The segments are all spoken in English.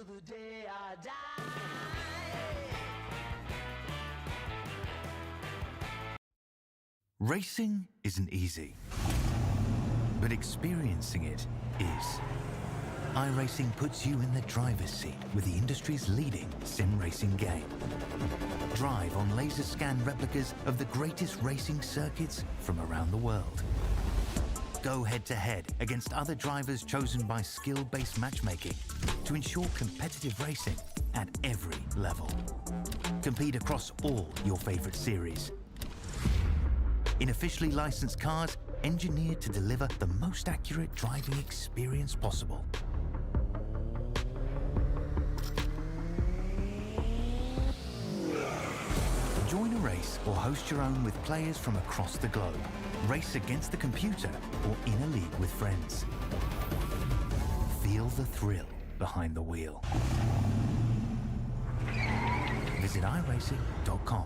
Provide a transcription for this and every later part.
the day I die. Racing isn't easy, but experiencing it is. iRacing puts you in the driver's seat with the industry's leading sim racing game. Drive on laser scan replicas of the greatest racing circuits from around the world. Go head-to-head against other drivers chosen by skill-based matchmaking to ensure competitive racing at every level. Compete across all your favorite series. In officially licensed cars, engineered to deliver the most accurate driving experience possible. Join a race or host your own with players from across the globe. Race against the computer or in a league with friends. Feel the thrill behind the wheel. Visit iRacing.com.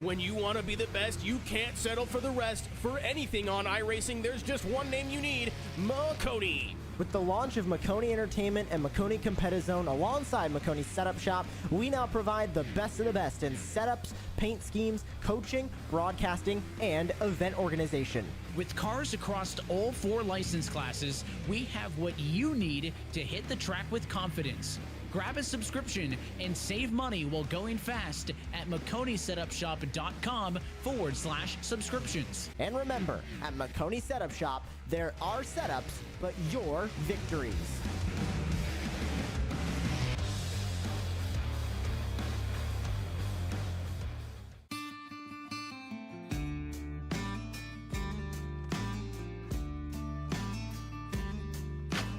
When you want to be the best, you can't settle for the rest. For anything on iRacing, there's just one name you need: Maconi. With the launch of Maconi Entertainment and Maconi Competizone alongside Maconi Setup Shop, we now provide the best of the best in setups, paint schemes, coaching, broadcasting, and event organization. With cars across all 4 license classes, we have what you need to hit the track with confidence. Grab a subscription and save money while going fast at MaconiSetupShop.com/subscriptions. And remember, at Maconi Setup Shop, there are setups, but your victories.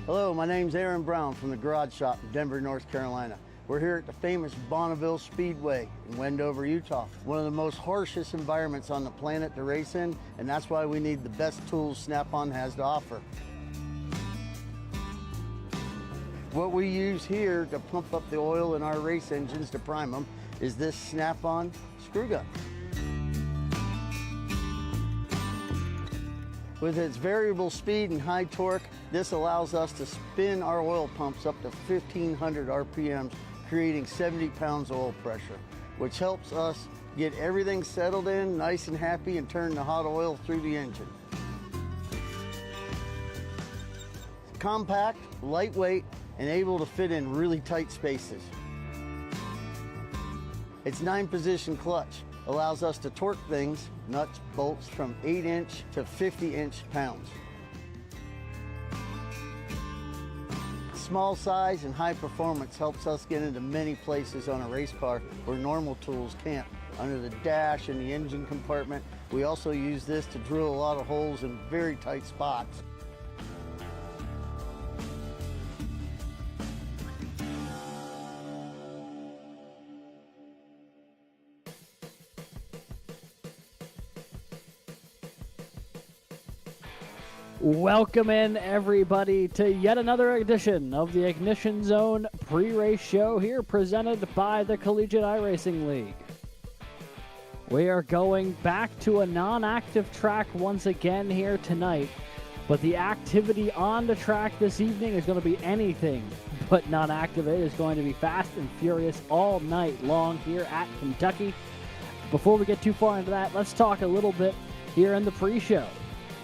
Hello, my name's Aaron Brown from the Garage Shop in Denver, North Carolina. We're here at the famous Bonneville Speedway in Wendover, Utah. One of the most harshest environments on the planet to race in, and that's why we need the best tools Snap-on has to offer. What we use here to pump up the oil in our race engines to prime them is this Snap-on screw gun. With its variable speed and high torque, this allows us to spin our oil pumps up to 1,500 RPMs, creating 70 pounds of oil pressure, which helps us get everything settled in, nice and happy, and turn the hot oil through the engine. It's compact, lightweight, and able to fit in really tight spaces. Its 9-position clutch allows us to torque things, nuts, bolts, from 8-inch to 50-inch pounds. Small size and high performance helps us get into many places on a race car where normal tools can't. Under the dash and the engine compartment, we also use this to drill a lot of holes in very tight spots. Welcome in, everybody, to yet another edition of the Ignition Zone pre-race show here, presented by the Collegiate iRacing League. We are going back to a non-active track once again here tonight, but the activity on the track this evening is going to be anything but non-active. It is going to be fast and furious all night long here at Kentucky. Before we get too far into that, let's talk a little bit here in the pre-show.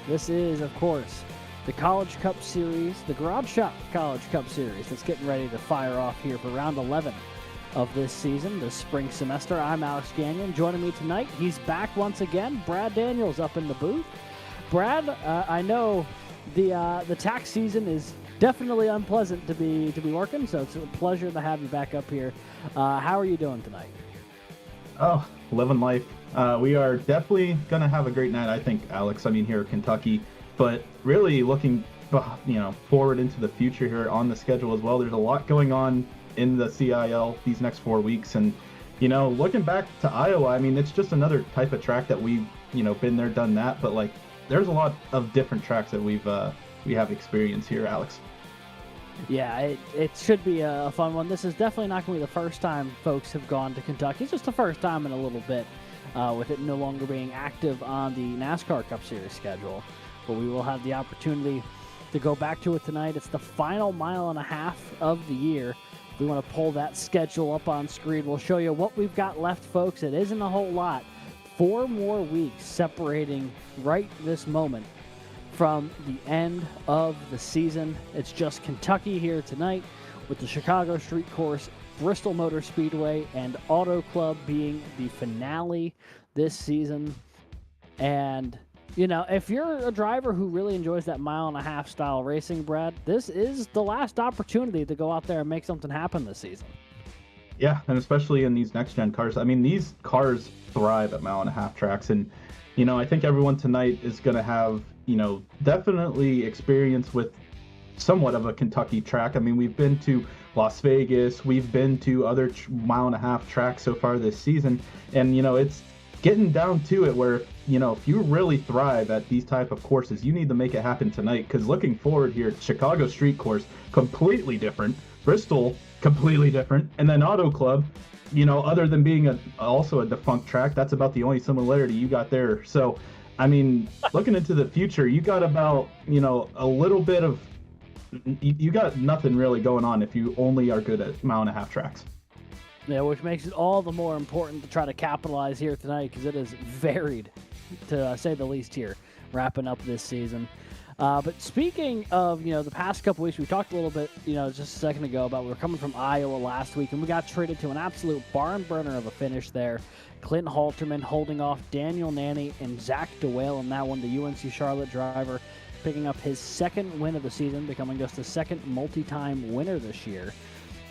This is, of course, the College Cup Series, the Garage Shop College Cup Series that's getting ready to fire off here for round 11 of this season, this spring semester. I'm Alex Gagnon. Joining me tonight, he's back once again, Brad Daniels up in the booth. Brad, I know the tax season is definitely unpleasant to be working, so it's a pleasure to have you back up here. How are you doing tonight? Oh, living life. We are definitely going to have a great night, I think, Alex. I mean, here at Kentucky, but really looking, forward into the future here on the schedule as well. There's a lot going on in the CIL these next 4 weeks, and looking back to Iowa, I mean, it's just another type of track that we've been there, done that. But like, there's a lot of different tracks that we have experience here, Alex. Yeah, it should be a fun one. This is definitely not going to be the first time folks have gone to Kentucky. It's just the first time in a little bit, with it no longer being active on the NASCAR Cup Series schedule. but we will have the opportunity to go back to it tonight. It's the final mile and a half of the year. We want to pull that schedule up on screen. We'll show you what we've got left, folks. It isn't a whole lot. 4 more weeks separating right this moment from the end of the season. It's just Kentucky here tonight with the Chicago Street Course, Bristol Motor Speedway, and Auto Club being the finale this season. And, you know, if you're a driver who really enjoys that mile and a half style racing, Brad, this is the last opportunity to go out there and make something happen this season. Yeah, and especially in these next-gen cars. I mean, these cars thrive at mile and a half tracks. And, you know, I think everyone tonight is going to have, you know, definitely experience with somewhat of a Kentucky track. I mean, we've been to Las Vegas. We've been to other mile and a half tracks so far this season. And, you know, it's getting down to it where, you know, if you really thrive at these type of courses, you need to make it happen tonight. Because looking forward here, Chicago Street Course, completely different. Bristol, completely different. And then Auto Club, you know, other than being also a defunct track, that's about the only similarity you got there. So, I mean, looking into the future, you got about, you know, a little bit of, you got nothing really going on if you only are good at mile and a half tracks. Yeah, which makes it all the more important to try to capitalize here tonight because it is varied, to say the least here, wrapping up this season. But speaking of, you know, the past couple weeks, we talked a little bit, you know, just a second ago about we were coming from Iowa last week, and we got traded to an absolute barn burner of a finish there. Clint Halterman holding off Daniel Nanny and Zach DeWale in that one, the UNC Charlotte driver, picking up his second win of the season, becoming just the second multi-time winner this year,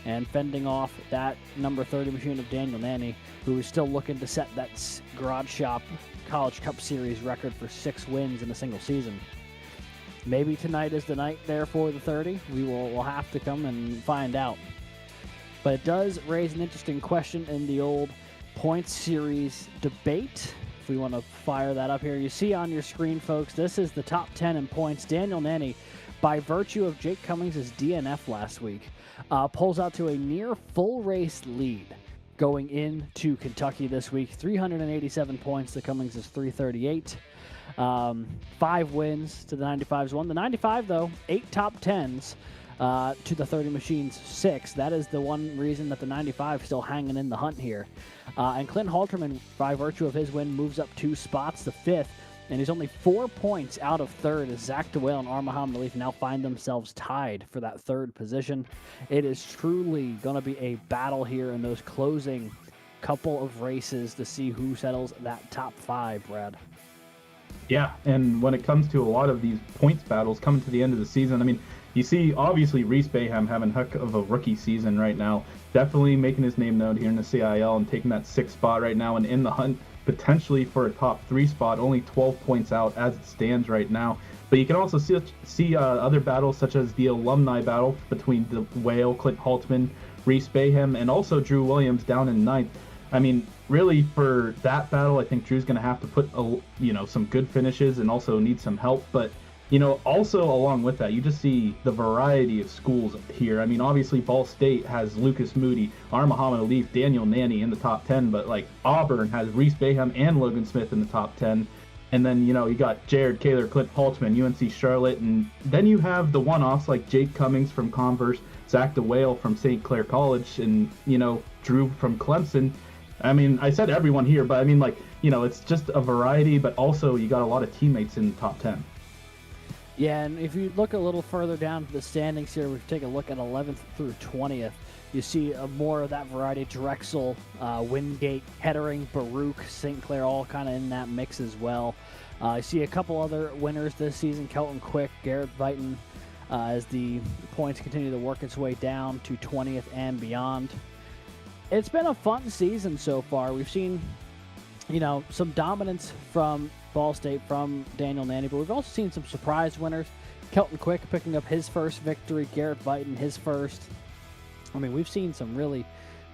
and fending off that number 30 machine of Daniel Nanny, who is still looking to set that Garage Shop College Cup Series record for 6 wins in a single season. Maybe tonight is the night there for the 30. We'll have to come and find out. But it does raise an interesting question in the old points series debate. If we want to fire that up here, you see on your screen, folks, this is the top 10 in points. Daniel Nanny, by virtue of Jake Cummings' DNF last week, pulls out to a near full race lead going into Kentucky this week. 387 points to Cummings' 338. 5 wins to the 95's 1. The 95, though, 8 top 10s to the 30 Machines 6. That is the one reason that the 95 still hanging in the hunt here. And Clint Halterman, by virtue of his win, moves up 2 spots to 5th. And he's only 4 points out of 3rd as Zach DeWale and Armaham Alif now find themselves tied for that 3rd position. It is truly going to be a battle here in those closing couple of races to see who settles that top 5, Brad. Yeah, and when it comes to a lot of these points battles coming to the end of the season, I mean, you see, obviously, Reese Bayham having heck of a rookie season right now, definitely making his name known here in the CIL and taking that 6th spot right now and in the hunt potentially for a top 3 spot, only 12 points out as it stands right now. But you can also see other battles such as the alumni battle between the Whale, Clint Haltman, Reese Bayham, and also Drew Williams down in 9th. I mean, really, for that battle, I think Drew's going to have to put, some good finishes and also need some help. But, you know, also along with that, you just see the variety of schools here. I mean, obviously, Ball State has Lucas Moody, Armaham Alif, Daniel Nanny in the top 10. But, like, Auburn has Reese Bayham and Logan Smith in the top 10. And then, you know, you got Jared Kaylor, Clint Haltman, UNC Charlotte. And then you have the one-offs like Jake Cummings from Converse, Zach DeWale from St. Clair College, and, you know, Drew from Clemson. I mean, I said everyone here, but I mean, like, you know, it's just a variety, but also you got a lot of teammates in the top 10. Yeah, and if you look a little further down to the standings here, we take a look at 11th through 20th. You see more of that variety. Drexel, Wingate, Hettering, Baruch, St. Clair, all kind of in that mix as well. I see a couple other winners this season. Kelton Quick, Garrett Vighton, as the points continue to work its way down to 20th and beyond. It's been a fun season so far. We've seen, you know, some dominance from Ball State, from Daniel Nanny, but we've also seen some surprise winners. Kelton Quick picking up his first victory, Garrett Vighton his first. I mean, we've seen some really,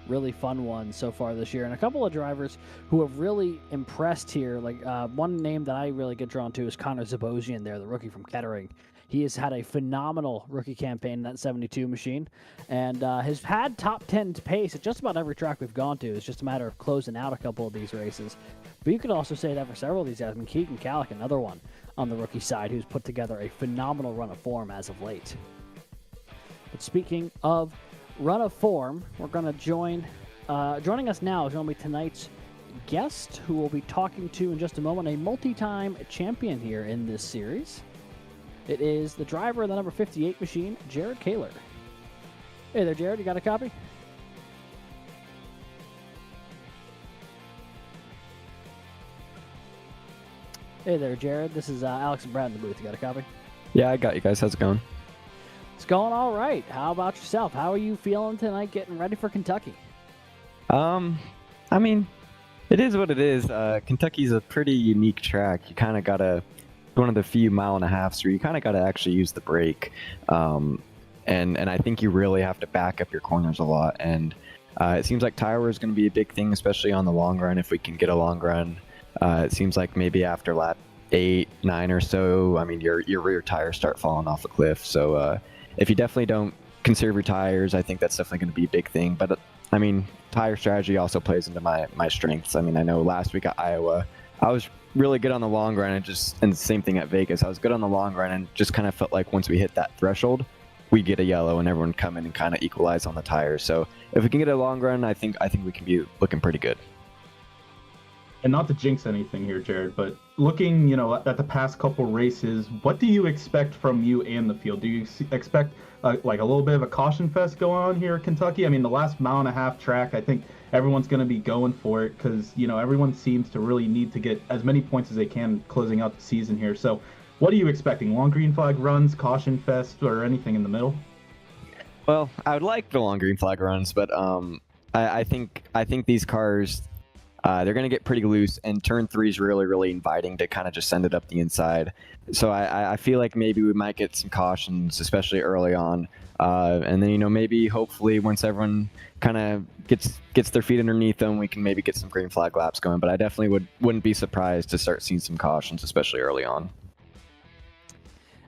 really fun ones so far this year, and a couple of drivers who have really impressed here. Like one name that I really get drawn to is Connor Zabosian there, the rookie from Kettering. He has had a phenomenal rookie campaign in that 72 machine and has had top 10 pace at just about every track we've gone to. It's just a matter of closing out a couple of these races. But you could also say that for several of these guys. I mean, Keegan Calick, another one. on the rookie side, who's put together a phenomenal run of form as of late. But speaking of run of form, we're going to joining us now is going to be tonight's guest, who we'll be talking to in just a moment, a multi-time champion here in this series. It is the driver of the number 58 machine, Jared Kaylor. Hey there, Jared. You got a copy? Hey there, Jared. This is Alex and Brad in the booth. You got a copy? Yeah, I got you guys. How's it going? It's going all right. How about yourself? How are you feeling tonight getting ready for Kentucky? I mean, it is what it is. Kentucky's a pretty unique track. You kind of got to, one of the few 1.5 miles where you kind of got to actually use the brake. And I think you really have to back up your corners a lot. And it seems like tire is going to be a big thing, especially on the long run, if we can get a long run. It seems like maybe after lap 8, 9 or so, I mean, your rear tires start falling off a cliff. So if you definitely don't conserve your tires, I think that's definitely going to be a big thing. But I mean, tire strategy also plays into my strengths. I mean, I know last week at Iowa, I was really good on the long run, and the same thing at Vegas. I was good on the long run, and just kind of felt like once we hit that threshold, we get a yellow, and everyone come in and kind of equalize on the tires. So if we can get a long run, I think we can be looking pretty good. And not to jinx anything here, Jared, but looking, at the past couple races, what do you expect from you and the field? Do you expect like a little bit of a caution fest going on here at Kentucky? I mean, the last 1.5 mile track, I think everyone's going to be going for it because, everyone seems to really need to get as many points as they can closing out the season here. So what are you expecting? Long green flag runs, caution fest, or anything in the middle? Well, I would like the long green flag runs, but I think these cars, they're going to get pretty loose, and turn 3 is really, really inviting to kind of just send it up the inside. So I feel like maybe we might get some cautions, especially early on. And then, maybe hopefully once everyone kind of gets their feet underneath them, we can maybe get some green flag laps going. But I definitely wouldn't be surprised to start seeing some cautions, especially early on.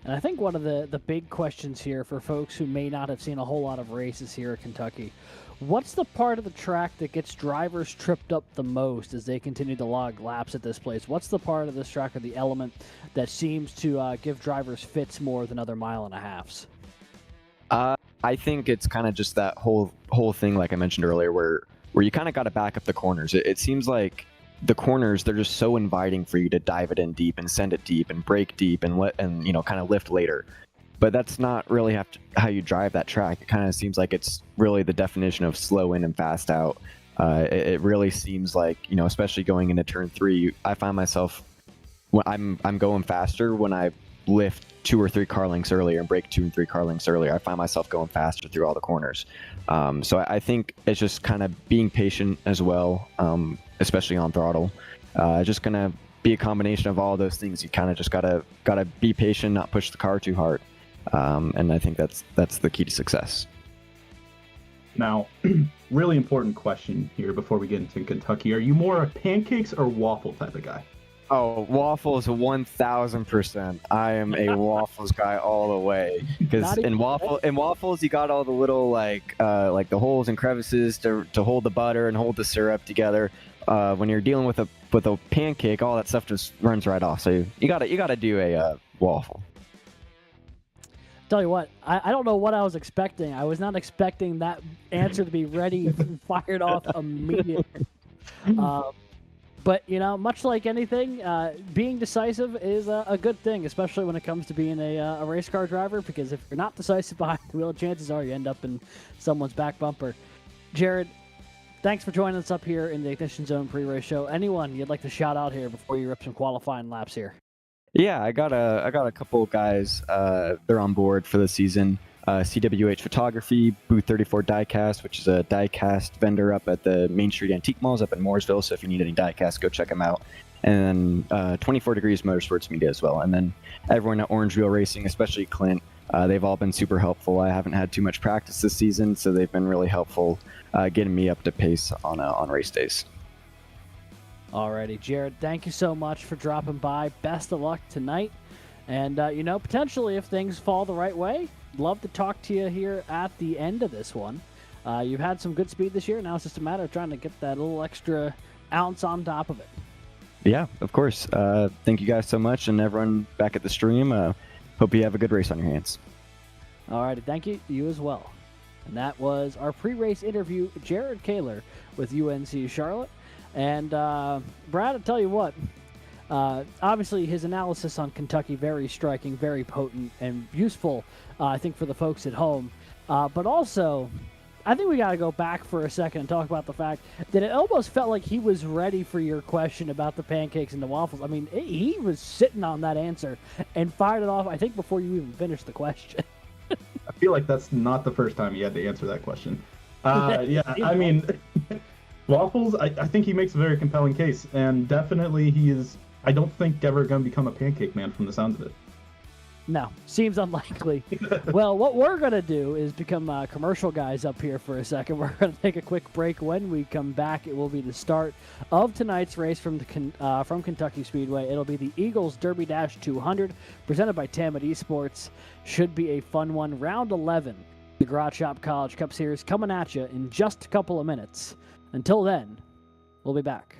And I think one of the big questions here for folks who may not have seen a whole lot of races here at Kentucky, what's the part of the track that gets drivers tripped up the most as they continue to log laps at this place? What's the part of this track or the element that seems to give drivers fits more than other 1.5 miles? I think it's kind of just that whole thing, like I mentioned earlier, where you kind of got to back up the corners. It seems like the corners, they're just so inviting for you to dive it in deep and send it deep and brake deep and kind of lift later. But that's not really how you drive that track. It kind of seems like it's really the definition of slow in and fast out. It really seems like, especially going into turn 3, I find myself when I'm going faster when I lift 2 or 3 car lengths earlier and brake 2 and 3 car lengths earlier. I find myself going faster through all the corners. So I think it's just kind of being patient as well, especially on throttle. Just gonna be a combination of all those things. You kind of just gotta be patient, not push the car too hard. And I think that's the key to success. Now, really important question here before we get into Kentucky. Are you more a pancakes or waffle type of guy? Oh, waffles 1,000%. I am a waffles guy all the way. Because in waffles, you got all the little like the holes and crevices to hold the butter and hold the syrup together. When you're dealing with a pancake, all that stuff just runs right off. So you gotta do a waffle. Tell you what, I don't know what I was expecting. I was not expecting that answer to be ready and fired off immediately. But, much like anything, being decisive is a good thing, especially when it comes to being a race car driver, because if you're not decisive behind the wheel, chances are you end up in someone's back bumper. Jared, thanks for joining us up here in the Ignition Zone pre-race show. Anyone you'd like to shout out here before you rip some qualifying laps here? Yeah, I got a couple of guys. They're on board for the season. CWH Photography, Booth 34 Diecast, which is a diecast vendor up at the Main Street Antique Malls up in Mooresville. So if you need any diecast, go check them out. And then 24 Degrees Motorsports Media as well. And then everyone at Orange Wheel Racing, especially Clint, they've all been super helpful. I haven't had too much practice this season, so they've been really helpful getting me up to pace on race days. Alrighty, Jared, thank you so much for dropping by. Best of luck tonight. And, potentially if things fall the right way, love to talk to you here at the end of this one. You've had some good speed this year. Now it's just a matter of trying to get that little extra ounce on top of it. Yeah, of course. Thank you guys so much, and everyone back at the stream. Hope you have a good race on your hands. All right, thank you. You as well. And that was our pre-race interview, Jared Kaylor with UNC Charlotte. And Brad, I'll tell you what, obviously his analysis on Kentucky, very striking, very potent, and useful, I think, for the folks at home. But also, I think we got to go back for a second and talk about the fact that it almost felt like he was ready for your question about the pancakes and the waffles. I mean, he was sitting on that answer and fired it off, I think, before you even finished the question. I feel like that's not the first time he had to answer that question. Yeah, I mean, waffles, I think he makes a very compelling case, and definitely he is, I don't think, ever going to become a pancake man from the sounds of it. No, seems unlikely. Well, what we're going to do is become commercial guys up here for a second. We're going to take a quick break. When we come back, it will be the start of tonight's race from Kentucky Speedway. It'll be the Eagles Derby Dash 200, presented by Tammet Esports. Should be a fun one. Round 11, the Garage Shop College Cup Series, coming at you in just a couple of minutes. Until then, we'll be back.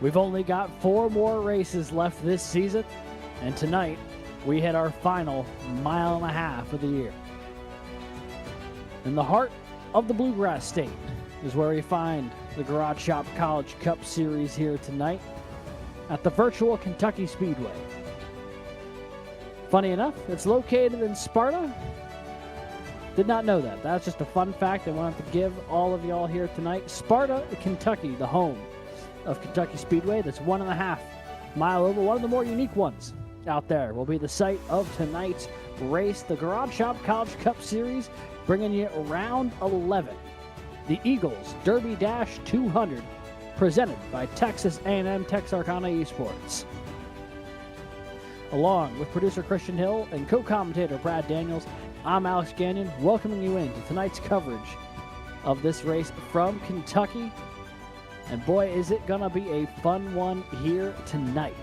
We've only got 4 more races left this season, and tonight we hit our final 1.5 miles of the year. In the heart of the Bluegrass State is where we find the Garage Shop College Cup Series here tonight at the virtual Kentucky Speedway. Funny enough, it's located in Sparta. Did not know that. That's just a fun fact I wanted to give all of y'all here tonight. Sparta, Kentucky, the home of Kentucky Speedway. That's 1.5 mile oval, one of the more unique ones out there, will be the site of tonight's race, the Garage Shop College Cup Series, bringing you round 11, the Eagles Derby Dash 200, presented by Texas A&M Texarkana Esports. Along with producer Christian Hill and co-commentator Brad Daniels, I'm Alex Gagnon, welcoming you into tonight's coverage of this race from Kentucky. And boy, is it going to be a fun one here tonight.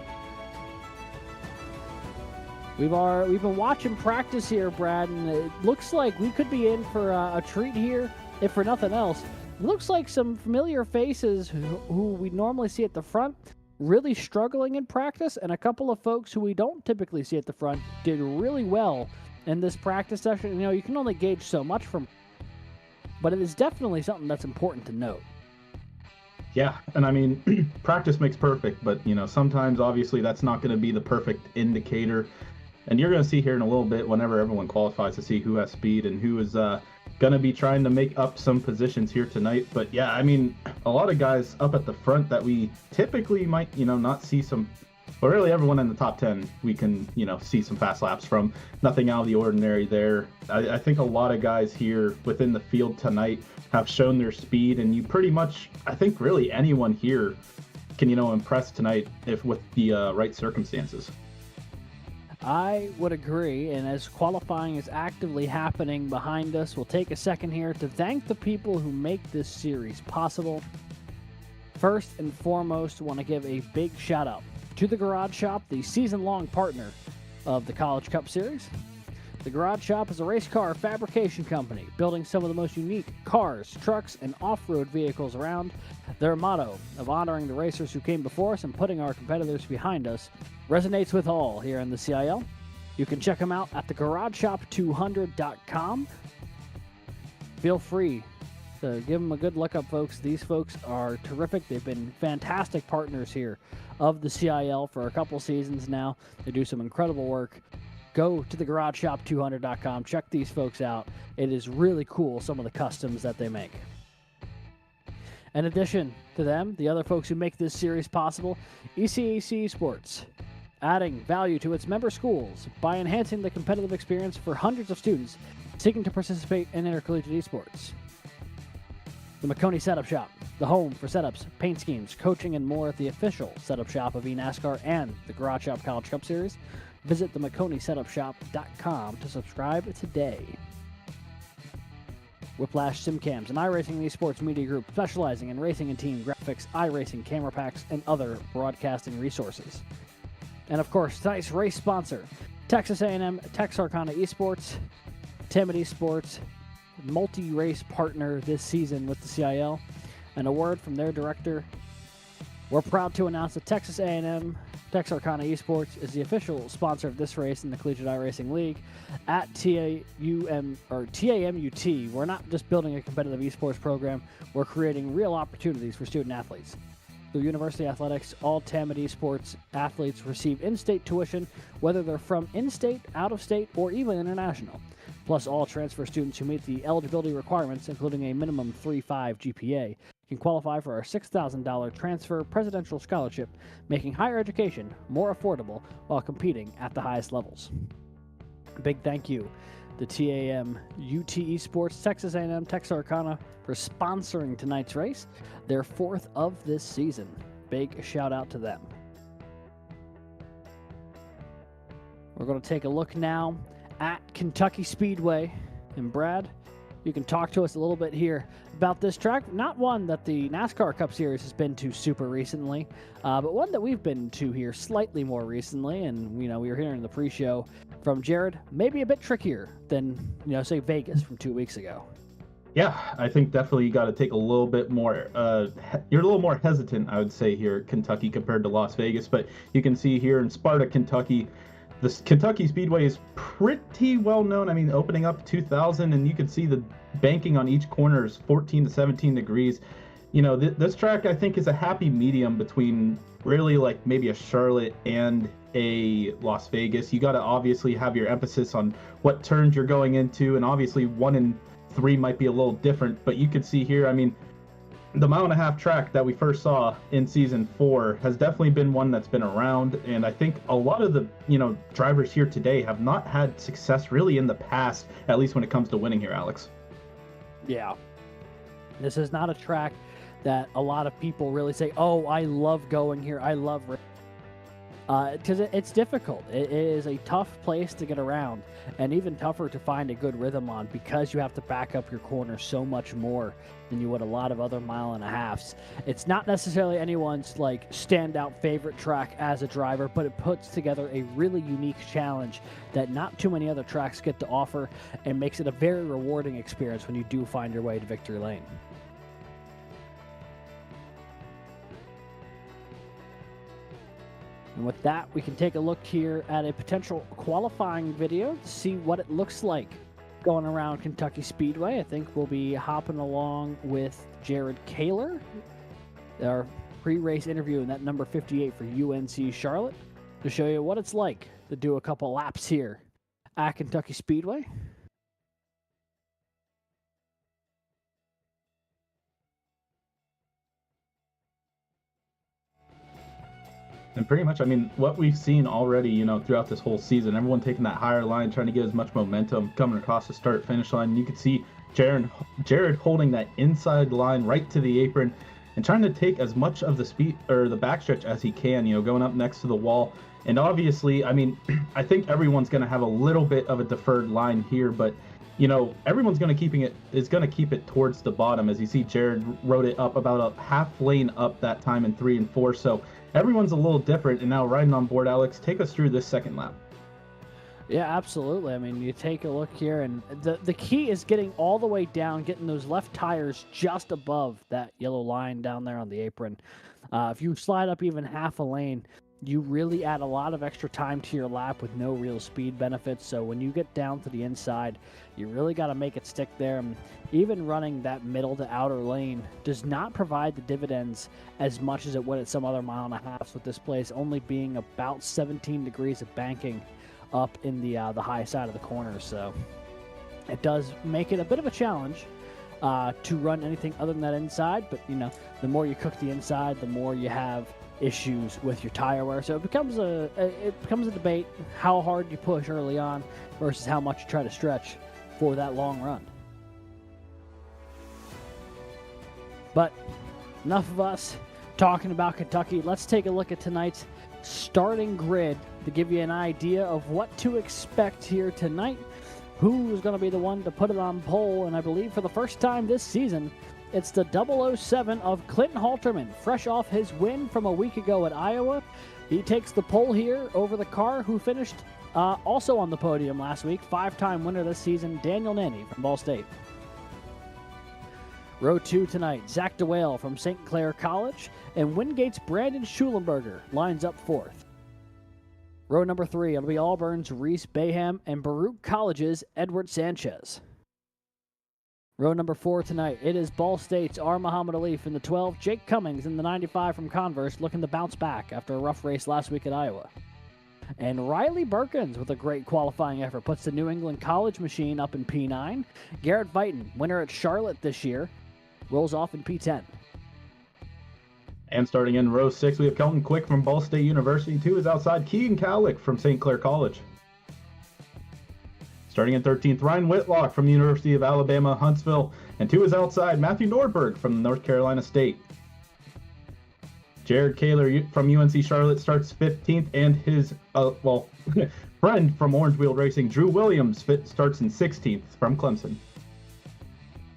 We've been watching practice here, Brad, and it looks like we could be in for a treat here, if for nothing else. It looks like some familiar faces who we normally see at the front really struggling in practice, and a couple of folks who we don't typically see at the front did really well in this practice session. You know, you can only gauge so much from, but it is definitely something that's important to note. Yeah, and I mean, practice makes perfect, but, you know, sometimes obviously that's not going to be the perfect indicator. And you're going to see here in a little bit, whenever everyone qualifies, to see who has speed and who is going to be trying to make up some positions here tonight. But yeah, I mean, a lot of guys up at the front that we typically might, you know, not see some, but really everyone in the top 10, we can, you know, see some fast laps from. Nothing out of the ordinary there. I think a lot of guys here within the field tonight have shown their speed, and you pretty much, I think really anyone here can, you know, impress tonight if with the right circumstances. I would agree, and as qualifying is actively happening behind us, we'll take a second here to thank the people who make this series possible. First and foremost, I want to give a big shout out to the Garage Shop, the season-long partner of the College Cup Series. The Garage Shop is a race car fabrication company building some of the most unique cars, trucks, and off-road vehicles around. Their motto of honoring the racers who came before us and putting our competitors behind us resonates with all here in the CIL. You can check them out at thegarageshop200.com. Feel free to give them a good look up, folks. These folks are terrific. They've been fantastic partners here of the CIL for a couple seasons now. They do some incredible work. Go to thegarageshop200.com. Check these folks out. It is really cool, some of the customs that they make. In addition to them, the other folks who make this series possible, ECAC Esports, adding value to its member schools by enhancing the competitive experience for hundreds of students seeking to participate in intercollegiate esports. The Maconi Setup Shop, the home for setups, paint schemes, coaching, and more at the official setup shop of eNASCAR and the Garage Shop College Cup Series. Visit the MaconiSetupShop.com to subscribe today. Whiplash SimCams, an iRacing esports media group specializing in racing and team graphics, iRacing camera packs, and other broadcasting resources. And of course, tonight's race sponsor, Texas A&M Texarkana Esports, Tamid Esports, multi-race partner this season with the CIL. And a word from their director, we're proud to announce that Texas A&M Texarkana Esports is the official sponsor of this race in the Collegiate iRacing League. At TAMUT, we're not just building a competitive esports program, we're creating real opportunities for student athletes. Through University Athletics, all Tamid Esports athletes receive in-state tuition, whether they're from in-state, out-of-state, or even international. Plus, all transfer students who meet the eligibility requirements, including a minimum 3.5 GPA, can qualify for our $6,000 transfer presidential scholarship, making higher education more affordable while competing at the highest levels. Big thank you to TAMUT Esports, Texas A&M Texarkana for sponsoring tonight's race, their 4th of this season. Big shout out to them. We're going to take a look now at Kentucky Speedway. And Brad, you can talk to us a little bit here about this track. Not one that the NASCAR Cup Series has been to super recently, but one that we've been to here slightly more recently. And, you know, we were hearing the pre-show from Jared, maybe a bit trickier than, you know, say Vegas from 2 weeks ago. Yeah, I think definitely you got to take a little bit more. You're a little more hesitant, I would say, here at Kentucky compared to Las Vegas. But you can see here in Sparta, Kentucky, this Kentucky Speedway is pretty well known. I mean, opening up 2000, and you can see the banking on each corner is 14 to 17 degrees. You know, this track I think is a happy medium between really like maybe a Charlotte and a Las Vegas. You got to obviously have your emphasis on what turns you're going into, and obviously 1 and 3 might be a little different, but you could see here, I mean, the mile-and-a-half track that we first saw in season 4 has definitely been one that's been around, and I think a lot of the, you know, drivers here today have not had success really in the past, at least when it comes to winning here, Alex. Yeah. This is not a track that a lot of people really say, oh, I love going here, I love it. Because it's difficult. It is a tough place to get around, and even tougher to find a good rhythm on, because you have to back up your corner so much more than you would a lot of other mile-and-a-halves. It's not necessarily anyone's like standout favorite track as a driver, but it puts together a really unique challenge that not too many other tracks get to offer, and makes it a very rewarding experience when you do find your way to victory lane. And with that, we can take a look here at a potential qualifying video to see what it looks like going around Kentucky Speedway. I think we'll be hopping along with Jared Kaylor, our pre-race interview in that number 58 for UNC Charlotte, to show you what it's like to do a couple laps here at Kentucky Speedway. And pretty much, I mean, what we've seen already, you know, throughout this whole season, everyone taking that higher line, trying to get as much momentum coming across the start-finish line. You can see Jared holding that inside line right to the apron and trying to take as much of the speed or the backstretch as he can, you know, going up next to the wall. And obviously, I mean, I think everyone's going to have a little bit of a deferred line here, but you know, everyone's going to keep it towards the bottom. As you see, Jared rode it up about a half lane up that time in 3 and 4. So everyone's a little different. And now riding on board, Alex, take us through this second lap. Yeah, absolutely. I mean, you take a look here, and the key is getting all the way down, getting those left tires just above that yellow line down there on the apron. If you slide up even half a lane, you really add a lot of extra time to your lap with no real speed benefits. So when you get down to the inside, you really got to make it stick there. And even running that middle to outer lane does not provide the dividends as much as it would at some other mile-and-a-halves, with this place only being about 17 degrees of banking up in the high side of the corner. So it does make it a bit of a challenge to run anything other than that inside. But, you know, the more you cook the inside, the more you have issues with your tire wear. So it becomes a debate how hard you push early on versus how much you try to stretch for that long run. But enough of us talking about Kentucky. Let's take a look at tonight's starting grid to give you an idea of what to expect here tonight. Who is going to be the one to put it on pole? And I believe for the first time this season, it's the 007 of Clinton Halterman, fresh off his win from a week ago at Iowa. He takes the pole here over the car who finished also on the podium last week, 5-time winner this season, Daniel Nanny from Ball State. Row 2 tonight, Zach DeWale from St. Clair College, and Wingate's Brandon Schulenberger lines up 4th. Row number 3, it'll be Auburn's Reese Baham and Baruch College's Edward Sanchez. Row number 4 tonight, it is Ball State's R. Muhammad Alif in the 12, Jake Cummings in the 95 from Converse, looking to bounce back after a rough race last week at Iowa. And Riley Berkins, with a great qualifying effort, puts the New England College machine up in P9. Garrett Vighton, winner at Charlotte this year, rolls off in P10. And starting in row 6, we have Kelton Quick from Ball State University. 2 is outside Keegan Cowlick from St. Clair College. Starting in 13th, Ryan Whitlock from the University of Alabama, Huntsville. And 2 is outside Matthew Nordberg from North Carolina State. Jared Kaylor from UNC Charlotte starts 15th, and his friend from Orange Wheel Racing, Drew Williams, starts in 16th from Clemson.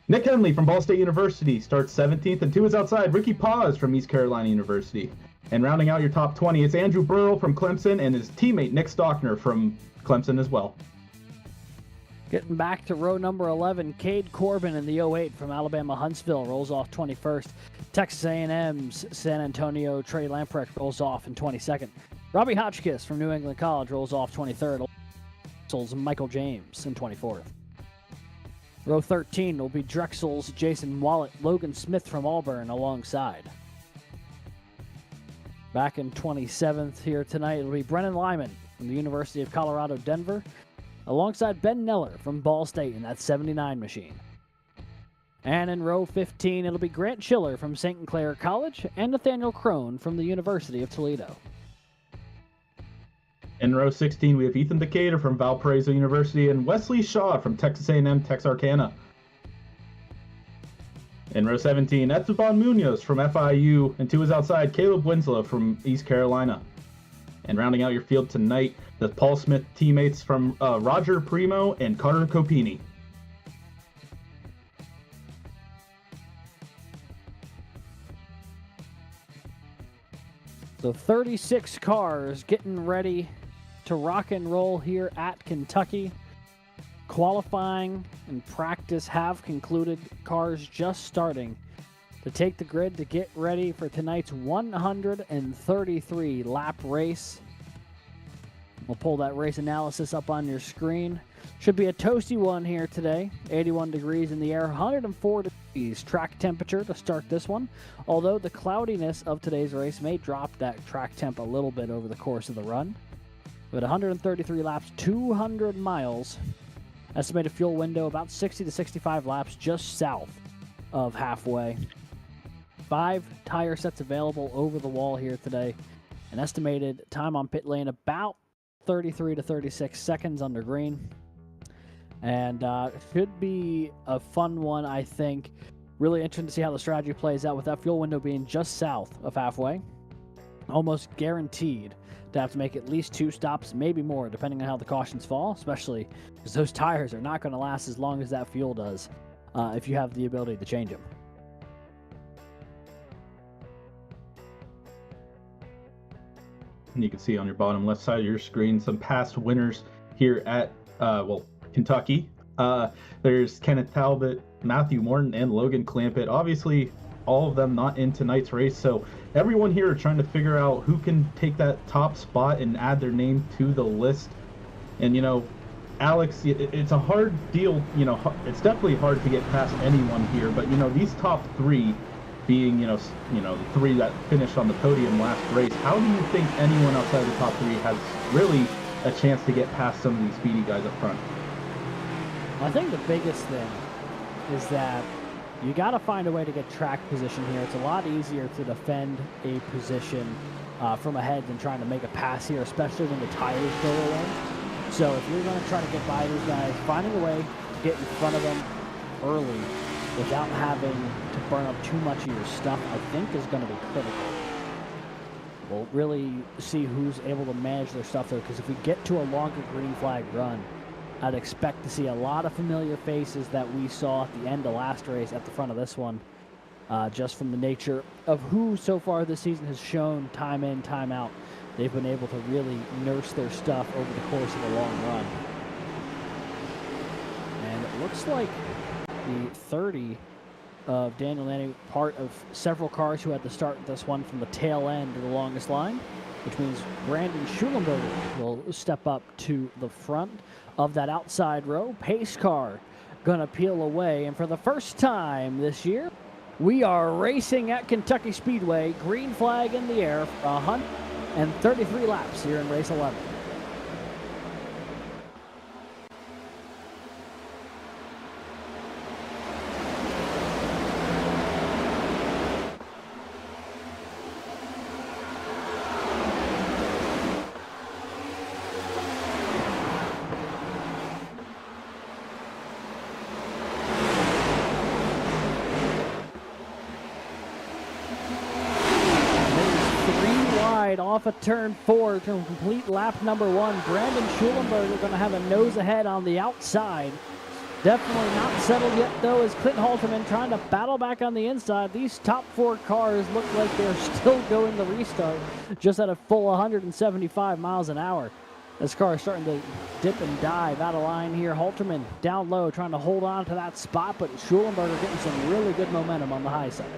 Nick Henley from Ball State University starts 17th, and 2 is outside Ricky Paz from East Carolina University. And rounding out your top 20, it's Andrew Burrell from Clemson and his teammate Nick Stockner from Clemson as well. Getting back to row number 11, Cade Corbin in the 08 from Alabama Huntsville rolls off 21st. Texas A&M's San Antonio Trey Lamprecht rolls off in 22nd. Robbie Hotchkiss from New England College rolls off 23rd. Michael James in 24th. Row 13 will be Drexel's Jason Wallet, Logan Smith from Auburn alongside. Back in 27th here tonight, it'll be Brennan Lyman from the University of Colorado, Denver, alongside Ben Neller from Ball State in that 79 machine. And in row 15, it'll be Grant Schiller from St. Clair College and Nathaniel Crone from the University of Toledo. In row 16, we have Ethan Decatur from Valparaiso University and Wesley Shaw from Texas A&M Texarkana. In row 17, Esteban Munoz from FIU, and to his outside, Caleb Winslow from East Carolina. And rounding out your field tonight, the Paul Smith teammates from Roger Primo and Carter Copini. So 36 cars getting ready to rock and roll here at Kentucky. Qualifying and practice have concluded. Cars just starting to take the grid to get ready for tonight's 133 lap race. We'll pull that race analysis up on your screen. Should be a toasty one here today. 81 degrees in the air, 104 degrees track temperature to start this one. Although the cloudiness of today's race may drop that track temp a little bit over the course of the run. But 133 laps, 200 miles. Estimated fuel window about 60 to 65 laps just south of halfway. 5 tire sets available over the wall here today. An estimated time on pit lane about 33 to 36 seconds under green. And should be a fun one, I think. Really interesting to see how the strategy plays out with that fuel window being just south of halfway. Almost guaranteed to have to make at least 2 stops, maybe more, depending on how the cautions fall, especially because those tires are not going to last as long as that fuel does if you have the ability to change them. And you can see on your bottom left side of your screen some past winners here at, Kentucky. There's Kenneth Talbot, Matthew Morton, and Logan Clampett. Obviously, all of them not in tonight's race, so everyone here are trying to figure out who can take that top spot and add their name to the list. And, Alex, it's a hard deal. It's definitely hard to get past anyone here, but, these top 3 being, the 3 that finished on the podium last race, how do you think anyone outside the top 3 has really a chance to get past some of these speedy guys up front? I think the biggest thing is that you got to find a way to get track position here. It's a lot easier to defend a position from ahead than trying to make a pass here, especially when the tires go away. So if you're going to try to get by these guys, finding a way to get in front of them early without having to burn up too much of your stuff, I think is going to be critical. We'll really see who's able to manage their stuff, though, because if we get to a longer green flag run, I'd expect to see a lot of familiar faces that we saw at the end of last race at the front of this one, just from the nature of who so far this season has shown time in, time out. They've been able to really nurse their stuff over the course of a long run. And it looks like the 30 of Daniel Lanning, part of several cars who had to start this one from the tail end of the longest line, which means Brandon Schulenberger will step up to the front of that outside row. Pace car gonna peel away, and for the first time this year, we are racing at Kentucky Speedway. Green flag in the air for 133 laps here in race 11. Off of turn 4 to complete lap number 1. Brandon Schulenberger going to have a nose ahead on the outside. Definitely not settled yet, though, as Clint Halterman trying to battle back on the inside. These top 4 cars look like they're still going the restart, just at a full 175 miles an hour. This car is starting to dip and dive out of line here. Halterman down low trying to hold on to that spot, but Schulenberger getting some really good momentum on the high side.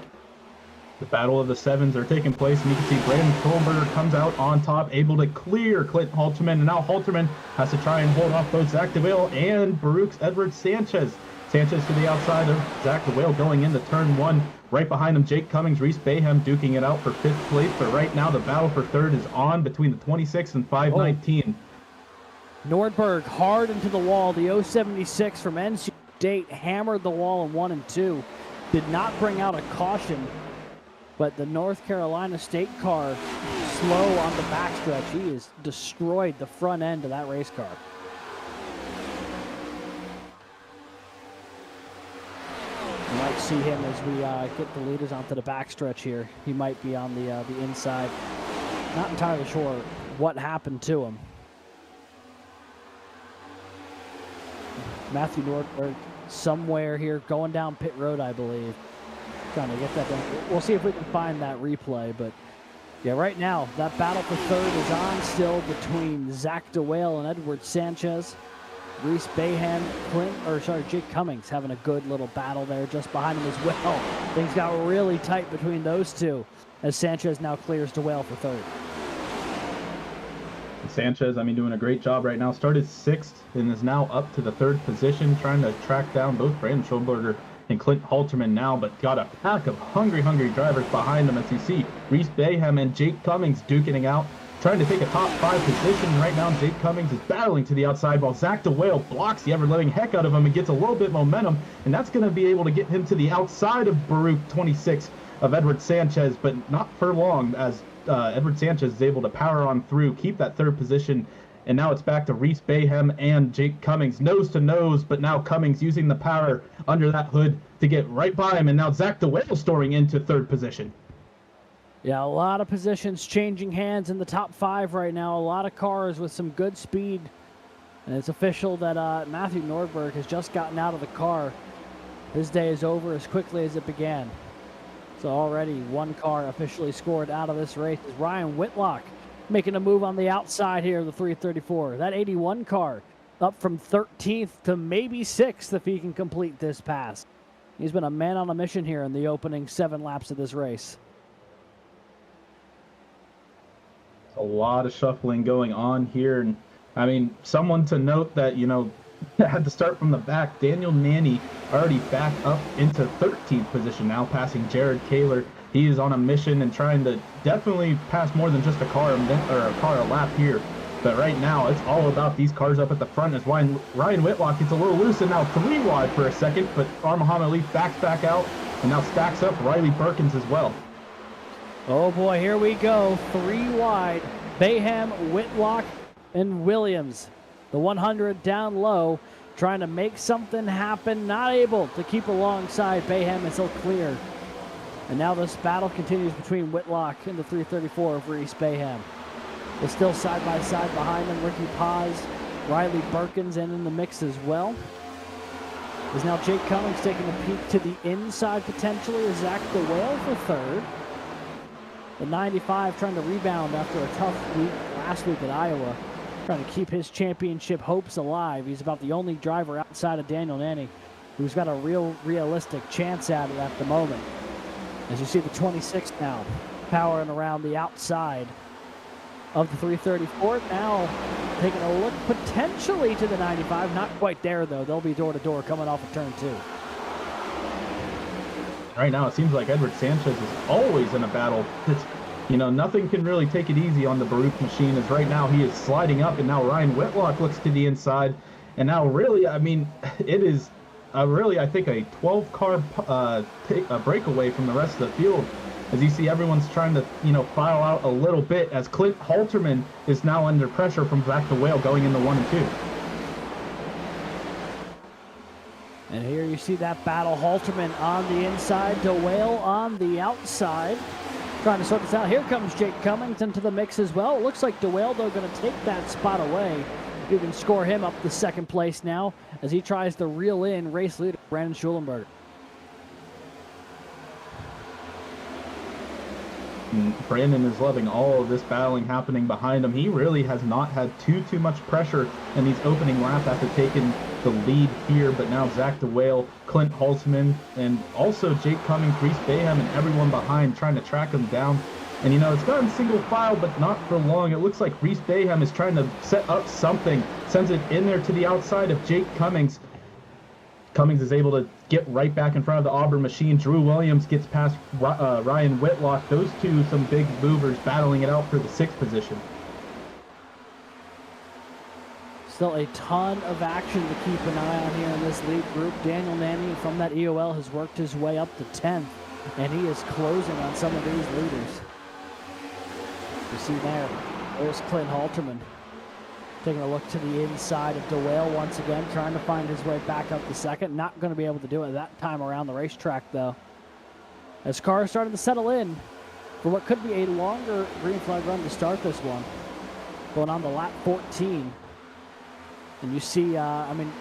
The battle of the sevens are taking place, and you can see Brandon Schulenberger comes out on top, able to clear Clint Halterman, and now Halterman has to try and hold off both Zach DeWale and Baruch Edward Sanchez. Sanchez to the outside of Zach DeWale going into turn one. Right behind him, Jake Cummings, Reese Bayham duking it out for 5th place, but right now the battle for 3rd is on between the 26 and 519. Nordberg hard into the wall. The 076 from NC State hammered the wall in 1 and 2. Did not bring out a caution, but the North Carolina State car slow on the backstretch. He has destroyed the front end of that race car. You might see him as we get the leaders onto the backstretch here. He might be on the inside. Not entirely sure what happened to him. Matthew Nordberg somewhere here going down pit road, I believe. Trying to get that done. We'll see if we can find that replay, but yeah, right now that battle for 3rd is on still between Zach DeWale and Edward Sanchez. Reese Bayham, Jake Cummings having a good little battle there just behind him as well. Things got really tight between those two as Sanchez now clears DeWale for 3rd. Sanchez, doing a great job right now. Started 6th and is now up to the 3rd position, trying to track down both Brandon Schulenberger and Clint Halterman now, but got a pack of hungry drivers behind him as you see Reese Bayham and Jake Cummings duking it out, trying to take a top 5 position. Right now, Jake Cummings is battling to the outside while Zach DeWale blocks the ever-living heck out of him and gets a little bit momentum, and that's going to be able to get him to the outside of Baruch 26 of Edward Sanchez, but not for long as Edward Sanchez is able to power on through, keep that 3rd position, and now it's back to Reese Bayham and Jake Cummings, nose to nose, but now Cummings using the power under that hood to get right by him, and now Zach DeWale storing into 3rd position. Yeah, a lot of positions changing hands in the top 5 right now. A lot of cars with some good speed, and it's official that Matthew Nordberg has just gotten out of the car. His day is over as quickly as it began. So already one car officially scored out of this race is Ryan Whitlock making a move on the outside here of the 334. That 81 car up from 13th to maybe 6th if he can complete this pass. He's been a man on a mission here in the opening 7 laps of this race. A lot of shuffling going on here, and someone to note that had to start from the back. Daniel Nanny already back up into 13th position now, passing Jared Kaylor. He is on a mission and trying to definitely pass more than just a car a lap here. But right now, it's all about these cars up at the front as Ryan Whitlock gets a little loose and now 3 wide for a second, but Muhammad Ali backs back out and now stacks up Riley Perkins as well. Oh boy, here we go. 3 wide. Bayham, Whitlock, and Williams. The 100 down low, trying to make something happen. Not able to keep alongside Bayham until clear. And now this battle continues between Whitlock and the 334 of Reese Bayham. They're still side by side behind them. Ricky Paz, Riley Perkins in the mix as well. There's now Jake Cummings taking a peek to the inside potentially as Zach DeWale for 3rd. The 95 trying to rebound after a tough week last week at Iowa. Trying to keep his championship hopes alive. He's about the only driver outside of Daniel Nanny who's got a realistic chance at it at the moment. As you see the 26 now powering around the outside of the 334. Now taking a look potentially to the 95. Not quite there though. They'll be door to door coming off of turn 2. Right now, it seems like Edward Sanchez is always in a battle. Nothing can really take it easy on the Baruch machine, as right now he is sliding up, and now Ryan Whitlock looks to the inside. And now really, it is really, I think, a 12-car breakaway from the rest of the field. As you see, everyone's trying to, file out a little bit, as Clint Halterman is now under pressure from Zach DeWale going into 1 and 2. And here you see that battle. Halterman on the inside, DeWale on the outside. Trying to sort this out. Here comes Jake Cummings into the mix as well. It looks like DeWale, though, going to take that spot away. You can score him up to 2nd place now as he tries to reel in race leader Brandon Schulenberger. And Brandon is loving all of this battling happening behind him. He really has not had too much pressure in these opening laps after taking the lead here, but now Zach DeWale, Clint Halsman, and also Jake Cummings, Reese Bayham, and everyone behind trying to track him down. And, you know, it's gotten single file, but not for long. It looks like Reese Bayham is trying to set up something, sends it in there to the outside of Jake Cummings. Cummings is able to get right back in front of the Auburn machine. Drew Williams gets past Ryan Whitlock. Those two, some big movers battling it out for the 6th position. Still a ton of action to keep an eye on here in this lead group. Daniel Nanny from that EOL has worked his way up to 10th, and he is closing on some of these leaders. You see there's Clint Halterman taking a look to the inside of DeWale once again, trying to find his way back up to 2nd. Not going to be able to do it that time around the racetrack, though. As cars started to settle in for what could be a longer green flag run to start this one, going on to lap 14. And you see, I mean,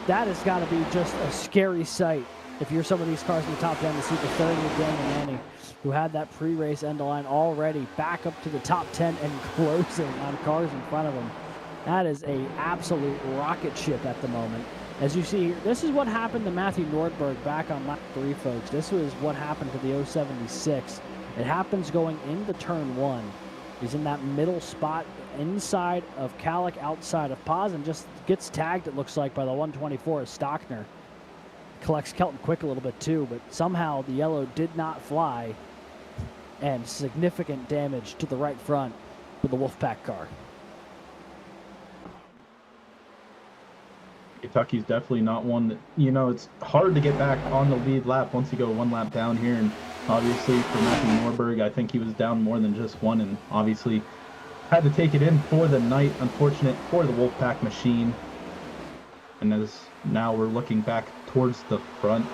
that has got to be just a scary sight if you're some of these cars in the top 10 to see the 30 of Daniel Nanny, who had that pre-race end line already back up to the top 10 and closing on cars in front of him. That is a absolute rocket ship at the moment. As you see here, this is what happened to Matthew Nordberg back on lap 3, folks. This was what happened to the 076. It happens going into turn 1. He's in that middle spot inside of Calic, outside of Paz, and just gets tagged, it looks like, by the 124 of Stockner. Collects Kelton Quick a little bit too, but somehow the yellow did not fly, and significant damage to the right front with the Wolfpack car. Kentucky's definitely not one that, you know, it's hard to get back on the lead lap once you go 1 lap down here. And obviously for Matthew Norberg, I think he was down more than just 1, and obviously had to take it in for the night. Unfortunate for the Wolfpack machine. And as now we're looking back towards the front.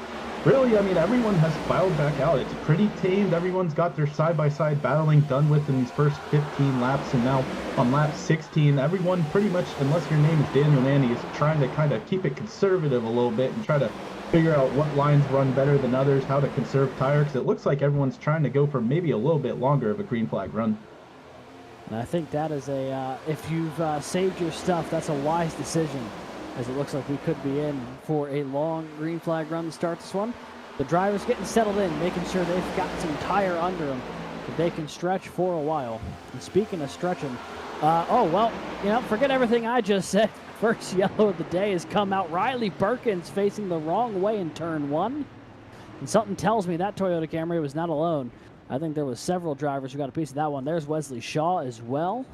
Really, I mean, everyone has filed back out. It's pretty tamed. Everyone's got their side-by-side battling done with in these first 15 laps. And now on lap 16, everyone pretty much, unless your name is Daniel Nanny, is trying to kind of keep it conservative a little bit and try to figure out what lines run better than others, how to conserve tire, because it looks like everyone's trying to go for maybe a little bit longer of a green flag run. And I think that is a, if you've saved your stuff, that's a wise decision, as it looks like we could be in for a long green flag run to start this one. The driver's getting settled in, making sure they've got some tire under them that they can stretch for a while. And speaking of stretching, oh, well, you know, forget everything I just said. First yellow of the day has come out. Riley Perkins facing the wrong way in turn 1. And something tells me that Toyota Camry was not alone. I think there was several drivers who got a piece of that one. There's Wesley Shaw as well.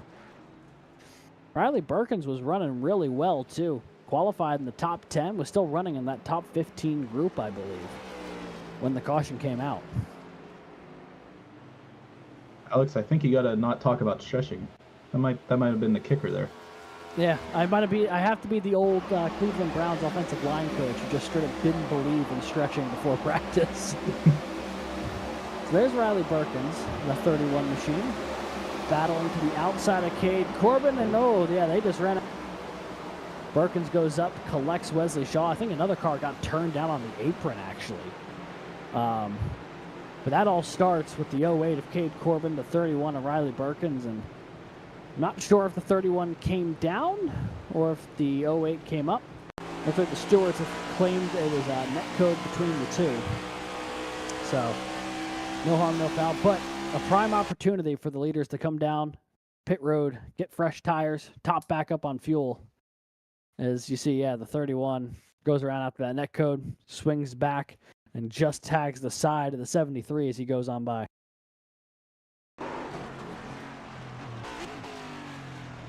Riley Perkins was running really well, too. Qualified in the top 10, was still running in that top 15 group, I believe, when the caution came out. Alex, I think you got to not talk about stretching. That might have been the kicker there. Yeah, I have to be the old Cleveland Browns offensive line coach who just straight up didn't believe in stretching before practice. So there's Riley Perkins, the 31 machine, battling to the outside of Cade Corbin, and oh, yeah, they just ran it. Perkins goes up, collects Wesley Shaw. I think another car got turned down on the apron, actually. But that all starts with the 08 of Cade Corbin, the 31 of Riley Perkins, and I'm not sure if the 31 came down or if the 08 came up. Looks like the stewards have claimed it was a net code between the two. So, no harm, no foul, but a prime opportunity for the leaders to come down pit road, get fresh tires, top back up on fuel. As you see, yeah, the 31 goes around after that net code, swings back, and just tags the side of the 73 as he goes on by.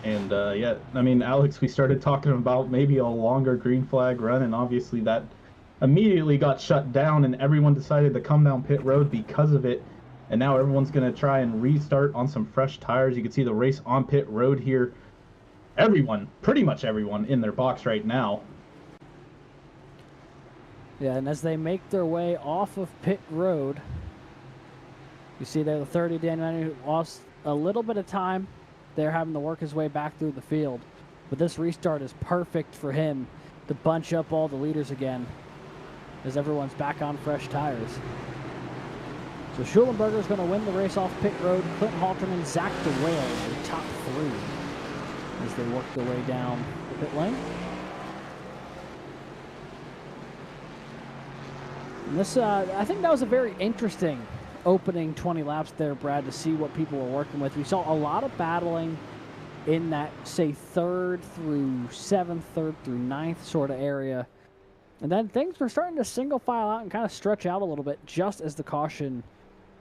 And yeah, I mean, Alex, we started talking about maybe a longer green flag run, and obviously that immediately got shut down, and everyone decided to come down pit road because of it. And now everyone's going to try and restart on some fresh tires. You can see the race on pit road here. Everyone, pretty much everyone, in their box right now. Yeah, and as they make their way off of pit road, you see there the 30, Daniel Manning, who lost a little bit of time. They're having to work his way back through the field. But this restart is perfect for him to bunch up all the leaders again as everyone's back on fresh tires. So Schulenberger's going to win the race off pit road. Clint Halterman, Zach DeWale, the top 3 as they work their way down the pit lane. And this, I think that was a very interesting opening 20 laps there, Brad, to see what people were working with. We saw a lot of battling in that, say, 3rd through 7th, 3rd through 9th sort of area. And then things were starting to single file out and kind of stretch out a little bit just as the caution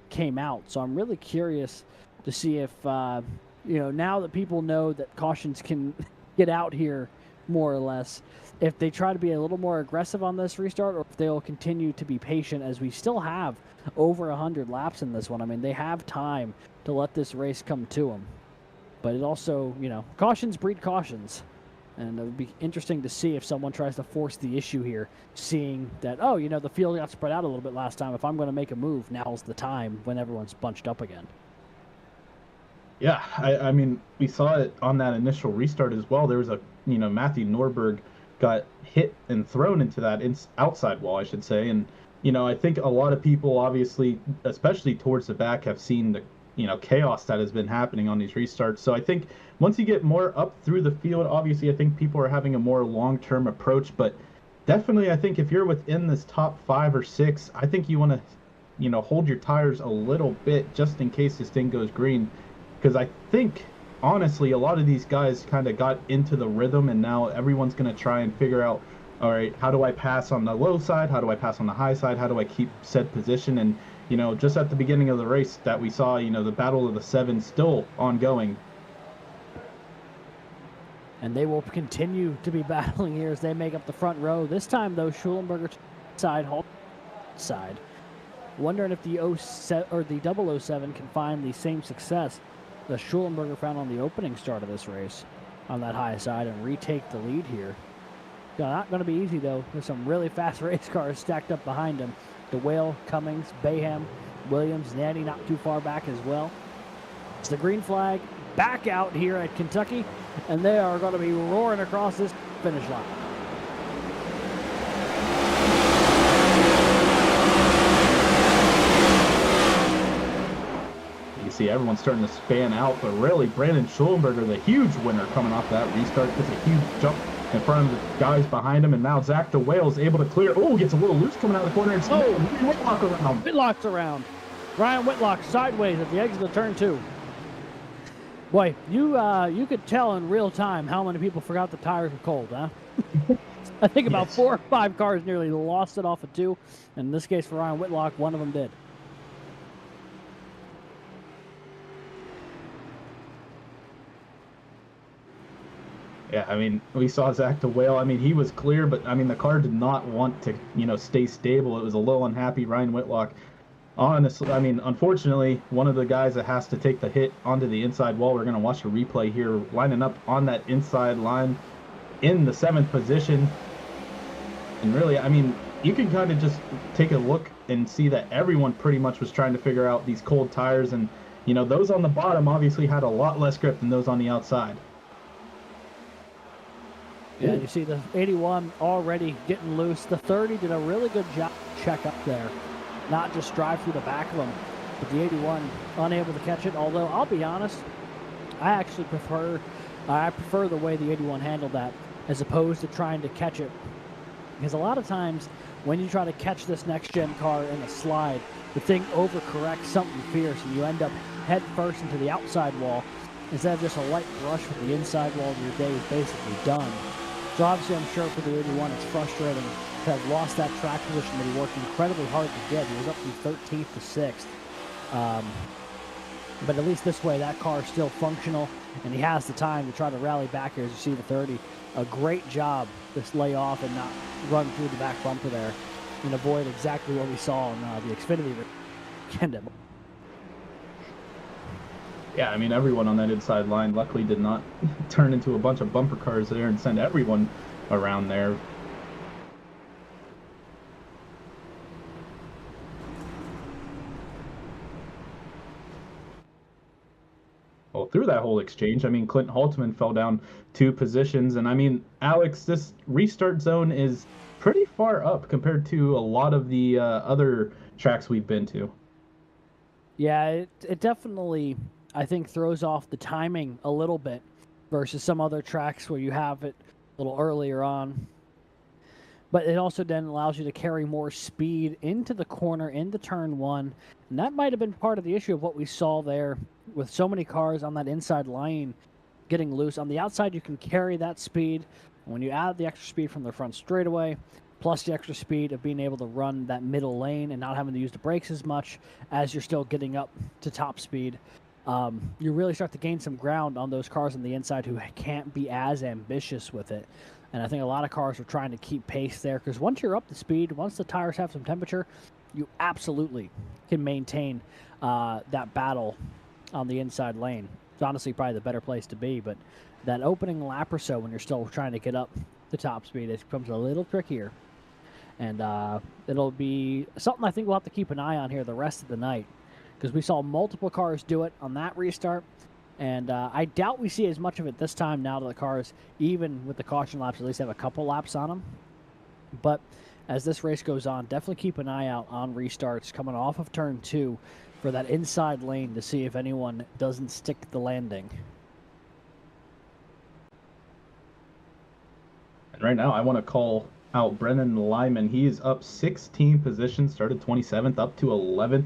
came out. So I'm really curious to see if, now that people know that cautions can get out here more or less, if they try to be a little more aggressive on this restart or if they'll continue to be patient, as we still have over 100 laps in this one. I mean, they have time to let this race come to them. But it also, cautions breed cautions. And it would be interesting to see if someone tries to force the issue here, seeing that, the field got spread out a little bit last time. If I'm going to make a move, now's the time when everyone's bunched up again. Yeah, I mean, we saw it on that initial restart as well. There was Matthew Norberg got hit and thrown into that outside wall, I should say. And, I think a lot of people, obviously, especially towards the back, have seen the chaos that has been happening on these restarts. So I think once you get more up through the field, obviously I think people are having a more long-term approach, but definitely I think if you're within this top 5 or 6, I think you want to, hold your tires a little bit just in case this thing goes green. Because I think, honestly, a lot of these guys kind of got into the rhythm, and now everyone's going to try and figure out, all right, how do I pass on the low side? How do I pass on the high side? How do I keep said position? And just at the beginning of the race that we saw, the battle of the 7 still ongoing. And they will continue to be battling here as they make up the front row. This time, though, Schulenberger side, Halt side. Wondering if the 007 can find the same success that Schulenberger found on the opening start of this race on that high side and retake the lead here. Not going to be easy, though. There's some really fast race cars stacked up behind him. DeWale, Cummings, Bayham, Williams, Natty not too far back as well. It's the green flag back out here at Kentucky, and they are going to be roaring across this finish line. You see everyone's starting to span out, but really Brandon Schulenberger, the huge winner coming off that restart, gets a huge jump in front of the guys behind him, and now Zach DeWale is able to clear. Oh, gets a little loose coming out of the corner. And Whitlock around. Whitlock's around. Ryan Whitlock sideways at the exit of turn 2. Boy, you could tell in real time how many people forgot the tires were cold, huh? I think about 4 or 5 cars nearly lost it off of 2. In this case, for Ryan Whitlock, one of them did. Yeah, I mean, we saw Zach DeWale. I mean, he was clear, but I mean, the car did not want to, stay stable. It was a little unhappy. Ryan Whitlock, honestly, I mean, unfortunately, one of the guys that has to take the hit onto the inside wall. We're going to watch a replay here, lining up on that inside line in the 7th position. And really, I mean, you can kind of just take a look and see that everyone pretty much was trying to figure out these cold tires. And, those on the bottom obviously had a lot less grip than those on the outside. Yeah, you see the 81 already getting loose. The 30 did a really good job check up there. Not just drive through the back of them, but the 81 unable to catch it. Although, I'll be honest, I actually prefer the way the 81 handled that as opposed to trying to catch it. Because a lot of times when you try to catch this next-gen car in a slide, the thing overcorrects something fierce and you end up head first into the outside wall instead of just a light brush with the inside wall. Your day is basically done. So obviously I'm sure for the 81 it's frustrating to have lost that track position that he worked incredibly hard to get. He was up from 13th to 6th. But at least this way that car is still functional and he has the time to try to rally back here. As you see the 30, a great job to lay off and not run through the back bumper there and avoid exactly what we saw on the Xfinity weekend. Yeah, I mean, everyone on that inside line luckily did not turn into a bunch of bumper cars there and send everyone around there. Well, through that whole exchange, I mean, Clint Halterman fell down 2 positions. And I mean, Alex, this restart zone is pretty far up compared to a lot of the other tracks we've been to. Yeah, it definitely, I think, throws off the timing a little bit versus some other tracks where you have it a little earlier on. But it also then allows you to carry more speed into the corner, into turn one. And that might have been part of the issue of what we saw there with so many cars on that inside line getting loose. On the outside, you can carry that speed. When you add the extra speed from the front straightaway, plus the extra speed of being able to run that middle lane and not having to use the brakes as much as you're still getting up to top speed, you really start to gain some ground on those cars on the inside who can't be as ambitious with it. And I think a lot of cars are trying to keep pace there because once you're up to speed, once the tires have some temperature, you absolutely can maintain that battle on the inside lane. It's honestly probably the better place to be, but that opening lap or so when you're still trying to get up to top speed, it becomes a little trickier. And it'll be something I think we'll have to keep an eye on here the rest of the night because we saw multiple cars do it on that restart. And I doubt we see as much of it this time now that the cars, even with the caution laps, at least have a couple laps on them. But as this race goes on, definitely keep an eye out on restarts coming off of turn 2 for that inside lane to see if anyone doesn't stick the landing. And right now, I want to call out Brennan Lyman. He is up 16 positions, started 27th, up to 11th.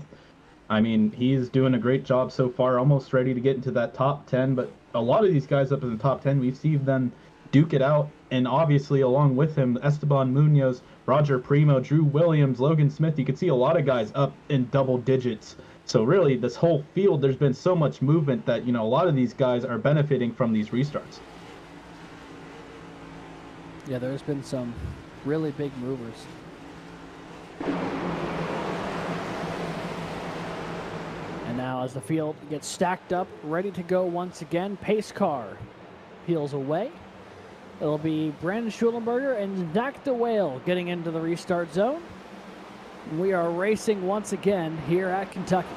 I mean, he's doing a great job so far, almost ready to get into that top 10. But a lot of these guys up in the top 10, we've seen them duke it out. And obviously, along with him, Esteban Munoz, Roger Primo, Drew Williams, Logan Smith, you can see a lot of guys up in double digits. So really, this whole field, there's been so much movement that, a lot of these guys are benefiting from these restarts. Yeah, there's been some really big movers. And now as the field gets stacked up, ready to go once again, pace car peels away. It'll be Brandon Schulenberger and Zach DeWale getting into the restart zone. We are racing once again here at Kentucky.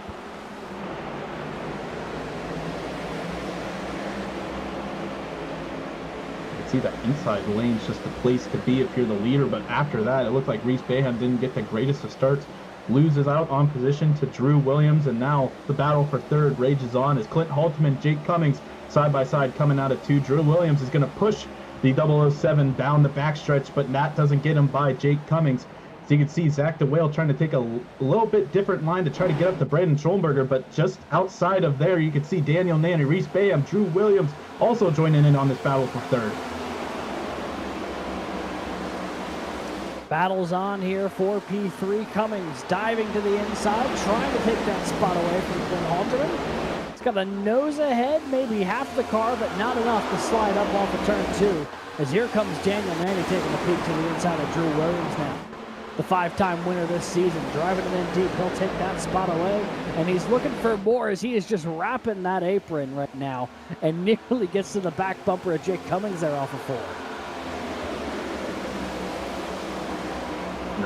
See that inside lane's just the place to be if you're the leader, but after that it looked like Reese Bayham didn't get the greatest of starts, loses out on position to Drew Williams, and now the battle for third rages on as Clint Halterman, Jake Cummings side by side coming out of 2. Drew Williams is going to push the 007 down the backstretch, but that doesn't get him by Jake Cummings. So you can see Zach DeWale trying to take a little bit different line to try to get up to Brandon Schollenberger, but just outside of there you can see Daniel Nanny, Reese Bayham, Drew Williams also joining in on this battle for third. Battles on here for P3. Cummings diving to the inside, trying to take that spot away from Clint Halterman. He's got a nose ahead, maybe half the car, but not enough to slide up off of turn 2. As here comes Daniel Nanny taking a peek to the inside of Drew Williams now. The 5-time winner this season, driving it in deep. He'll take that spot away, and he's looking for more as he is just wrapping that apron right now and nearly gets to the back bumper of Jake Cummings there off of 4.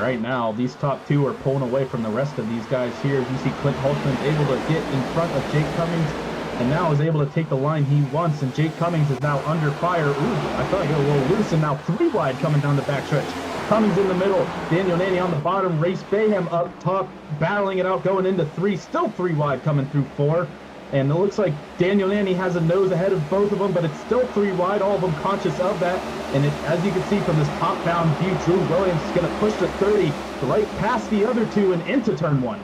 Right now, these top 2 are pulling away from the rest of these guys here. You see Clint Halterman able to get in front of Jake Cummings, and now is able to take the line he wants, and Jake Cummings is now under fire. Ooh, I thought I got a little loose, and now 3 wide coming down the backstretch. Cummings in the middle, Daniel Nanny on the bottom, Reese Bayham up top, battling it out, going into 3, still 3 wide coming through 4. And it looks like Daniel Nanny has a nose ahead of both of them, but it's still 3 wide, all of them conscious of that. And as you can see from this top-down view, Drew Williams is going to push to 30, right past the other 2 and into turn 1.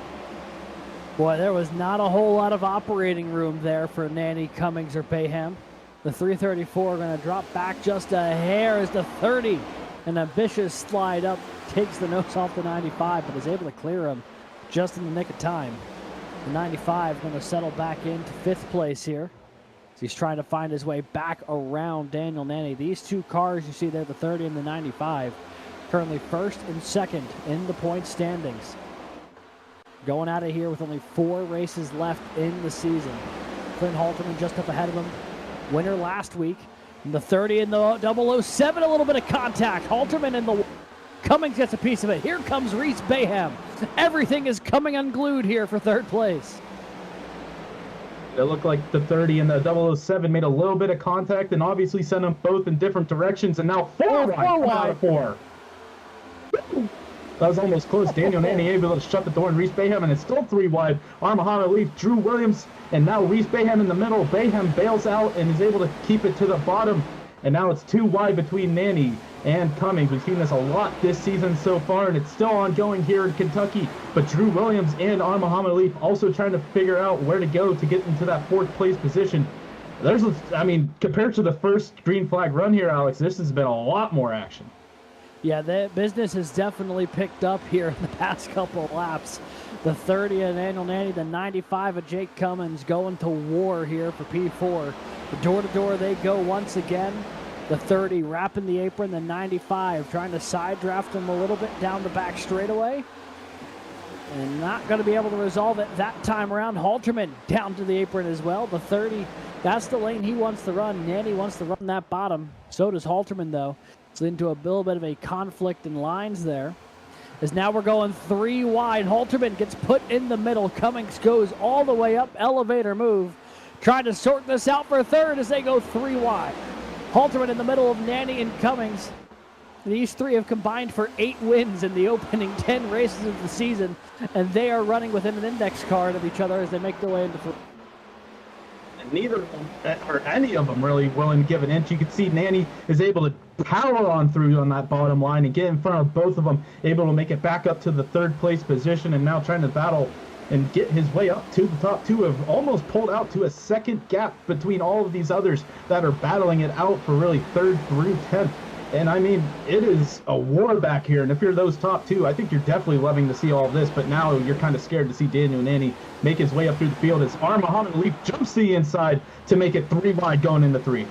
Boy, there was not a whole lot of operating room there for Nanny, Cummings, or Bayham. The 334 going to drop back just a hair as the 30. An ambitious slide up takes the nose off the 95, but is able to clear him just in the nick of time. The 95 going to settle back into 5th place here. So he's trying to find his way back around Daniel Nanny. These 2 cars you see there, the 30 and the 95, currently 1st and 2nd in the point standings. Going out of here with only 4 races left in the season. Clint Halterman just up ahead of him. Winner last week. And the 30 and the 007, a little bit of contact. Halterman and the Cummings gets a piece of it. Here comes Reese Bayham. Everything is coming unglued here for 3rd place. It looked like the 30 and the 007 made a little bit of contact and obviously sent them both in different directions. And now 4 wide. 4 wide. 4. That was almost close. Daniel Nanny able to shut the door, and Reese Bayham, and it's still 3 wide. Muhammad Leaf, Drew Williams, and now Reese Bayham in the middle. Bayham bails out and is able to keep it to the bottom. And now it's 2 wide between Nanny and Cummings. We've seen this a lot this season so far, and it's still ongoing here in Kentucky. But Drew Williams and Muhammad Leaf also trying to figure out where to go to get into that 4th place position. Compared to the first green flag run here, Alex, this has been a lot more action. Yeah, the business has definitely picked up here in the past couple of laps. The 30 of Daniel Nanny, the 95 of Jake Cummins going to war here for P4. The door-to-door they go once again. The 30 wrapping the apron, the 95 trying to side draft him a little bit down the back straightaway. And not going to be able to resolve it that time around. Halterman down to the apron as well. The 30, that's the lane he wants to run. Nanny wants to run that bottom. So does Halterman, though. It's into a little bit of a conflict in lines there. As now we're going 3 wide. Halterman gets put in the middle. Cummings goes all the way up. Elevator move. Trying to sort this out for 3rd as they go 3 wide. Halterman in the middle of Nanny and Cummings. These 3 have combined for 8 wins in the opening 10 races of the season, and they are running within an index card of each other as they make their way into And neither of them, or any of them, really willing to give an inch. You can see Nanny is able to power on through on that bottom line and get in front of both of them, able to make it back up to the 3rd place position, and now trying to battle and get his way up to the top 2. Have almost pulled out to a 2nd gap between all of these others that are battling it out for really 3rd through 10th. And I mean, it is a war back here. And if you're those top 2, I think you're definitely loving to see all of this. But now you're kind of scared to see Daniel Nanny make his way up through the field as Muhammad Leaf jumps to the inside to make it 3 wide going into 3.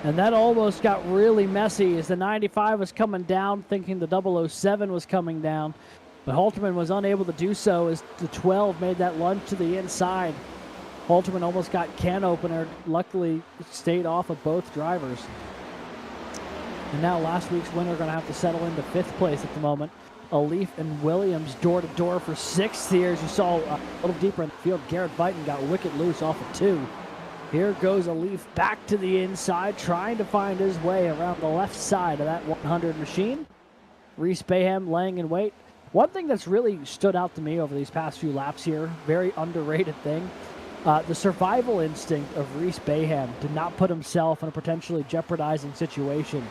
And that almost got really messy as the 95 was coming down, thinking the 007 was coming down. But Halterman was unable to do so as the 12 made that lunge to the inside. Halterman almost got can opener, luckily stayed off of both drivers. And now last week's winner going to have to settle into 5th place at the moment. Leaf and Williams door-to-door for 6th here. As you saw a little deeper in the field, Garrett Vighton got wicked loose off of 2. Here goes Leaf back to the inside, trying to find his way around the left side of that 100 machine. Reese Bayham laying in wait. One thing that's really stood out to me over these past few laps here, very underrated thing, the survival instinct of Reese Bayham did not put himself in a potentially jeopardizing situation.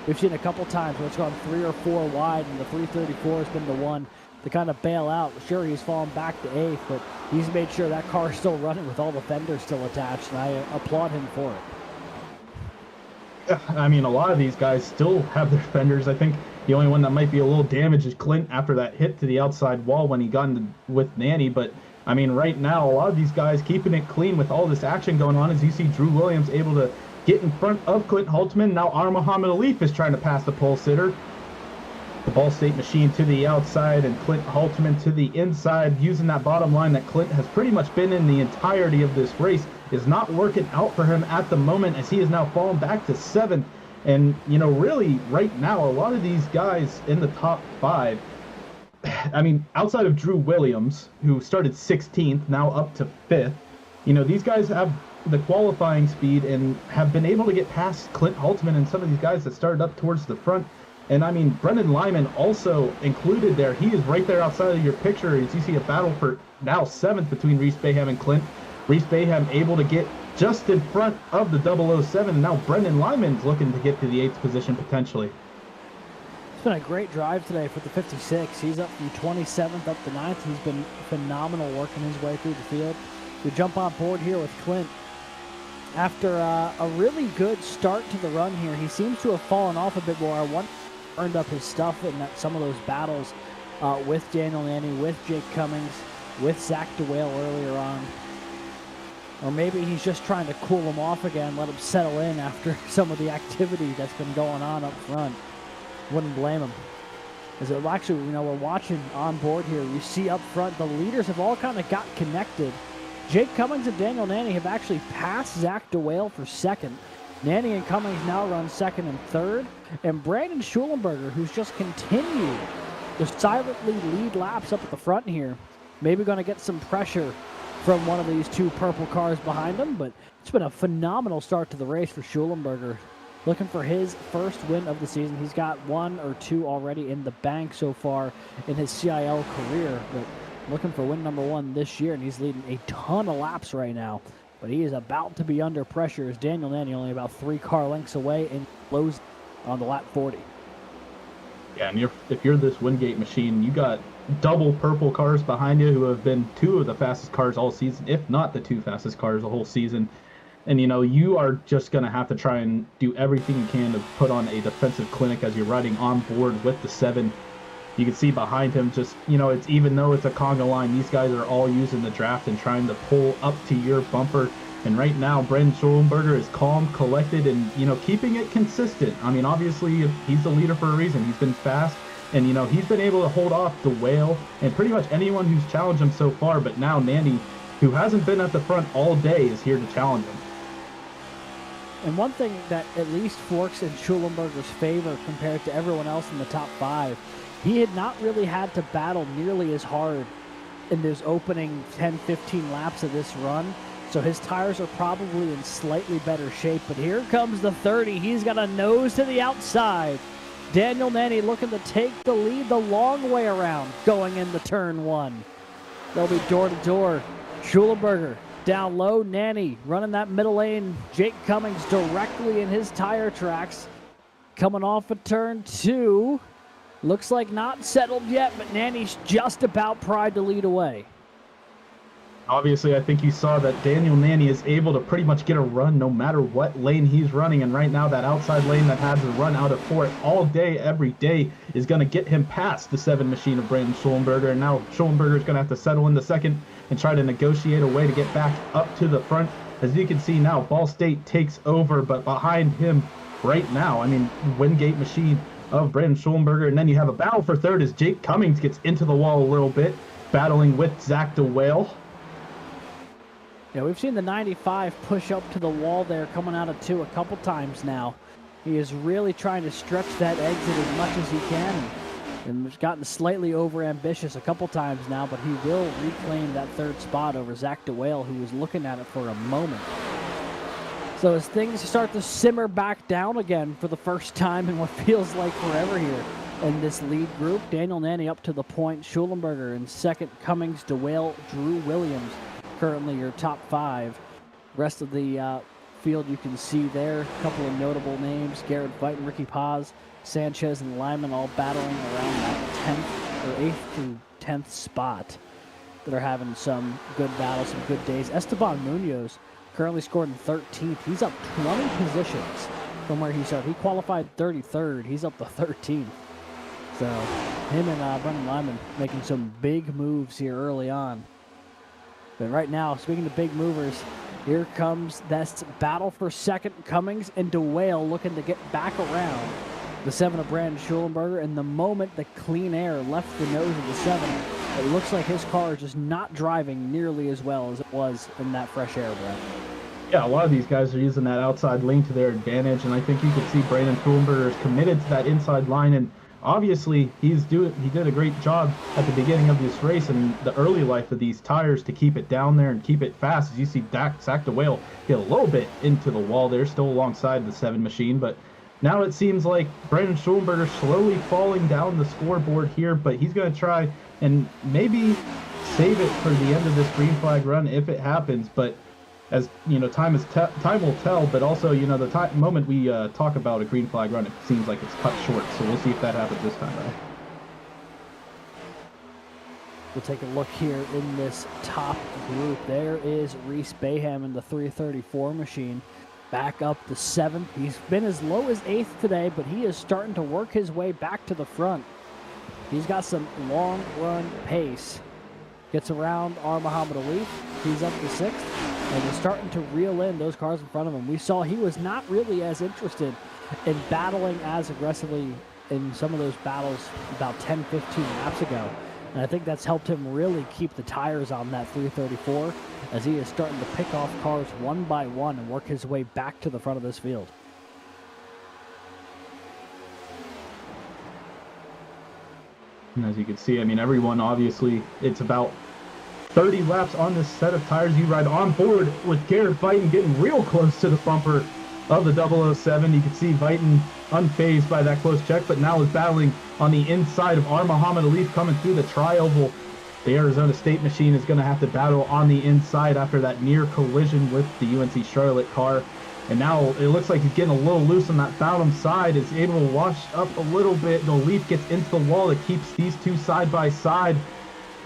We've seen a couple times where it's gone 3 or 4 wide, and the 334 has been the one to kind of bail out. Sure, he's fallen back to 8th, but he's made sure that car is still running with all the fenders still attached, and I applaud him for it. I mean, a lot of these guys still have their fenders. I think the only one that might be a little damaged is Clint after that hit to the outside wall when he got into with Nanny. But, I mean, right now, a lot of these guys keeping it clean with all this action going on. As you see Drew Williams able to get in front of Clint Halterman. Now Muhammad Leaf is trying to pass the pole sitter. The Ball State machine to the outside and Clint Halterman to the inside, using that bottom line that Clint has pretty much been in the entirety of this race. Is not working out for him at the moment as he is now fallen back to 7th. And, you know, really right now, a lot of these guys in the top 5, I mean, outside of Drew Williams, who started 16th, now up to 5th, you know, these guys have the qualifying speed and have been able to get past Clint Halterman and some of these guys that started up towards the front. And I mean, Brendan Lyman also included there. He is right there outside of your picture as you see a battle for now 7th between Reese Bayham and Clint. Reese Bayham able to get just in front of the 007, and now Brendan Lyman's looking to get to the 8th position potentially. It's been a great drive today for the 56. He's up from 27th up to 9th. He's been phenomenal working his way through the field. We jump on board here with Clint. After a really good start to the run here, he seems to have fallen off a bit more. One earned up his stuff in some of those battles with Daniel Nanny, with Jake Cummings, with Zach DeWale earlier on. Or maybe he's just trying to cool him off again, let him settle in after some of the activity that's been going on up front. Wouldn't blame him. As it actually, you know, we're watching on board here. You see up front, the leaders have all kind of got connected. Jake Cummings and Daniel Nanny have actually passed Zach DeWale for 2nd. Nanny and Cummings now run 2nd and 3rd. And Brandon Schulenberger, who's just continued to silently lead laps up at the front here, maybe going to get some pressure from one of these 2 purple cars behind him, but it's been a phenomenal start to the race for Schulenberger. looking for his first win of the season. He's got 1 or 2 already in the bank so far in his CIL career, but looking for win number 1 this year, and he's leading a ton of laps right now. But he is about to be under pressure as Daniel Nanny only about 3 car lengths away and close on the lap 40. Yeah, and if you're this Wingate machine, you got double purple cars behind you who have been 2 of the fastest cars all season, if not the 2 fastest cars the whole season. And, you are just going to have to try and do everything you can to put on a defensive clinic as you're riding on board with the 7. You can see behind him just, it's even though it's a conga line, these guys are all using the draft and trying to pull up to your bumper. And right now, Brandon Schulenberger is calm, collected, and, keeping it consistent. I mean, obviously, he's the leader for a reason. He's been fast, and, he's been able to hold off the Whale and pretty much anyone who's challenged him so far. But now Nanny, who hasn't been at the front all day, is here to challenge him. And one thing that at least works in Schulenberger's favor compared to everyone else in the top 5, he had not really had to battle nearly as hard in those opening 10-15 laps of this run. So his tires are probably in slightly better shape. But here comes the 30. He's got a nose to the outside. Daniel Nanny looking to take the lead the long way around going into turn 1. They'll be door to door. Schulenberger down low. Nanny running that middle lane. Jake Cummings directly in his tire tracks. Coming off of turn 2. Looks like not settled yet, but Nanny's just about pried to lead away. Obviously, I think you saw that Daniel Nanny is able to pretty much get a run no matter what lane he's running. And right now, that outside lane that had to run out of 4 all day, every day, is going to get him past the 7 machine of Brandon Schulenberger. And now Schulenberger is going to have to settle in the second and try to negotiate a way to get back up to the front. As you can see now, Ball State takes over, but behind him right now, Wingate machine of Brandon Schulenberger. And then you have a battle for third as Jake Cummings gets into the wall a little bit, battling with Zach DeWale. Yeah, we've seen the 95 push up to the wall there coming out of 2 a couple times now. He is really trying to stretch that exit as much as he can, and has gotten slightly over-ambitious a couple times now, but he will reclaim that 3rd spot over Zach DeWale, who was looking at it for a moment. So as things start to simmer back down again for the first time in what feels like forever here in this lead group, Daniel Nanny up to the point, Schulenberger in second, Cummings, DeWale, Drew Williams, currently your top 5. Rest of the field you can see there. A couple of notable names, Garrett Veit and Ricky Paz, Sanchez and Lyman all battling around that 10th or 8th through 10th spot that are having some good battles, some good days. Esteban Munoz currently scored in 13th. He's up 20 positions from where he started. He qualified 33rd. He's up to 13th. So him and Brendan Lyman making some big moves here early on. But right now, speaking of big movers, here comes that battle for second. Cummings and DeWale looking to get back around the 7 of Brandon Schulenberger. And the moment the clean air left the nose of the 7, it looks like his car is just not driving nearly as well as it was in that fresh air breath. Yeah, a lot of these guys are using that outside lane to their advantage, and I think you can see Brandon Schulenberger is committed to that inside line, and obviously he did a great job at the beginning of this race and the early life of these tires to keep it down there and keep it fast. As you see Zach DeWale get a little bit into the wall there, still alongside the 7 machine, but now it seems like Brandon Schulenberger slowly falling down the scoreboard here, but he's going to try and maybe save it for the end of this green flag run if it happens. But as you know, time will tell. But also, the moment we talk about a green flag run, it seems like it's cut short. So we'll see if that happens this time, right? We'll take a look here in this top group. There is Reese Bayham in the 334 machine. Back up to 7th. He's been as low as 8th today, but he is starting to work his way back to the front. He's got some long run pace. Gets around R. Muhammad Ali. He's up to 6th, and is starting to reel in those cars in front of him. We saw he was not really as interested in battling as aggressively in some of those battles about 10, 15 laps ago. And I think that's helped him really keep the tires on that 334 as he is starting to pick off cars one by one and work his way back to the front of this field. And as you can see, everyone obviously, it's about 30 laps on this set of tires. You ride on board with Garrett Veit getting real close to the bumper of the 007. You can see Viton unfazed by that close check, but now is battling on the inside of Muhammad Alif coming through the tri-oval. The Arizona State machine is going to have to battle on the inside after that near collision with the UNC Charlotte car. And now it looks like he's getting a little loose on that bottom side. Is able to wash up a little bit. The Leaf gets into the wall that keeps these two side by side.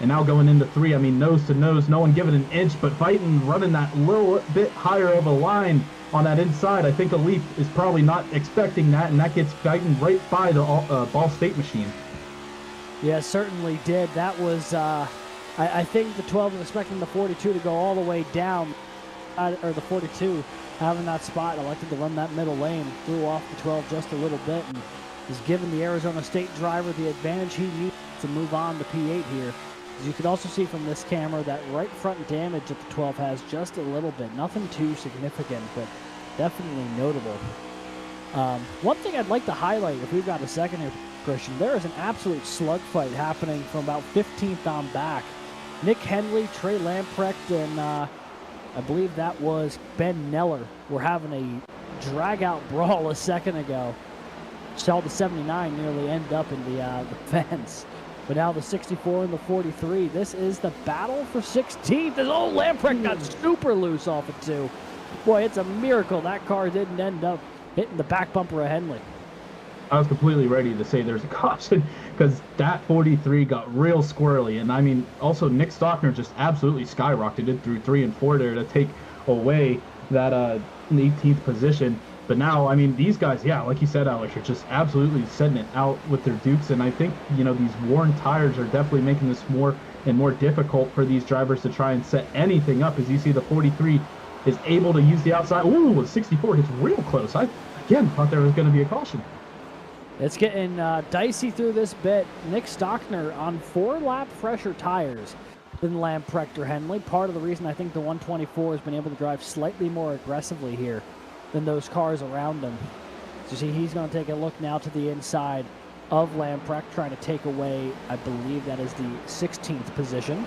And now going into 3, I mean, nose to nose, no one giving an inch, but Viton running that little bit higher of a line on that inside. I think the Leaf is probably not expecting that, and that gets Viton right by the Ball State machine. Yeah, certainly did. That was, I think the 12 was expecting the 42 to go all the way down, or the 42 having that spot, elected to run that middle lane, threw off the 12 just a little bit, and is giving the Arizona State driver the advantage he needs to move on to P8 here. As you can also see from this camera, that right front damage that the 12 has just a little bit. Nothing too significant, but definitely notable. One thing I'd like to highlight, if we've got a second here, Christian, there is an absolute slugfight happening from about 15th on back. Nick Henley, Trey Lamprecht, and I believe that was Ben Neller were having a drag-out brawl a second ago. Saw the 79 nearly end up in the fence. But now the 64 and the 43. This is the battle for 16th. As old Lamprecht got super loose off of 2. Boy, it's a miracle that car didn't end up hitting the back bumper of Henley. I was completely ready to say there's a caution because that 43 got real squirrely. And I mean, also Nick Stockner just absolutely skyrocketed through 3 and 4 there to take away that 18th position. But now, I mean, these guys, yeah, like you said, Alex, are just absolutely setting it out with their Dukes. And I think, you know, these worn tires are definitely making this more and more difficult for these drivers to try and set anything up. As you see, the 43 is able to use the outside. Ooh, the 64 gets real close. I, again, thought there was going to be a caution. It's getting dicey through this bit. Nick Stockner on 4-lap fresher tires than Lamprecht or Henley. Part of the reason I think the 124 has been able to drive slightly more aggressively here than those cars around him. So you see, he's going to take a look now to the inside of Lamprecht, trying to take away, I believe that is the 16th position.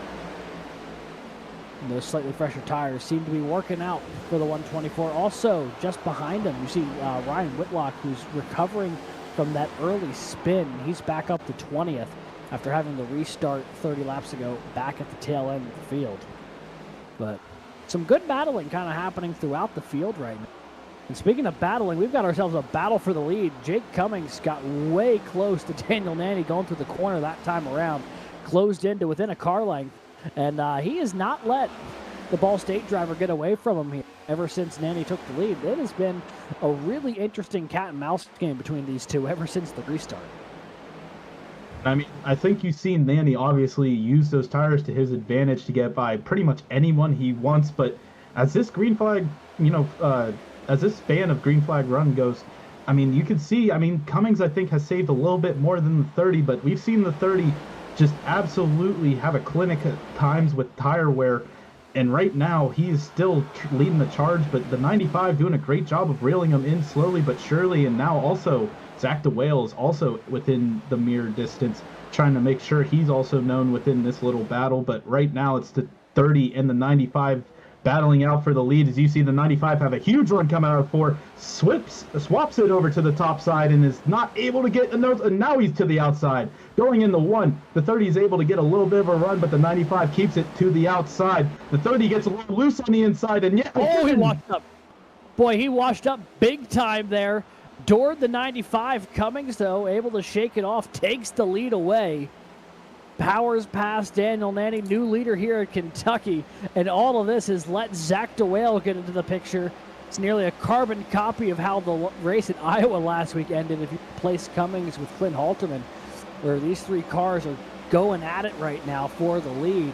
And those slightly fresher tires seem to be working out for the 124. Also, just behind him, you see Ryan Whitlock, who's recovering from that early spin. He's back up to 20th after having to restart 30 laps ago back at the tail end of the field. But some good battling kind of happening throughout the field right now. And speaking of battling, we've got ourselves a battle for the lead. Jake Cummings got way close to Daniel Nanny going through the corner that time around. Closed into within a car length. And he has not let the Ball State driver get away from him here ever since Nanny took the lead. It has been a really interesting cat and mouse game between these two ever since the restart. I mean, I think you've seen Nanny obviously use those tires to his advantage to get by pretty much anyone he wants. But as this green flag, you know, as this span of green flag run goes, I mean, you can see, I mean, Cummings, I think, has saved a little bit more than the 30, but we've seen the 30 just absolutely have a clinic at times with tire wear. And right now, he is still leading the charge, but the 95 doing a great job of reeling him in slowly but surely. And now also, Zach DeWale is also within the mirror distance, trying to make sure he's also known within this little battle. But right now, it's the 30 and the 95 battling out for the lead. As you see, the 95 have a huge run coming out of 4, swaps it over to the top side and is not able to get a nose, and now he's to the outside. Going into 1, the 30 is able to get a little bit of a run, but the 95 keeps it to the outside. The 30 gets a little loose on the inside, and yet he washed up. Boy, he washed up big time there. Doored the 95. Cummings, though, able to shake it off, takes the lead away. Powers past Daniel Nanny, new leader here at Kentucky, and all of this has let Zach DeWale get into the picture. It's nearly a carbon copy of how the race at Iowa last week ended if you place Cummings with Clint Halterman, where these 3 cars are going at it right now for the lead.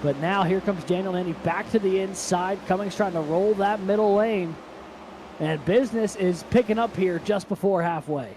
But now here comes Daniel Nanny back to the inside. Cummings trying to roll that middle lane, and business is picking up here just before halfway.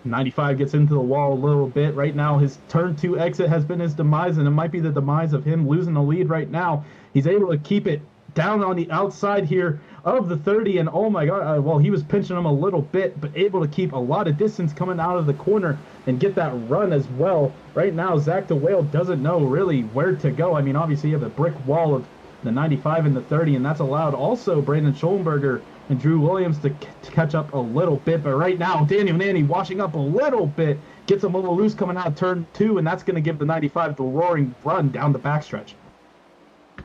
95 gets into the wall a little bit. Right now, his turn 2 exit has been his demise, and it might be the demise of him losing the lead right now. He's able to keep it down on the outside here of the 30, and oh my God, well, he was pinching him a little bit, but able to keep a lot of distance coming out of the corner and get that run as well. Right now, Zach DeWale doesn't know really where to go. I mean, obviously, you have a brick wall of the 95 and the 30, and that's allowed also Brandon Schollenberger and Drew Williams to catch up a little bit. But right now, Daniel Nanny washing up a little bit, gets him a little loose coming out of turn 2, and that's going to give the 95 the roaring run down the backstretch.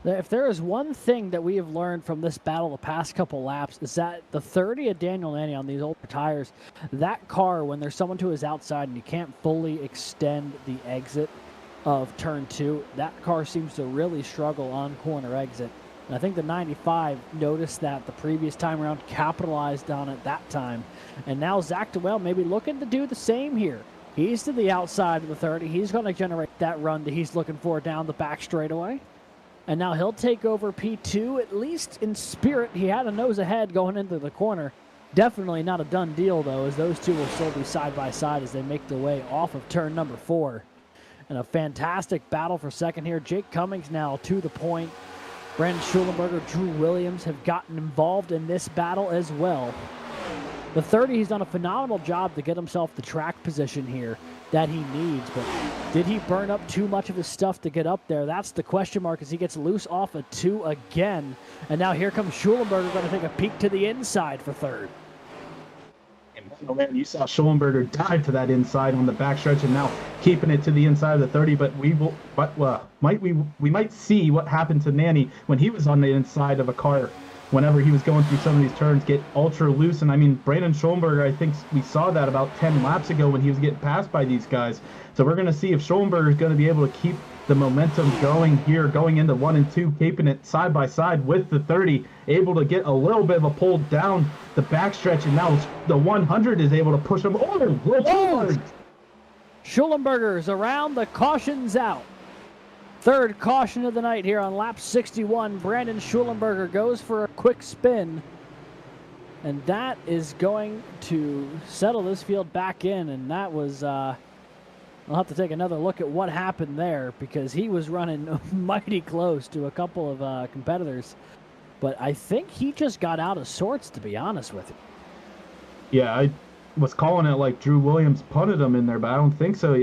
If there is one thing that we have learned from this battle the past couple laps, is that the 30 of Daniel Nanny on these older tires, that car, when there's someone to his outside and you can't fully extend the exit of turn 2, that car seems to really struggle on corner exit. And I think the 95 noticed that the previous time around, capitalized on it that time. And now Zach DeWell maybe looking to do the same here. He's to the outside of the 30. He's going to generate that run that he's looking for down the back straightaway. And now he'll take over P2, at least in spirit. He had a nose ahead going into the corner. Definitely not a done deal, though, as those two will still be side by side as they make their way off of turn number 4. And a fantastic battle for second here. Jake Cummings now to the point. Brandon Schulenberger, Drew Williams have gotten involved in this battle as well. The 30, he's done a phenomenal job to get himself the track position here that he needs, but did he burn up too much of his stuff to get up there? That's the question mark as he gets loose off a 2 again. And now here comes Schulenberger, going to take a peek to the inside for third. Oh man, you saw Schulenberger dive to that inside on the backstretch, and now keeping it to the inside of the 30. But we might see what happened to Nanny when he was on the inside of a car. Whenever he was going through some of these turns, get ultra loose. And I mean, Brandon Schulenberger, I think we saw that about 10 laps ago when he was getting passed by these guys. So we're going to see if Schulenberger is going to be able to keep the momentum going here, going into 1 and 2, keeping it side by side with the 30, able to get a little bit of a pull down the backstretch. And now the 100 is able to push him. Oh, Schulenberger's around, the caution's out. Third caution of the night here on lap 61. Brandon Schulenberger goes for a quick spin. And that is going to settle this field back in. And that was, I'll have to take another look at what happened there because he was running mighty close to a couple of competitors. But I think he just got out of sorts, to be honest with you. Yeah, I was calling it like Drew Williams punted him in there, but I don't think so.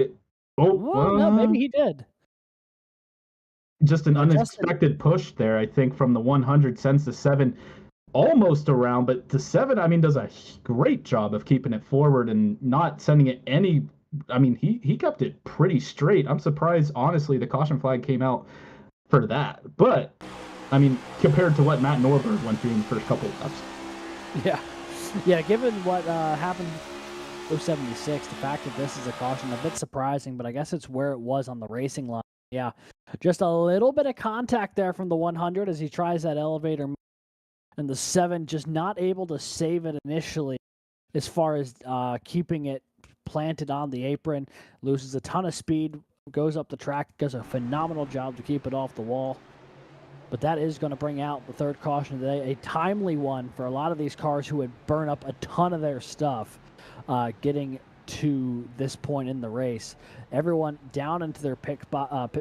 No, maybe he did. Just an unexpected push there, I think, from the 100 sends the 7 almost around, but the 7, I mean, does a great job of keeping it forward and not sending it any. I mean, he kept it pretty straight. I'm surprised, honestly, the caution flag came out for that. But, I mean, compared to what Matt Norberg went through in the first couple of laps. Yeah, given what happened 076, the fact that this is a caution, a bit surprising, but I guess it's where it was on the racing line. Yeah, just a little bit of contact there from the 100 as he tries that elevator. And the 7 just not able to save it initially as far as keeping it planted on the apron. Loses a ton of speed, goes up the track, does a phenomenal job to keep it off the wall. But that is going to bring out the third caution of the day. A timely one for a lot of these cars who would burn up a ton of their stuff getting to this point in the race. Everyone down into their pit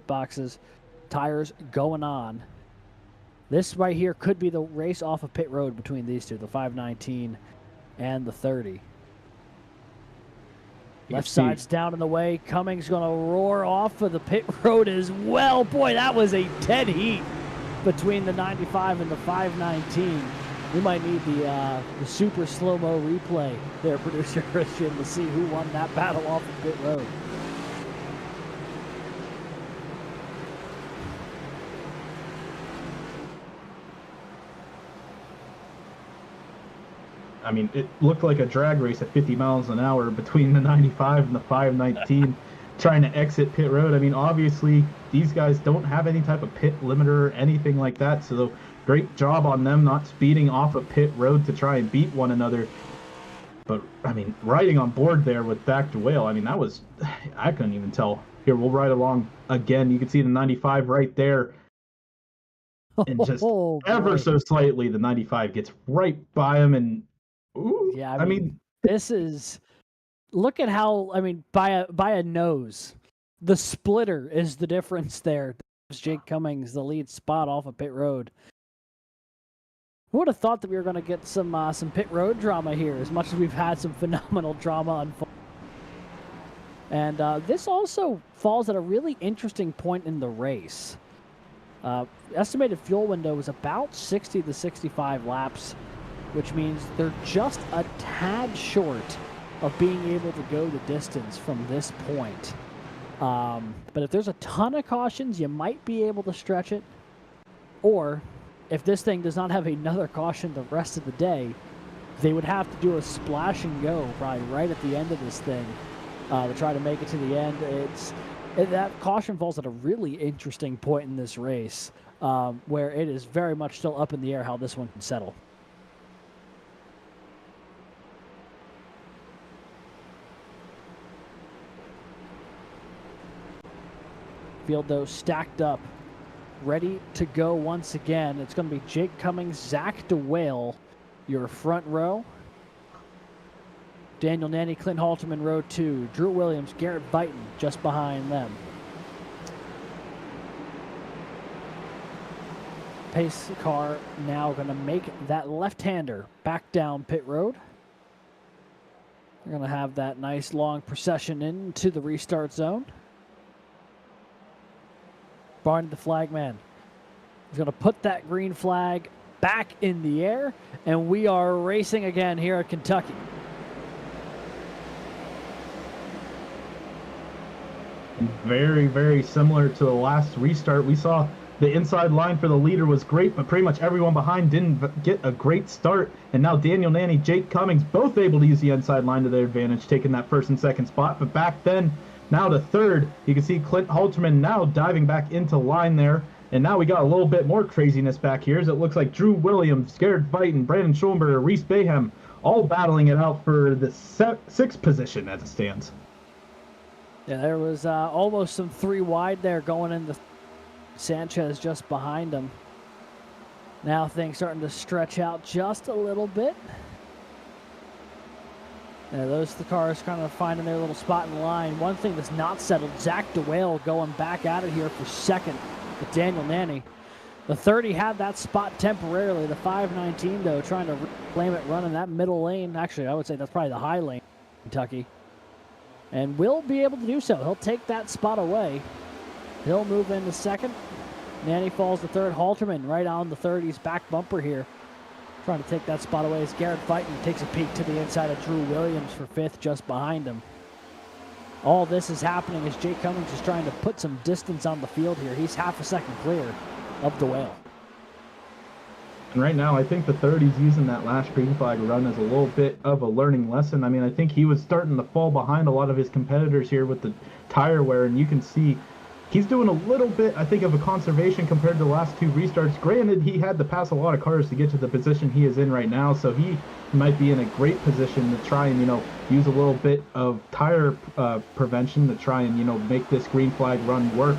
boxes, tires going on. This right here could be the race off of pit road between these two, the 519 and the 30. Left side's down in the way. Cummings going to roar off of the pit road as well. Boy, that was a dead heat between the 95 and the 519. We might need the super slow-mo replay there, producer Christian, to see who won that battle off of pit road. I mean, it looked like a drag race at 50 miles an hour between the 95 and the 519 trying to exit pit road. I mean, obviously, these guys don't have any type of pit limiter or anything like that, so great job on them not speeding off of pit road to try and beat one another. But, I mean, riding on board there with Dak DeWale, I mean, that was, I couldn't even tell. Here, we'll ride along again. You can see the 95 right there. And just ever so slightly, the 95 gets right by him. And, ooh, yeah, I mean, this is, look at how, I mean, by a nose. The splitter is the difference there. Jake Cummings, the lead spot off of pit road. Who would have thought that we were going to get some pit road drama here, as much as we've had some phenomenal drama unfold. And this also falls at a really interesting point in the race. Estimated fuel window was about 60 to 65 laps. which means they're just a tad short of being able to go the distance from this point. But if there's a ton of cautions, you might be able to stretch it. Or if this thing does not have another caution the rest of the day, they would have to do a splash and go probably right at the end of this thing to try to make it to the end. That caution falls at a really interesting point in this race where it is very much still up in the air how this one can settle. Field, though, stacked up, ready to go once again. It's going to be Jake Cummings, Zach DeWale, your front row. Daniel Nanny, Clint Halterman, row 2. Drew Williams, Garrett Vighton, just behind them. Pace car now going to make that left-hander back down pit road. They're going to have that nice long procession into the restart zone. Barney the flagman is going to put that green flag back in the air, and we are racing again here at Kentucky. Very, very similar to the last restart. We saw the inside line for the leader was great, but pretty much everyone behind didn't get a great start. And now Daniel Nanny, Jake Cummings, both able to use the inside line to their advantage, taking that first and second spot. But back then, now to third, you can see Clint Halterman now diving back into line there. And now we got a little bit more craziness back here as it looks like Drew Williams, Garrett Vighton, Brandon Schoenberger, Reese Bayhem, all battling it out for the sixth position as it stands. Yeah, there was almost some 3 wide there going into Sanchez just behind him. Now things starting to stretch out just a little bit. Yeah, the cars kind of finding their little spot in line. One thing that's not settled, Zach DeWale going back at it here for second with Daniel Nanny. The 30 had that spot temporarily. The 519, though, trying to reclaim it running that middle lane. Actually, I would say that's probably the high lane, Kentucky. And will be able to do so. He'll take that spot away. He'll move into second. Nanny falls to third. Halterman right on the 30's back bumper here. Trying to take that spot away as Garrett Vighton takes a peek to the inside of Drew Williams for fifth just behind him. All this is happening as Jake Cummings is trying to put some distance on the field here. He's half a second clear of the whale. And right now, I think the 30's using that last green flag run as a little bit of a learning lesson. I mean, I think he was starting to fall behind a lot of his competitors here with the tire wear, and you can see he's doing a little bit, I think, of a conservation compared to the last 2 restarts. Granted, he had to pass a lot of cars to get to the position he is in right now, so he might be in a great position to try and, use a little bit of tire prevention to try and, make this green flag run work.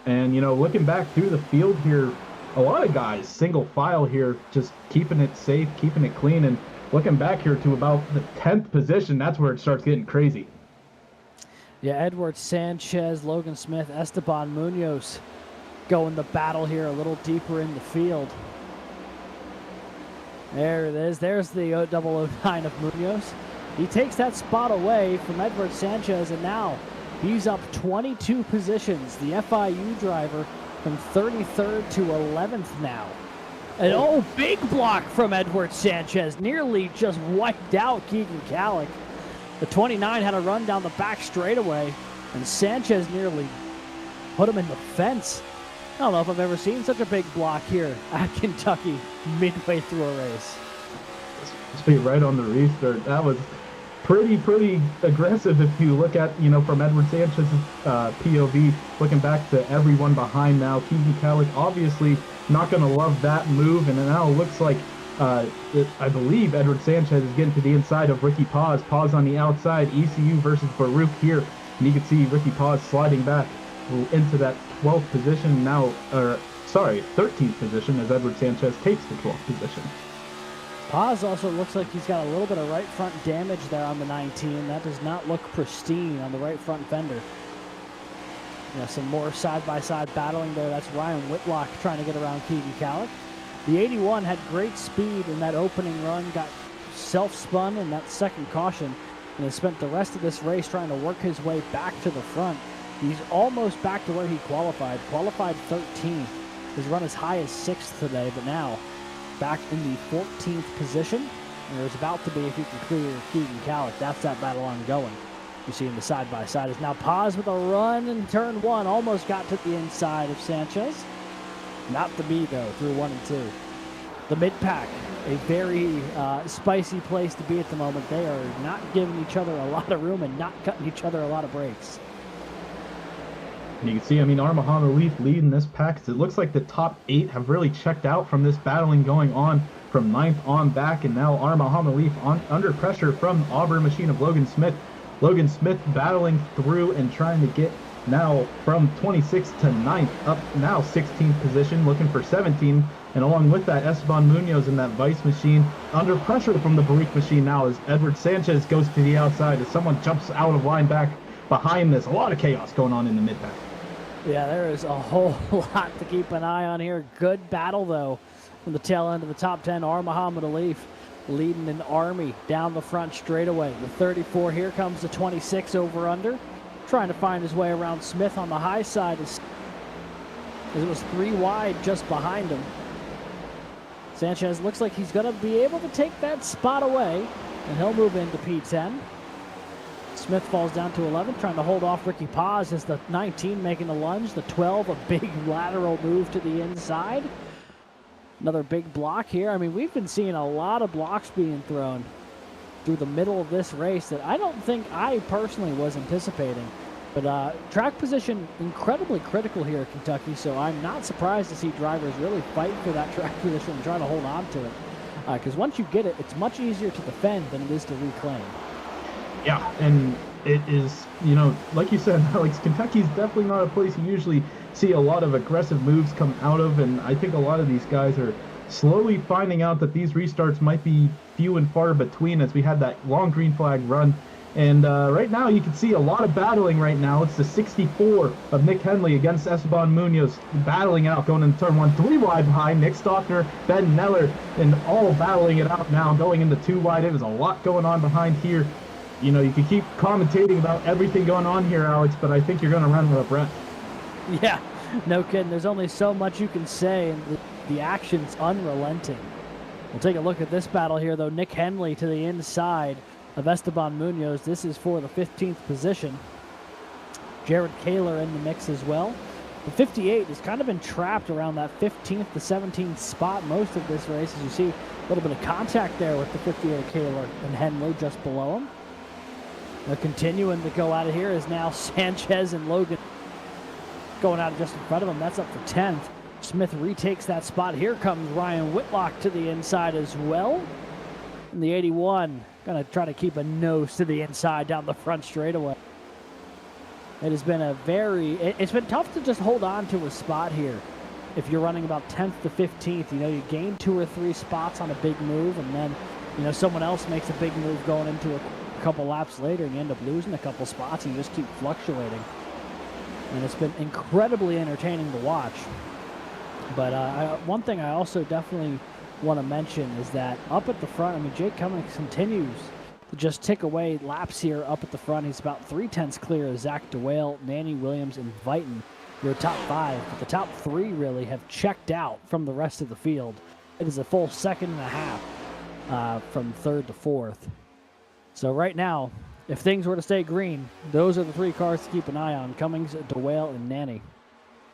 And, looking back through the field here, a lot of guys, single file here, just keeping it safe, keeping it clean, and looking back here to about the 10th position, that's where it starts getting crazy. Yeah, Edward Sanchez, Logan Smith, Esteban Munoz going the battle here a little deeper in the field. There it is. There's the 0009 of Munoz. He takes that spot away from Edward Sanchez, and now he's up 22 positions. The FIU driver from 33rd to 11th now. An big block from Edward Sanchez. Nearly just wiped out Keegan Kallick. The 29 had a run down the back straightaway, and Sanchez nearly put him in the fence. I don't know if I've ever seen such a big block here at Kentucky midway through a race. Let's be right on the restart. That was pretty aggressive if you look at, from Edward Sanchez's POV, looking back to everyone behind now. Keegan Kallick obviously not going to love that move, and it now looks like I believe Edward Sanchez is getting to the inside of Ricky Paz. Paz on the outside, ECU versus Baruch here. And you can see Ricky Paz sliding back into that 12th position now, 13th position as Edward Sanchez takes the 12th position. Paz also looks like he's got a little bit of right front damage there on the 19. That does not look pristine on the right front fender. Some more side-by-side battling there. That's Ryan Whitlock trying to get around Keegan Kallick. The 81 had great speed in that opening run, got self-spun in that second caution, and has spent the rest of this race trying to work his way back to the front. He's almost back to where he qualified 13th. His run as high as 6th today, but now back in the 14th position. There's about to be, if you can clear Keegan Calick, that's that battle ongoing. You see him the side-by-side is now paused with a run in turn 1. Almost got to the inside of Sanchez. Not to be, though, through 1 and 2. The mid-pack, a very spicy place to be at the moment. They are not giving each other a lot of room and not cutting each other a lot of breaks. You can see, I mean, Armahama Leaf leading this pack. It looks like the top 8 have really checked out from this battling going on from 9th on back, and now Armahama Leaf under pressure from Auburn machine of Logan Smith. Logan Smith battling through and trying to get now from 26th to 9th, up now 16th position, looking for 17. And along with that, Esteban Munoz in that Vice machine under pressure from the Barik machine now as Edward Sanchez goes to the outside as someone jumps out of line back behind this. A lot of chaos going on in the mid-pack. Yeah, there is a whole lot to keep an eye on here. Good battle, though, from the tail end of the top 10. Muhammad Alif leading an army down the front straightaway. The 34, here comes the 26 over under. Trying to find his way around Smith on the high side as it was 3 wide just behind him. Sanchez looks like he's going to be able to take that spot away, and he'll move into P10. Smith falls down to 11, trying to hold off Ricky Paz as the 19 making the lunge. The 12, a big lateral move to the inside. Another big block here. I mean, we've been seeing a lot of blocks being thrown through the middle of this race that I don't think I personally was anticipating. But track position incredibly critical here at Kentucky, so I'm not surprised to see drivers really fight for that track position and try to hold on to it. Because once you get it, it's much easier to defend than it is to reclaim. Yeah, and it is, you know, like you said, Alex, Kentucky's definitely not a place you usually see a lot of aggressive moves come out of, and I think a lot of these guys are slowly finding out that these restarts might be few and far between as we had that long green flag run. And right now you can see a lot of battling right now. It's the 64 of Nick Henley against Esteban Munoz battling out going into turn 1. 3 wide behind Nick Stockner, Ben Neller, and all battling it out now going into 2 wide. There's a lot going on behind here. You know, you can keep commentating about everything going on here, Alex, but I think you're going to run out of breath. Yeah, no kidding. There's only so much you can say, and the action's unrelenting. We'll take a look at this battle here, though. Nick Henley to the inside of Esteban Munoz. This is for the 15th position. Jared Kaylor in the mix as well. The 58 has kind of been trapped around that 15th to 17th spot most of this race. As you see, a little bit of contact there with the 58 Kaylor and Henley just below him. They're continuing to go out of here is now Sanchez and Logan going out just in front of him. That's up for 10th. Smith retakes that spot. Here comes Ryan Whitlock to the inside as well. And the 81 going to try to keep a nose to the inside down the front straightaway. It has been it's been tough to just hold on to a spot here. If you're running about 10th to 15th, you know, you gain 2 or 3 spots on a big move, and then, you know, someone else makes a big move going into a couple laps later, and you end up losing a couple spots, and you just keep fluctuating. And it's been incredibly entertaining to watch. But one thing I also definitely want to mention is that up at the front, I mean, Jake Cummings continues to just tick away laps here up at the front. He's about 3/10 clear of Zach DeWale, Manny Williams, and Viton, your top 5. But the top 3 really have checked out from the rest of the field. It is a full 1.5 seconds from 3rd to 4th. So right now, if things were to stay green, those are the 3 cars to keep an eye on: Cummings, DeWale, and Nanny.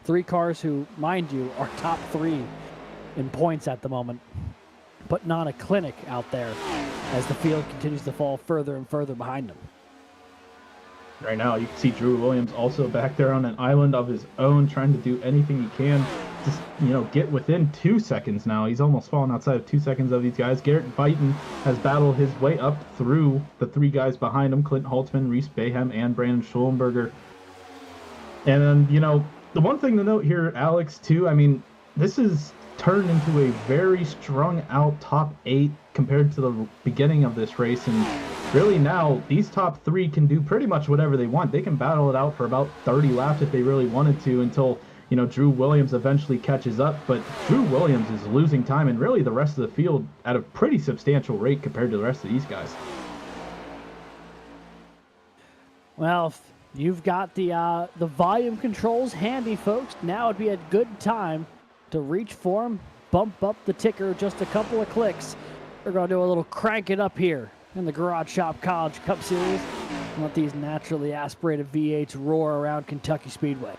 3 cars who, mind you, are top 3 in points at the moment, putting on a clinic out there as the field continues to fall further and further behind them. Right now, you can see Drew Williams also back there on an island of his own, trying to do anything he can to, you know, get within 2 seconds now. He's almost fallen outside of 2 seconds of these guys. Garrett Viton has battled his way up through the 3 guys behind him: Clint Holtzman, Reese Bayhem, and Brandon Schulenberger. And then, you know, the one thing to note here, Alex, too, I mean, this is turned into a very strung out top 8 compared to the beginning of this race, and really now these top 3 can do pretty much whatever they want. They can battle it out for about 30 laps if they really wanted to, until, you know, Drew Williams eventually catches up. But Drew Williams is losing time, and really the rest of the field at a pretty substantial rate compared to the rest of these guys. Well, if you've got the volume controls handy, folks, now would be a good time to reach for them, bump up the ticker just a couple of clicks. We're going to do a little crank it up here in the Garage Shop College Cup Series and let these naturally aspirated V8s roar around Kentucky Speedway.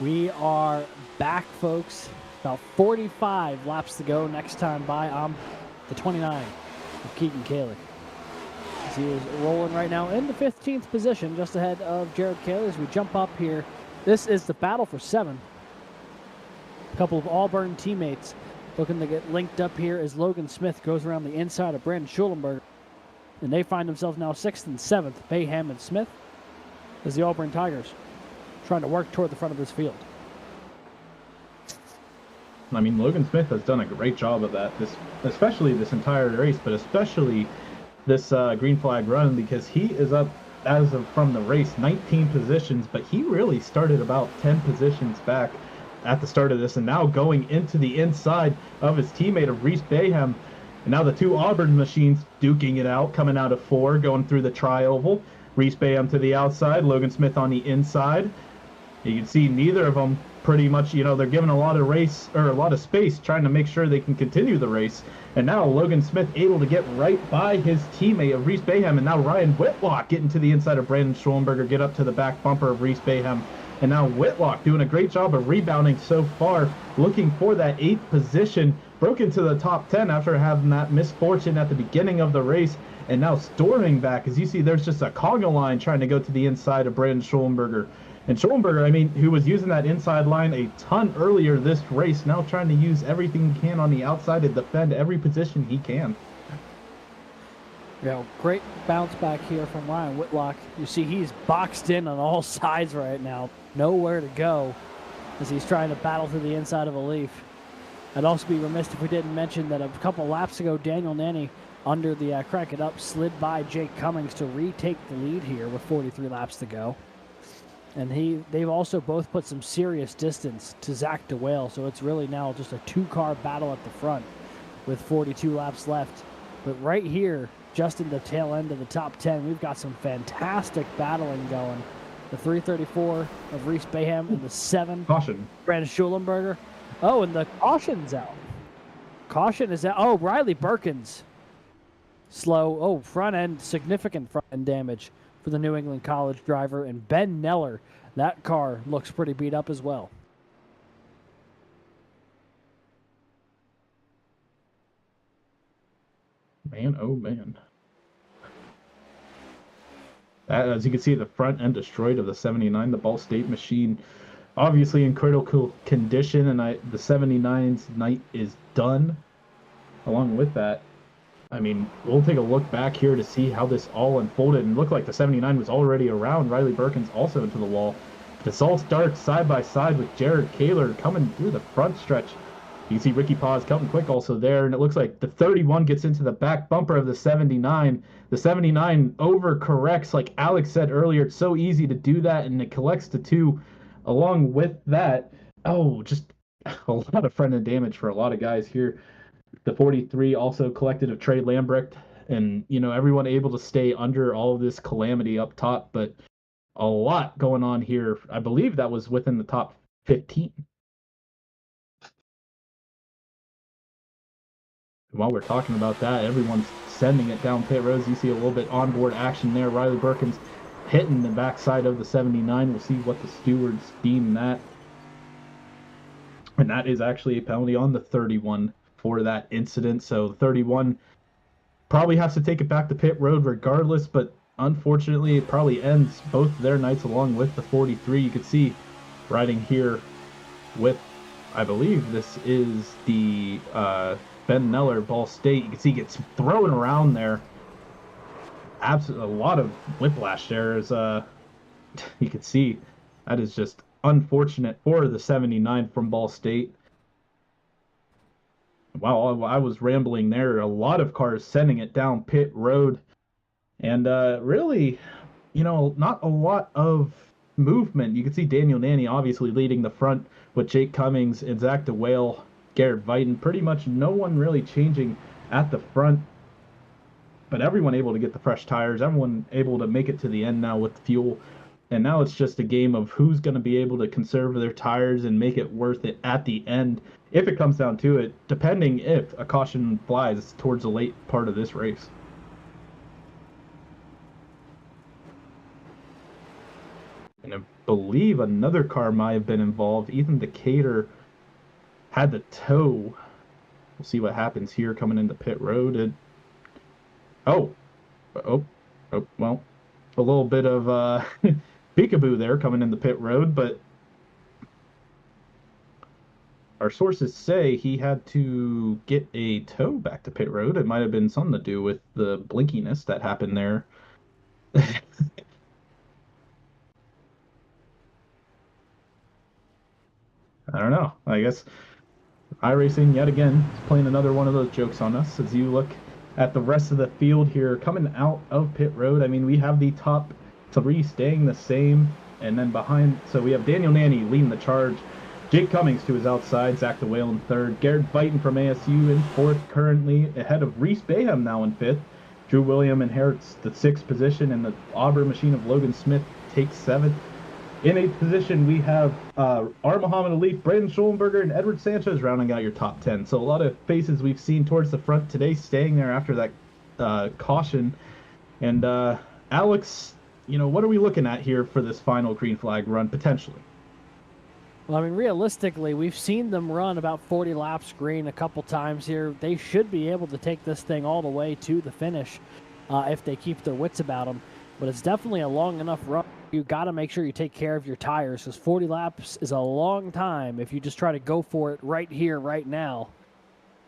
We are back, folks. About 45 laps to go. Next time by, the 29 of Keegan Kaylor. As he is rolling right now in the 15th position, just ahead of Jared Kaylor. As we jump up here, this is the battle for 7. A couple of Auburn teammates looking to get linked up here as Logan Smith goes around the inside of Brandon Schulenberger. And they find themselves now 6th and 7th, Bayham and Smith, as the Auburn Tigers trying to work toward the front of this field. I mean, Logan Smith has done a great job of that, especially this entire race, but especially this green flag run, because he is up, as of from the race, 19 positions, but he really started about 10 positions back at the start of this, and now going into the inside of his teammate of Reese Bayham. And now the two Auburn machines duking it out, coming out of 4, going through the tri-oval. Reese Bayham to the outside, Logan Smith on the inside. You can see neither of them pretty much, they're given a lot of space, trying to make sure they can continue the race. And now Logan Smith able to get right by his teammate of Reese Bayham, and now Ryan Whitlock getting to the inside of Brandon Schulenberger, get up to the back bumper of Reese Bayham. And now Whitlock doing a great job of rebounding so far, looking for that 8th position, broke into the top 10 after having that misfortune at the beginning of the race, and now storming back. As you see, there's just a conga line trying to go to the inside of Brandon Schulenberger. And Schollenberger, I mean, who was using that inside line a ton earlier this race, now trying to use everything he can on the outside to defend every position he can. Great bounce back here from Ryan Whitlock. You see he's boxed in on all sides right now. Nowhere to go as he's trying to battle through the inside of a leaf. I'd also be remiss if we didn't mention that a couple laps ago, Daniel Nanny, under the Crank It Up, slid by Jake Cummings to retake the lead here with 43 laps to go. And they've also both put some serious distance to Zach DeWale, so it's really now just a two-car battle at the front with 42 laps left. But right here, just in the tail end of the top 10, we've got some fantastic battling going. The 334 of Reese Bayham and the 7. Caution. Brandon Schulenberger. Oh, and the caution's out. Caution is out. Oh, Riley Birkins. Slow. Oh, front end, significant front end damage for the New England College driver. And Ben Neller, that car looks pretty beat up as well. Man, oh man. As you can see, the front end destroyed of the 79, the Ball State machine, obviously in critical condition, and the 79's night is done. Along with that, I mean, we'll take a look back here to see how this all unfolded, and looked like the 79 was already around. Riley Birkins also into the wall. This all starts side by side with Jared Kaylor coming through the front stretch. You can see Ricky Paz coming quick also there, and it looks like the 31 gets into the back bumper of the 79. The 79 overcorrects, like Alex said earlier. It's so easy to do that, and it collects to 2. Along with that, just a lot of front-end damage for a lot of guys here. The 43 also collected of Trey Lambrecht, and, everyone able to stay under all of this calamity up top, but a lot going on here. I believe that was within the top 15. While we're talking about that, everyone's sending it down pit roads. You see a little bit onboard action there. Riley Birkins hitting the backside of the 79. We'll see what the stewards deem that. And that is actually a penalty on the 31 for that incident. So the 31 probably has to take it back to pit road regardless, but unfortunately it probably ends both their nights along with the 43. You can see riding here with, I believe this is the Ben Neller, Ball State. You can see he gets thrown around there. Absolutely, a lot of whiplash there. As you can see, that is just unfortunate for the 79 from Ball State. Wow, I was rambling there. A lot of cars sending it down pit road. And really, not a lot of movement. You can see Daniel Nanny obviously leading the front with Jake Cummings and Zach DeWale, Garrett Vighton. Pretty much no one really changing at the front. But everyone able to get the fresh tires. Everyone able to make it to the end now with fuel. And now it's just a game of who's going to be able to conserve their tires and make it worth it at the end, if it comes down to it, depending if a caution flies towards the late part of this race. And I believe another car might have been involved. Ethan Decatur had the tow. We'll see what happens here coming into pit road. Well, a little bit of peekaboo there coming into pit road, but our sources say he had to get a tow back to pit road. It might have been something to do with the blinkiness that happened there. I don't know. I guess iRacing yet again is playing another one of those jokes on us. As you look at the rest of the field here coming out of pit road, I mean, we have the top 3 staying the same, and then behind, so we have Daniel Nanny leading the charge, Jake Cummings to his outside, Zach DeWale in 3rd, Garrett Vighton from ASU in 4th currently, ahead of Reese Bayham now in 5th. Drew William inherits the 6th position, and the Auburn machine of Logan Smith takes 7th. In 8th position, we have R. Muhammad Ali, Brandon Schollenberger, and Edward Sanchez rounding out your top 10. So a lot of faces we've seen towards the front today staying there after that caution. And Alex, what are we looking at here for this final green flag run, potentially? Well, I mean, realistically, we've seen them run about 40 laps green a couple times here. They should be able to take this thing all the way to the finish if they keep their wits about them. but it's definitely a long enough run. You got to make sure you take care of your tires, because 40 laps is a long time if you just try to go for it right here, right now.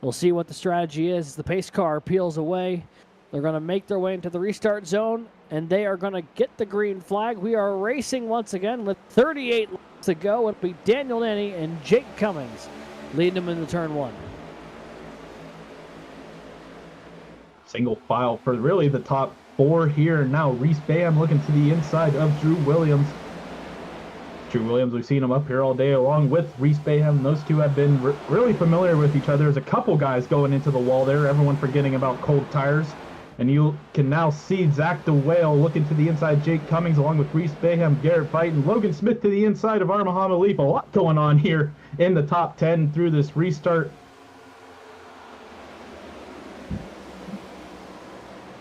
We'll see what the strategy is. The pace car peels away. They're going to make their way into the restart zone, and they are going to get the green flag. We are racing once again with 38 laps to go. It'll be Daniel Nanny and Jake Cummings leading them into turn 1. Single file for really the top 4 here. Now Reese Bam looking to the inside of Drew Williams. Drew Williams, we've seen him up here all day along with Reese Bayham. Those two have been really familiar with each other. There's a couple guys going into the wall there, everyone forgetting about cold tires. And you can now see Zach DeWale looking to the inside, Jake Cummings, along with Reese Bayham, Garrett Fighton, Logan Smith to the inside of Armaham Alif. A lot going on here in the top 10 through this restart.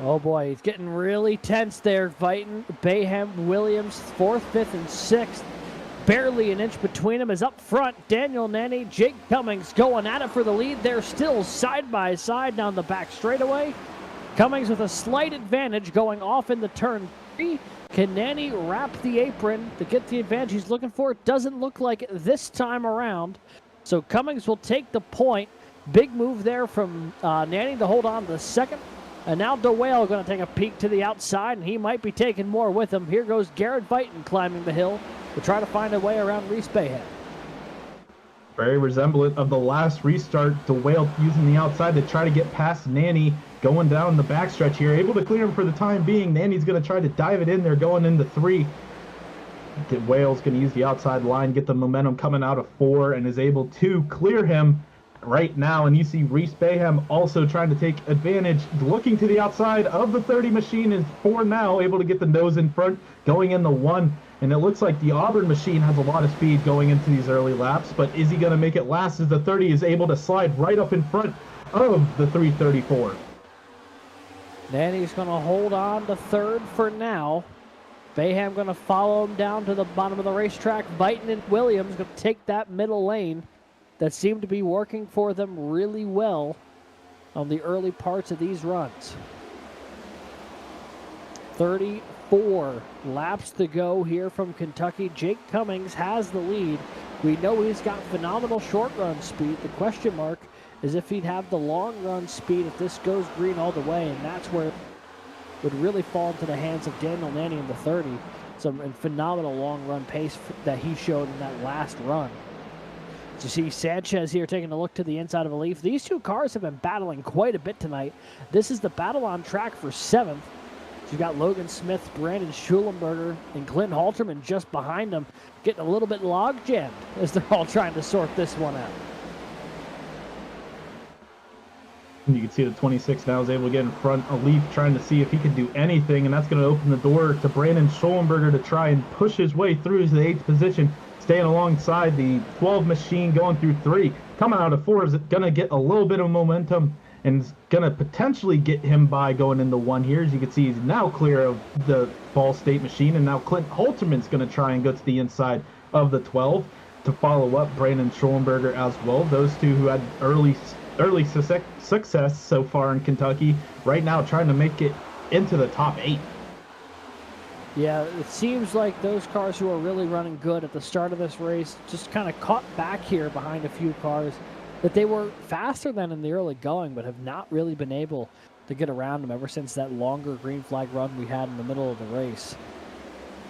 Oh boy, he's getting really tense there, Fighton. Bayham, Williams, 4th, 5th, and 6th. Barely an inch between them. Is up front, Daniel Nanny, Jake Cummings going at it for the lead. They're still side by side down the back straightaway. Cummings with a slight advantage going off into turn 3. Can Nanny wrap the apron to get the advantage he's looking for? It doesn't look like it this time around. So Cummings will take the point. Big move there from Nanny to hold on to the second. And now DeWale going to take a peek to the outside, and he might be taking more with him. Here goes Garrett Fighton climbing the hill to try to find a way around Reese Bayham. Very resemblant of the last restart. DeWale using the outside to try to get past Nanny, going down the backstretch here. Able to clear him for the time being. Nanny's going to try to dive it in there, going into 3. DeWale's going to use the outside line, get the momentum coming out of 4, and is able to clear him right now. And you see Reese Bayham also trying to take advantage, looking to the outside of the 30 machine, is 4 now, able to get the nose in front, going in the 1. And it looks like the Auburn machine has a lot of speed going into these early laps, but is he going to make it last as the 30 is able to slide right up in front of the 334? Nanny's going to hold on to 3rd for now. Bayham going to follow him down to the bottom of the racetrack. Fighton and Williams going to take that middle lane that seemed to be working for them really well on the early parts of these runs. 34 laps to go here from Kentucky. Jake Cummings has the lead. We know he's got phenomenal short run speed. The question mark is if he'd have the long run speed if this goes green all the way, and that's where it would really fall into the hands of Daniel Nanny in the 30. Some phenomenal long run pace that he showed in that last run. You see Sanchez here taking a look to the inside of a leaf. These two cars have been battling quite a bit tonight. This is the battle on track for 7th. You've got Logan Smith, Brandon Schulenberger, and Clint Halterman just behind them, getting a little bit log-jammed as they're all trying to sort this one out. You can see the 26 now is able to get in front of Leaf, trying to see if he can do anything, and that's going to open the door to Brandon Schulenberger to try and push his way through to the 8th position. Staying alongside the 12 machine going through 3. Coming out of 4 is going to get a little bit of momentum and is going to potentially get him by going into 1 here. As you can see, he's now clear of the Ball State machine, and now Clint Halterman's going to try and go to the inside of the 12 to follow up Brandon Schulenberger as well. Those two who had early success so far in Kentucky, right now trying to make it into the top 8. Yeah, it seems like those cars who are really running good at the start of this race just kind of caught back here behind a few cars that they were faster than in the early going, but have not really been able to get around them ever since that longer green flag run we had in the middle of the race.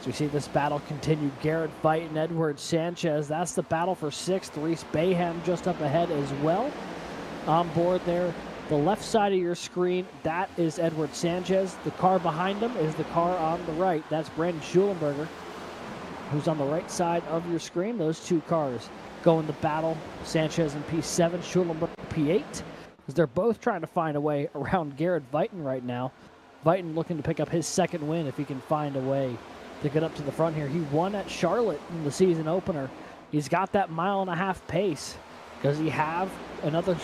So we see this battle continue. Garrett Fighton, Edward Sanchez. That's the battle for 6th. Reese Bayham just up ahead as well. On board there. The left side of your screen, that is Edward Sanchez. The car behind him is the car on the right. That's Brandon Schulenberger, who's on the right side of your screen. Those two cars go in the battle. Sanchez in P7, Schulenberger P8. Because they're both trying to find a way around Garrett Fighton right now. Fighton looking to pick up his 2nd win if he can find a way to get up to the front here. He won at Charlotte in the season opener. He's got that 1.5 mile pace. Does he have another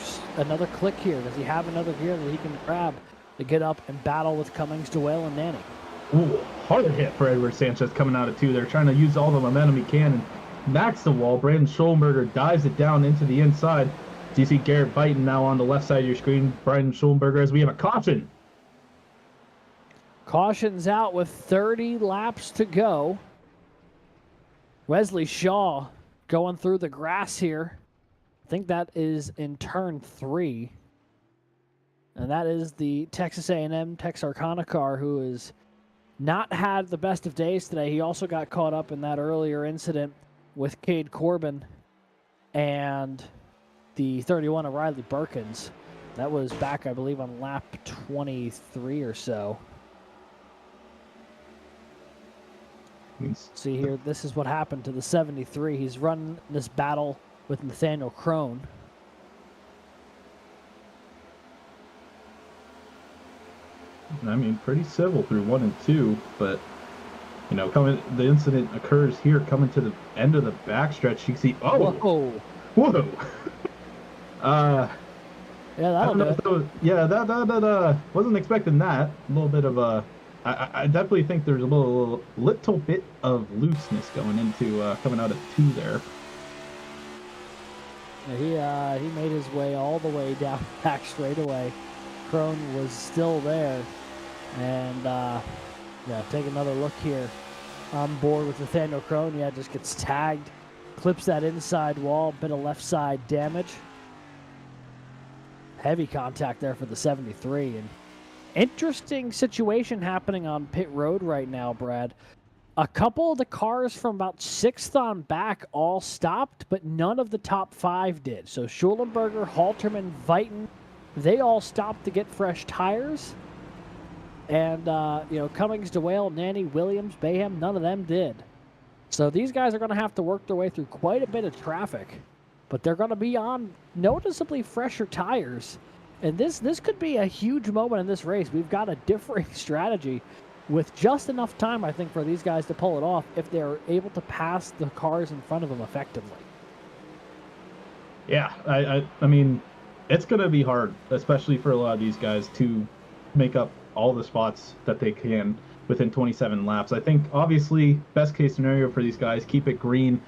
click here? Does he have another gear that he can grab to get up and battle with Cummings, DeWale, and Nanny? Ooh, hard hit for Edward Sanchez coming out of 2 there, trying to use all the momentum he can and max the wall. Brandon Schulenberger dives it down into the inside. So you see Garrett Fighton now on the left side of your screen. Brandon Schulenberger, as we have a caution. Caution's out with 30 laps to go. Wesley Shaw going through the grass here. I think that is in turn 3. And that is the Texas A&M Texarkana car, who has not had the best of days today. He also got caught up in that earlier incident with Cade Corbin and the 31 of Riley Birkins. That was back, I believe, on lap 23 or so. See here, this is what happened to the 73. He's running this battle with Nathaniel Crone. I mean, pretty civil through 1 and 2, but you know, the incident occurs here, coming to the end of the backstretch. You can see, whoa. Yeah, that'll do it. That wasn't expecting that. A little bit of a, I definitely think there's a little bit of looseness going into coming out of 2 there. He made his way all the way down back straightaway. Crone was still there. And, take another look here. On board with Nathaniel Crone. Yeah, just gets tagged. Clips that inside wall. Bit of left side damage. Heavy contact there for the 73. And interesting situation happening on pit road right now, Brad. A couple of the cars from about 6th on back all stopped, but none of the top 5 did. So Schulenberger, Halterman, Vighton, they all stopped to get fresh tires. And, Cummings, DeWale, Nanny, Williams, Bayham, none of them did. So these guys are going to have to work their way through quite a bit of traffic. But they're going to be on noticeably fresher tires. And this could be a huge moment in this race. We've got a differing strategy with just enough time, I think, for these guys to pull it off if they're able to pass the cars in front of them effectively. Yeah, I mean, it's going to be hard, especially for a lot of these guys, to make up all the spots that they can within 27 laps. I think, obviously, best case scenario for these guys, keep it green.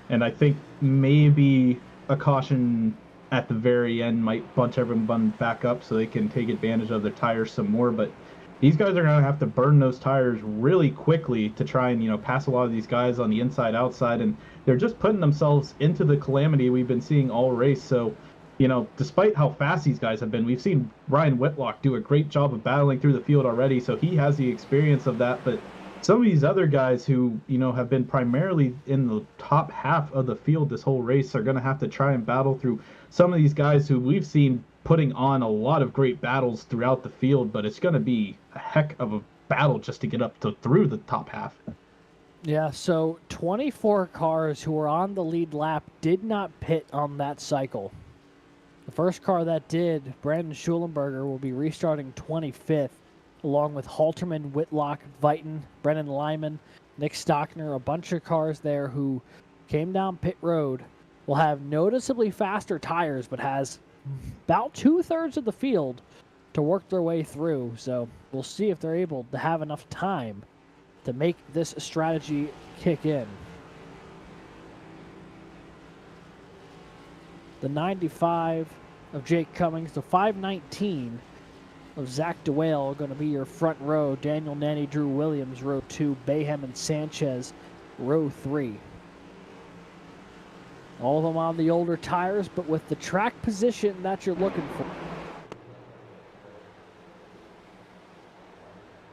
And I think maybe a caution at the very end might bunch everyone back up so they can take advantage of their tires some more. But these guys are going to have to burn those tires really quickly to try and, pass a lot of these guys on the inside, outside. And they're just putting themselves into the calamity we've been seeing all race. So, despite how fast these guys have been, we've seen Ryan Whitlock do a great job of battling through the field already. So he has the experience of that. But some of these other guys who, have been primarily in the top half of the field this whole race are going to have to try and battle through some of these guys who we've seen putting on a lot of great battles throughout the field, but it's going to be a heck of a battle just to get up through the top half. Yeah, so 24 cars who were on the lead lap did not pit on that cycle. The first car that did, Brandon Schulenberger, will be restarting 25th, along with Halterman, Whitlock, Vighton, Brennan Lyman, Nick Stockner, a bunch of cars there who came down pit road, will have noticeably faster tires, but has about 2/3 of the field to work their way through. So we'll see if they're able to have enough time to make this strategy kick in. The 95 of Jake Cummings, the 519 of Zach DeWale are going to be your front row. Daniel Nanny, Drew Williams, row 2. Bayham and Sanchez, row 3. All of them on the older tires, but with the track position that you're looking for.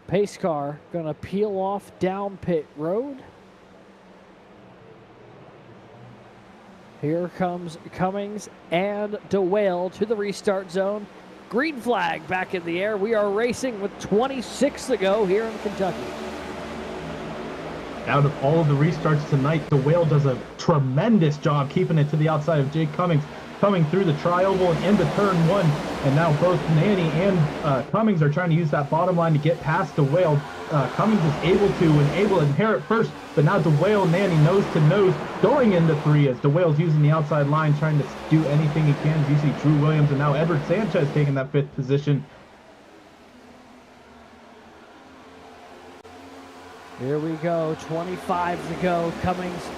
Pace car going to peel off down pit road. Here comes Cummings and DeWale to the restart zone. Green flag back in the air. We are racing with 26 to go here in Kentucky. Out of all of the restarts tonight, DeWale does a tremendous job keeping it to the outside of Jake Cummings, coming through the tri-oval and into turn 1. And now both Nanny and Cummings are trying to use that bottom line to get past DeWale. Cummings is able to inherit first, but now DeWale and Nanny nose to nose going into 3 as DeWale's using the outside line, trying to do anything he can. As you see Drew Williams and now Edward Sanchez taking that 5th position. Here we go, 25 to go. Cummings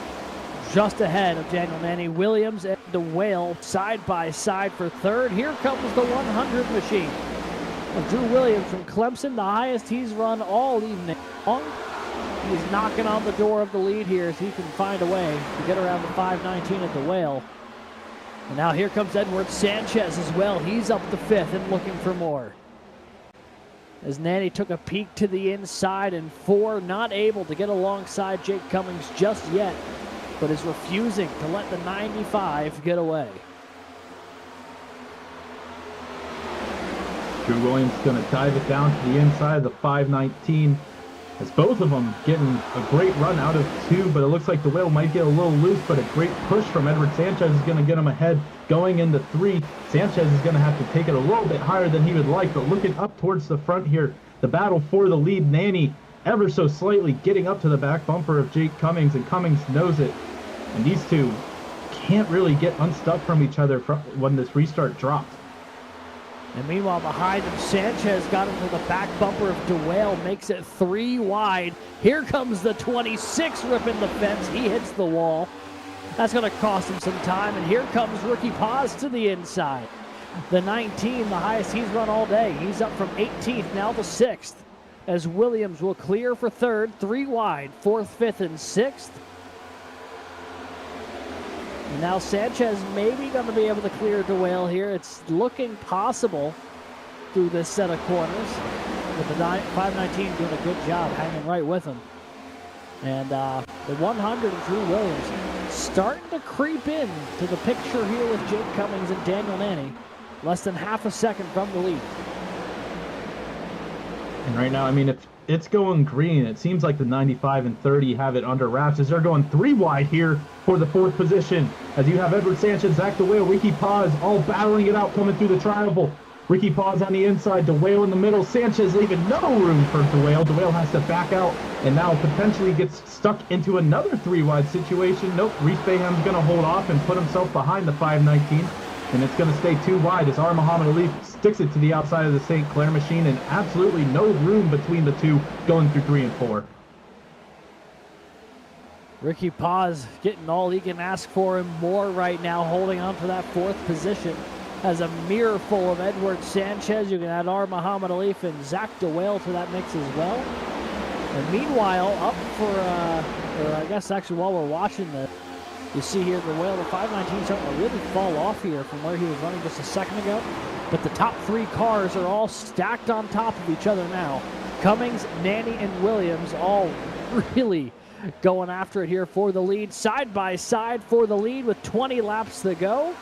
just ahead of Daniel Nanny. Williams and DeWale side by side for 3rd. Here comes the 100 machine. of Drew Williams from Clemson, the highest he's run all evening long. He's knocking on the door of the lead here as he can find a way to get around the 5:19 at the Whale. And now here comes Edward Sanchez as well. He's up the 5th and looking for more. As Nanny took a peek to the inside, and 4 not able to get alongside Jake Cummings just yet, but is refusing to let the 95 get away. Drew Williams is going to dive it down to the inside of the 5:19. As both of them getting a great run out of 2, but it looks like the Whale might get a little loose, but a great push from Edward Sanchez is going to get him ahead going into 3. Sanchez is going to have to take it a little bit higher than he would like, but looking up towards the front here, the battle for the lead. Nanny ever so slightly getting up to the back bumper of Jake Cummings, and Cummings knows it. And these two can't really get unstuck from each other when this restart drops. And meanwhile, behind him, Sanchez got into the back bumper of DeWale, makes it 3 wide. Here comes the 26 ripping the fence. He hits the wall. That's going to cost him some time. And here comes Ricky Paz to the inside. The 19, the highest he's run all day. He's up from 18th, now to 6th. As Williams will clear for 3rd, 3 wide, 4th, 5th, and 6th. And now Sanchez maybe going to be able to clear DeWale here. It's looking possible through this set of corners. With the 519 doing a good job hanging right with him. And the 100 of Drew Williams starting to creep in to the picture here with Jake Cummings and Daniel Nanny. Less than half a second from the lead. And right now, I mean, it's going green. It seems like the 95 and 30 have it under wraps as they're going 3 wide here for the 4th position. As you have Edward Sanchez, Zach DeWale, Ricky Paz all battling it out coming through the tri-oval. Ricky Paz on the inside, DeWale in the middle. Sanchez leaving no room for DeWale. DeWale has to back out and now potentially gets stuck into another 3 wide situation. Nope, Reese Bayham's going to hold off and put himself behind the 519. And it's going to stay 2 wide as Muhammad Ali sticks it to the outside of the St. Clair machine, and absolutely no room between the two going through 3 and 4. Ricky Paz getting all he can ask for and more right now, holding on to that 4th position. Has a mirror full of Edward Sanchez. You can add Muhammad Ali and Zach DeWale to that mix as well. And meanwhile, up for, or I guess actually while we're watching this, you see here the Whale, the 519 starting to really fall off here from where he was running just a second ago. But the top 3 cars are all stacked on top of each other now. Cummings, Nanny, and Williams all really going after it here for the lead. Side by side for the lead with 20 laps to go.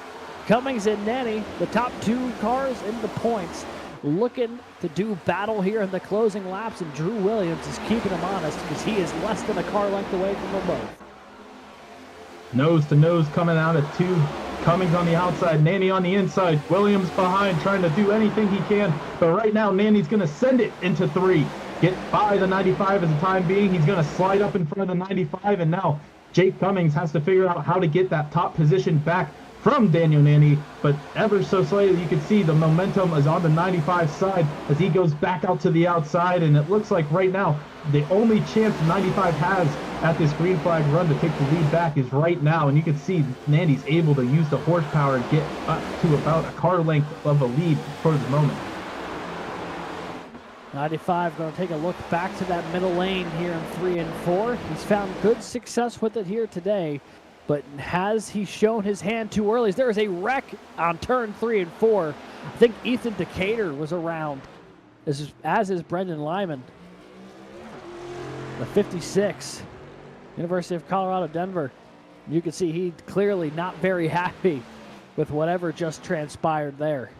Cummings and Nanny, the top 2 cars in the points, looking to do battle here in the closing laps. And Drew Williams is keeping him honest because he is less than a car length away from them both. Nose to nose coming out at 2. Cummings on the outside, Nanny on the inside. Williams behind trying to do anything he can. But right now, Nanny's going to send it into 3. Get by the 95 as the time being. He's going to slide up in front of the 95. And now Jake Cummings has to figure out how to get that top position back from Daniel Nanny. But ever so slightly, you can see the momentum is on the 95 side as he goes back out to the outside. And it looks like right now, the only chance 95 has at this green flag run to take the lead back is right now. And you can see Nandy's able to use the horsepower and get up to about a car length of a lead for the moment. 95 going to take a look back to that middle lane here in 3 and 4. He's found good success with it here today, but has he shown his hand too early? There is a wreck on turn 3 and 4. I think Ethan Decatur was around, as is Brendan Lyman. The 56, University of Colorado, Denver. You can see he clearly not very happy with whatever just transpired there.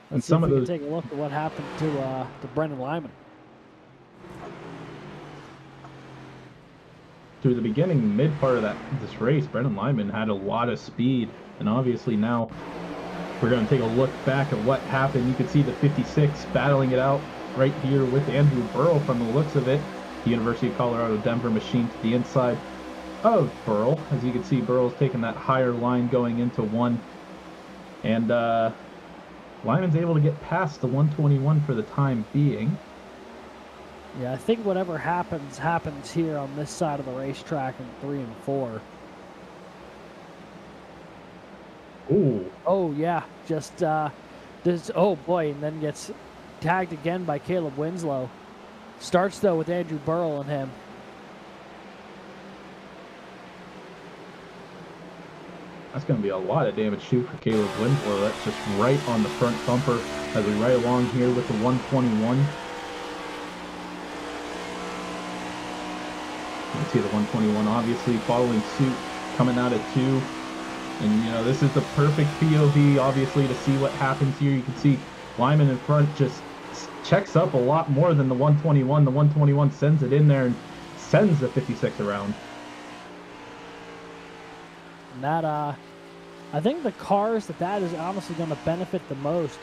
And Let's see if we can take a look at what happened to Brendan Lyman. Through the beginning, mid part of this race, Brendan Lyman had a lot of speed, and obviously now we're going to take a look back at what happened. You can see the 56 battling it out right here with Andrew Burrell from the looks of it. The University of Colorado Denver machine to the inside of Burrell. As you can see, Burrell's taking that higher line going into 1. And Lyman's able to get past the 121 for the time being. Yeah, I think whatever happens here on this side of the racetrack in 3 and 4. Ooh. Oh, yeah. Just, this, oh boy, and then gets tagged again by Caleb Winslow. Starts, though, with Andrew Burrell and him. That's going to be a lot of damage, too, for Caleb Winslow. That's just right on the front bumper as we ride along here with the 121. You can see the 121 obviously following suit, coming out at 2. And, you know, this is the perfect POV, obviously, to see what happens here. You can see Lyman in front just checks up a lot more than the 121. The 121 sends it in there and sends the 56 around. And that, I think the cars that is honestly going to benefit the most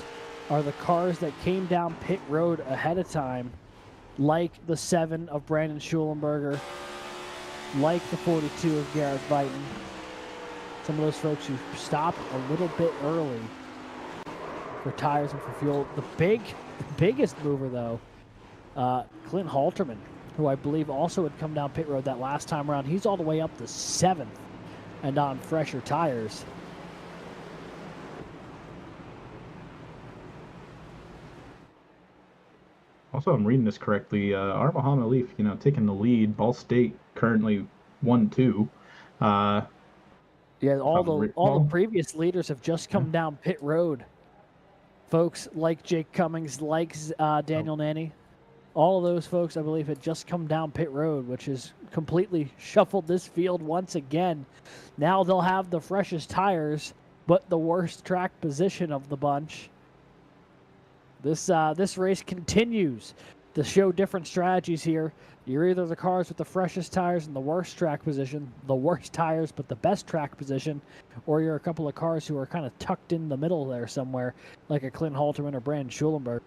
are the cars that came down pit road ahead of time, like the 7 of Brandon Schulenberger, like the 42 of Garrett Vighton. Some of those folks who stopped a little bit early for tires and for fuel. The biggest mover, though, Clint Halterman, who I believe also had come down pit road that last time around. He's all the way up to 7th and on fresher tires. Also, I'm reading this correctly. Muhammad Alif, you know, taking the lead. Ball State currently 1-2. Yeah, all the previous leaders have just come down pit road. Folks like Jake Cummings, like Daniel Nanny, all of those folks, I believe, had just come down pit road, which has completely shuffled this field once again. Now they'll have the freshest tires, but the worst track position of the bunch. This race continues to show different strategies here. You're either the cars with the freshest tires and the worst track position, the worst tires but the best track position, or you're a couple of cars who are kind of tucked in the middle there somewhere, like a Clint Halterman or Brandon Schulenberg.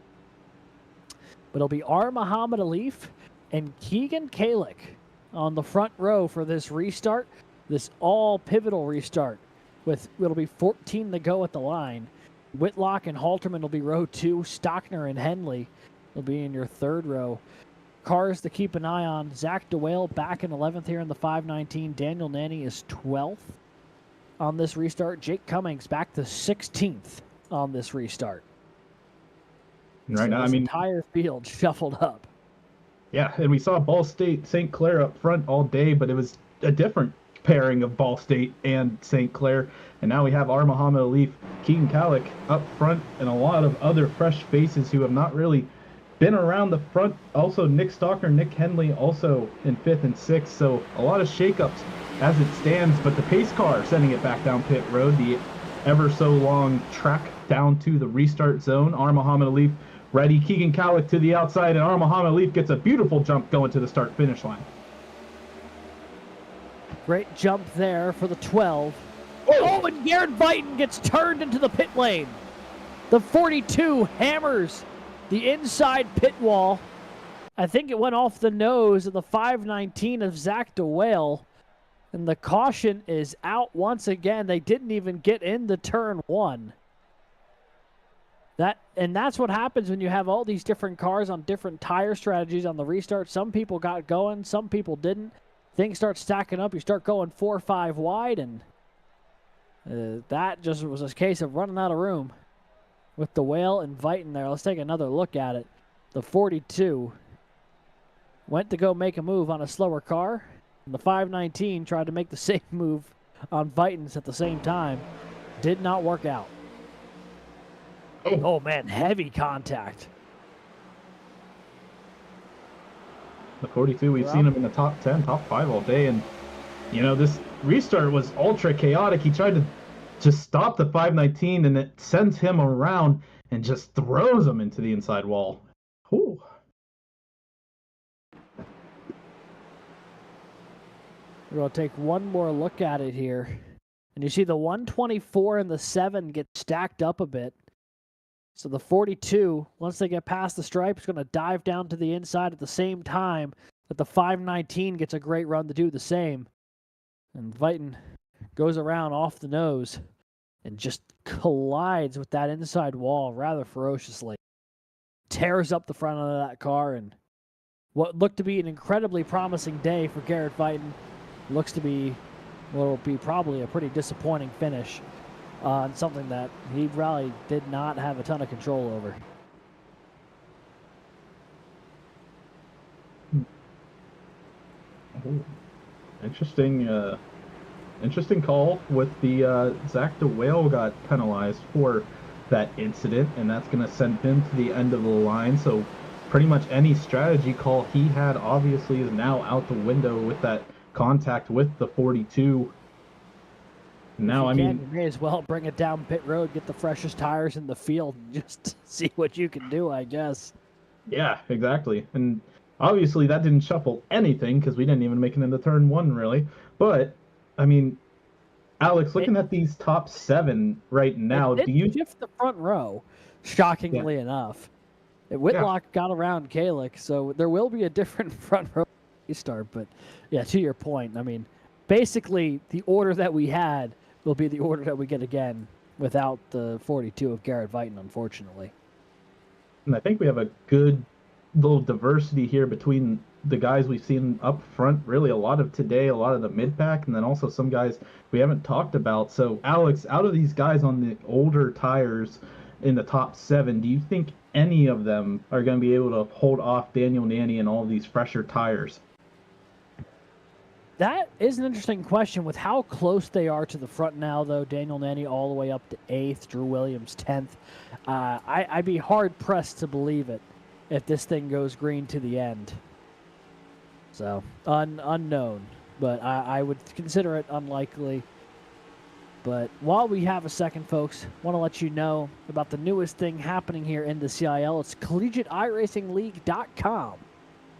But it'll be Muhammad Alif and Keegan Kalick on the front row for this restart, this all pivotal restart. It'll be 14 to go at the line. Whitlock and Halterman will be row 2. Stockner and Henley will be in your third row. Cars to keep an eye on. Zach DeWale back in 11th here in the 519. Daniel Nanny is 12th on this restart. Jake Cummings back to 16th on this restart. Right now, I mean, entire field shuffled up. Yeah, and we saw Ball State St. Clair up front all day, but it was a different pairing of Ball State and St. Clair. And now we have Muhammad Alif, Keegan Kalick up front, and a lot of other fresh faces who have not really been around the front. Also, Nick Stockner, Nick Henley also in 5th and 6th. So a lot of shakeups as it stands. But the pace car sending it back down pit road, the ever so long track down to the restart zone. Muhammad Alif ready. Keegan Kalick to the outside, and Muhammad Alif gets a beautiful jump going to the start-finish line. Great jump there for the 12. Oh, and Garrett Vighton gets turned into the pit lane. The 42 hammers the inside pit wall. I think it went off the nose of the 519 of Zach DeWale. And the caution is out once again. They didn't even get into turn 1. That's what happens when you have all these different cars on different tire strategies on the restart. Some people got going, some people didn't. Things start stacking up. You start going 4 or 5 wide, and that just was a case of running out of room with DeWale and Vighton there. Let's take another look at it. The 42 went to go make a move on a slower car, and the 519 tried to make the same move on Vighton's at the same time. Did not work out. Oh man, heavy contact. The 42, we've seen him in the top 10, top 5 all day, and you know, this restart was ultra chaotic. He tried to just stop the 519, and it sends him around and just throws him into the inside wall. Whew. We're going to take one more look at it here. And you see the 124 and the 7 get stacked up a bit. So the 42, once they get past the stripe, is going to dive down to the inside at the same time that the 519 gets a great run to do the same. And Vighton goes around off the nose and just collides with that inside wall rather ferociously. Tears up the front of that car, and what looked to be an incredibly promising day for Garrett Vighton looks to be what will be probably a pretty disappointing finish on something that he really did not have a ton of control over. Interesting call with the Zach DeWale got penalized for that incident, and that's going to send him to the end of the line. So pretty much any strategy call he had obviously is now out the window with that contact with the 42. Now, you may as well bring it down pit road, get the freshest tires in the field, and just see what you can do, I guess. Yeah, exactly. And obviously that didn't shuffle anything because we didn't even make it into turn 1, really. But, I mean, Alex, looking at these top 7 right now, do you shift the front row? Shockingly enough, Whitlock got around Kalick, so there will be a different front row restart. But yeah, to your point, I mean, basically the order that we had will be the order that we get again without the 42 of Garrett Vighton, unfortunately. And I think we have a good little diversity here between the guys we've seen up front, really a lot of today, a lot of the mid-pack, and then also some guys we haven't talked about. So, Alex, out of these guys on the older tires in the top 7, do you think any of them are going to be able to hold off Daniel Nanny and all of these fresher tires? That is an interesting question with how close they are to the front now, though. Daniel Nanny all the way up to 8th, Drew Williams 10th. I'd be hard-pressed to believe it if this thing goes green to the end. So, unknown. But I would consider it unlikely. But while we have a second, folks, want to let you know about the newest thing happening here in the CIL. It's collegiateiRacingLeague.com.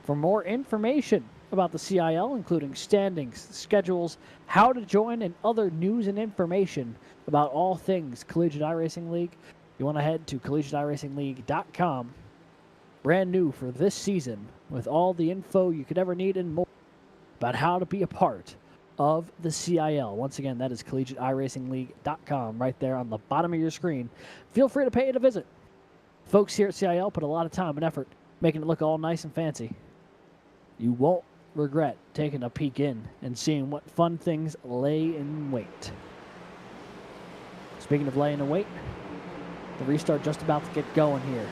For more information about the CIL, including standings, schedules, how to join, and other news and information about all things Collegiate iRacing League, you want to head to collegiateiRacingLeague.com. Brand new for this season, with all the info you could ever need and more about how to be a part of the CIL. Once again, that is collegiateiRacingLeague.com right there on the bottom of your screen. Feel free to pay it a visit. Folks here at CIL put a lot of time and effort making it look all nice and fancy. You won't regret taking a peek in and seeing what fun things lay in wait. Speaking of laying in wait, the restart just about to get going here.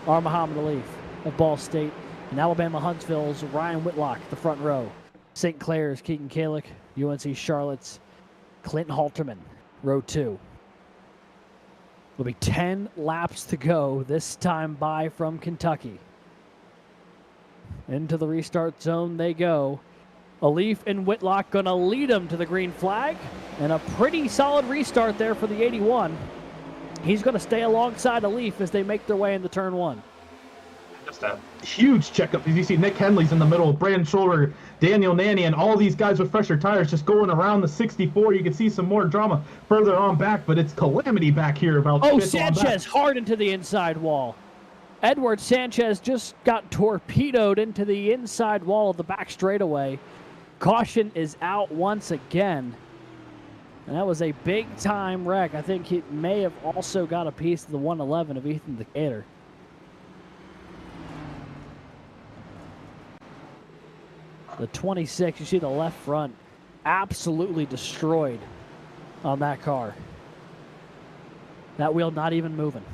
Our Muhammad Alif of Ball State and Alabama Huntsville's Ryan Whitlock, the front row. St. Clair's Keegan Kalick, UNC Charlotte's Clinton Halterman, row 2. There'll be 10 laps to go, this time by from Kentucky. Into the restart zone they go. Alif and Whitlock going to lead them to the green flag. And a pretty solid restart there for the 81. He's going to stay alongside Alif as they make their way into turn 1. Just a huge checkup. As you see, Nick Henley's in the middle, Brandon Scholler, Daniel Nanny, and all these guys with fresher tires just going around the 64. You can see some more drama further on back, but it's calamity back here about Sanchez hard into the inside wall. Edward Sanchez just got torpedoed into the inside wall of the back straightaway. Caution is out once again. And that was a big-time wreck. I think he may have also got a piece of the 111 of Ethan Decatur. The 26, you see the left front absolutely destroyed on that car. That wheel not even moving.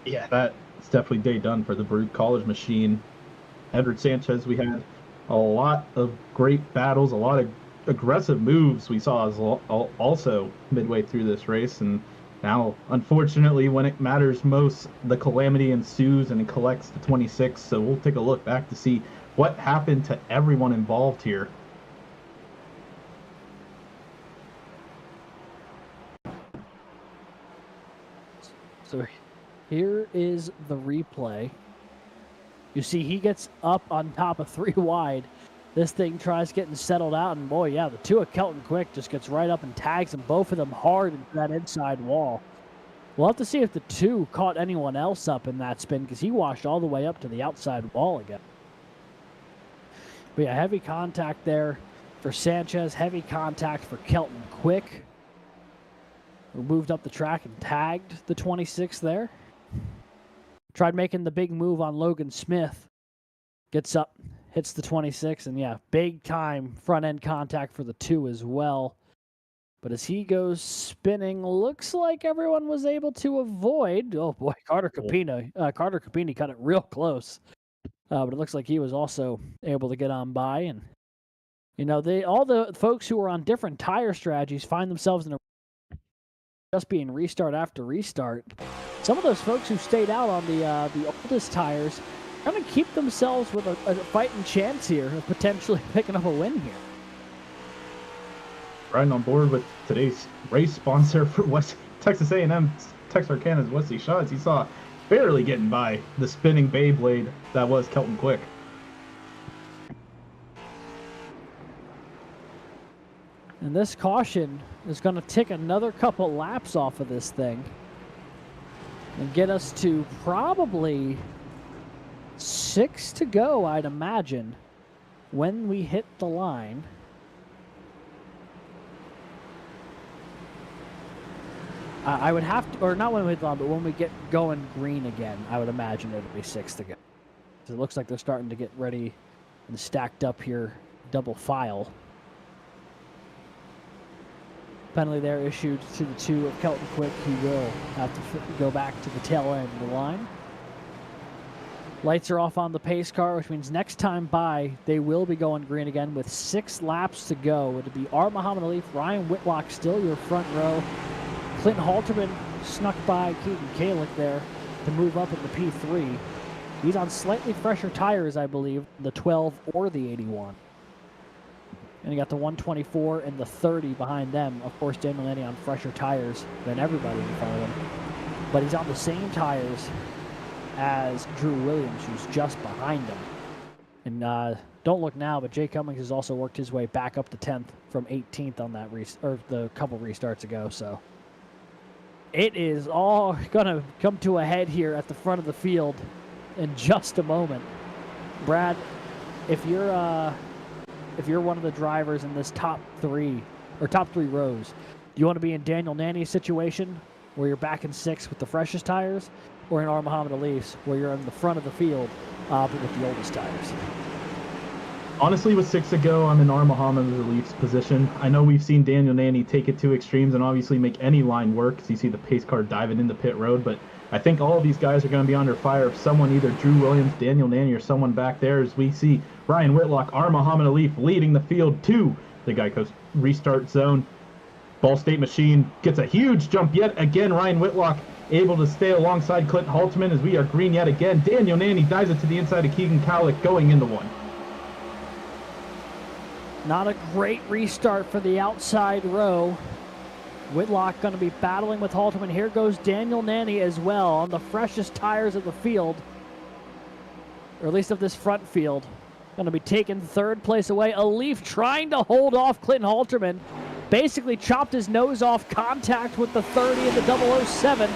Yeah, that's definitely day done for the Brood College machine. Edward Sanchez, we had a lot of great battles, a lot of aggressive moves we saw as also midway through this race. And now, unfortunately, when it matters most, the calamity ensues and it collects the 26. So we'll take a look back to see what happened to everyone involved here. So here is the replay. You see he gets up on top of 3 wide. This thing tries getting settled out, and boy, yeah, the 2 of Kelton Quick just gets right up and tags them, both of them hard into that inside wall. We'll have to see if the 2 caught anyone else up in that spin, because he washed all the way up to the outside wall again. But yeah, heavy contact there for Sanchez, heavy contact for Kelton Quick, who moved up the track and tagged the 26 there. Tried making the big move on Logan Smith. Gets up, hits the 26, and yeah, big time front end contact for the 2 as well. But as he goes spinning, looks like everyone was able to avoid. Oh boy, Carter Capini cut it real close. But it looks like he was also able to get on by. And, all the folks who are on different tire strategies find themselves in a just being restart after restart. Some of those folks who stayed out on the oldest tires are going to keep themselves with a fighting chance here of potentially picking up a win here. Riding on board with today's race sponsor for Texas A&M Texarkana's Wesley Shots. You saw barely getting by the spinning Beyblade that was Kelton Quick. And this caution is going to take another couple laps off of this thing and get us to probably 6 to go, I'd imagine, when we hit the line. I would have to, or not when we hit the line, but when we get going green again, I would imagine it'll be 6 to go. So it looks like they're starting to get ready and stacked up here, double file. Penalty there issued to the 2 of Kelton Quick. He will have to go back to the tail end of the line. Lights are off on the pace car, which means next time by, they will be going green again with 6 laps to go. It'll be R. Muhammad Alif, Ryan Whitlock still your front row. Clinton Halterman snuck by Keegan Kalich there to move up in the P3. He's on slightly fresher tires, I believe, the 12 or the 81. And you got the 124 and the 30 behind them. Of course, Daniel Lenny on fresher tires than everybody in front of him. But he's on the same tires as Drew Williams, who's just behind him. And don't look now, but Jay Cummings has also worked his way back up to 10th from 18th on that the couple restarts ago. So it is all going to come to a head here at the front of the field in just a moment. Brad, if you're one of the drivers in this top three rows, do you want to be in Daniel Nanny's situation where you're back in 6th with the freshest tires, or in R. Muhammad Alif's where you're in the front of the field but with the oldest tires? Honestly, with 6 to go, I'm in R. Muhammad Alif's position. I know we've seen Daniel Nanny take it to extremes and obviously make any line work, because you see the pace car diving into pit road, but I think all of these guys are going to be under fire if someone, either Drew Williams, Daniel Nanny, or someone back there, as we see Ryan Whitlock, R. Muhammad Alif leading the field to the Geico restart zone. Ball State Machine gets a huge jump yet again. Ryan Whitlock able to stay alongside Clinton Halterman as we are green yet again. Daniel Nanny dives it to the inside of Keegan Kalich going into 1. Not a great restart for the outside row. Whitlock going to be battling with Halterman. Here goes Daniel Nanny as well on the freshest tires of the field, or at least of this front field. Going to be taking 3rd place away. Alif trying to hold off Clinton Halterman. Basically chopped his nose off contact with the 30 and the 007.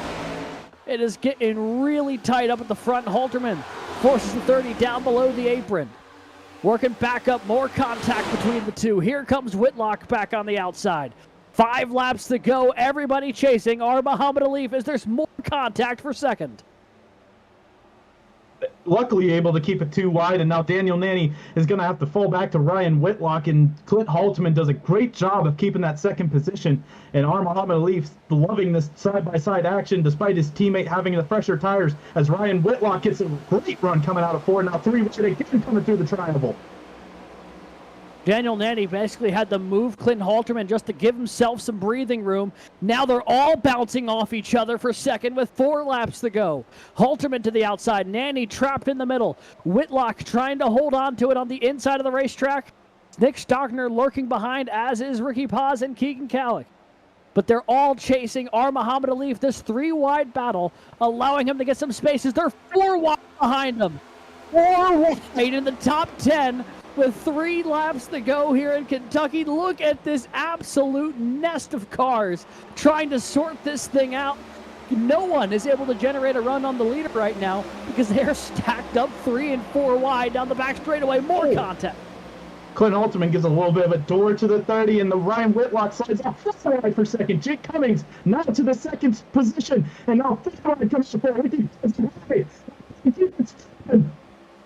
It is getting really tight up at the front. Halterman forces the 30 down below the apron. Working back up, more contact between the two. Here comes Whitlock back on the outside. 5 laps to go. Everybody chasing R. Muhammad Alif as there's more contact for 2nd. Luckily able to keep it too wide, and now Daniel Nanny is going to have to fall back to Ryan Whitlock, and Clint Halterman does a great job of keeping that 2nd position, and R. Muhammad Alif loving this side-by-side action despite his teammate having the fresher tires, as Ryan Whitlock gets a great run coming out of 4, now 3 wide again coming through the tri-oval. Daniel Nanny basically had to move Clinton Halterman just to give himself some breathing room. Now they're all bouncing off each other for 2nd with 4 laps to go. Halterman to the outside. Nanny trapped in the middle. Whitlock trying to hold on to it on the inside of the racetrack. Nick Stockner lurking behind, as is Ricky Paz and Keegan Kalich. But they're all chasing R. Muhammad Alif. This 3-wide battle, allowing him to get some spaces. They're 4 wide behind him. 4 wide in the top 10. With 3 laps to go here in Kentucky. Look at this absolute nest of cars trying to sort this thing out. No one is able to generate a run on the leader right now because they're stacked up 3 and 4 wide down the back straightaway. More contact. Clint Halterman gives a little bit of a door to the 30, and the Ryan Whitlock slides off 4th wide for 2nd. Jake Cummings now to the 2nd position, and now 5th wide comes to 4th.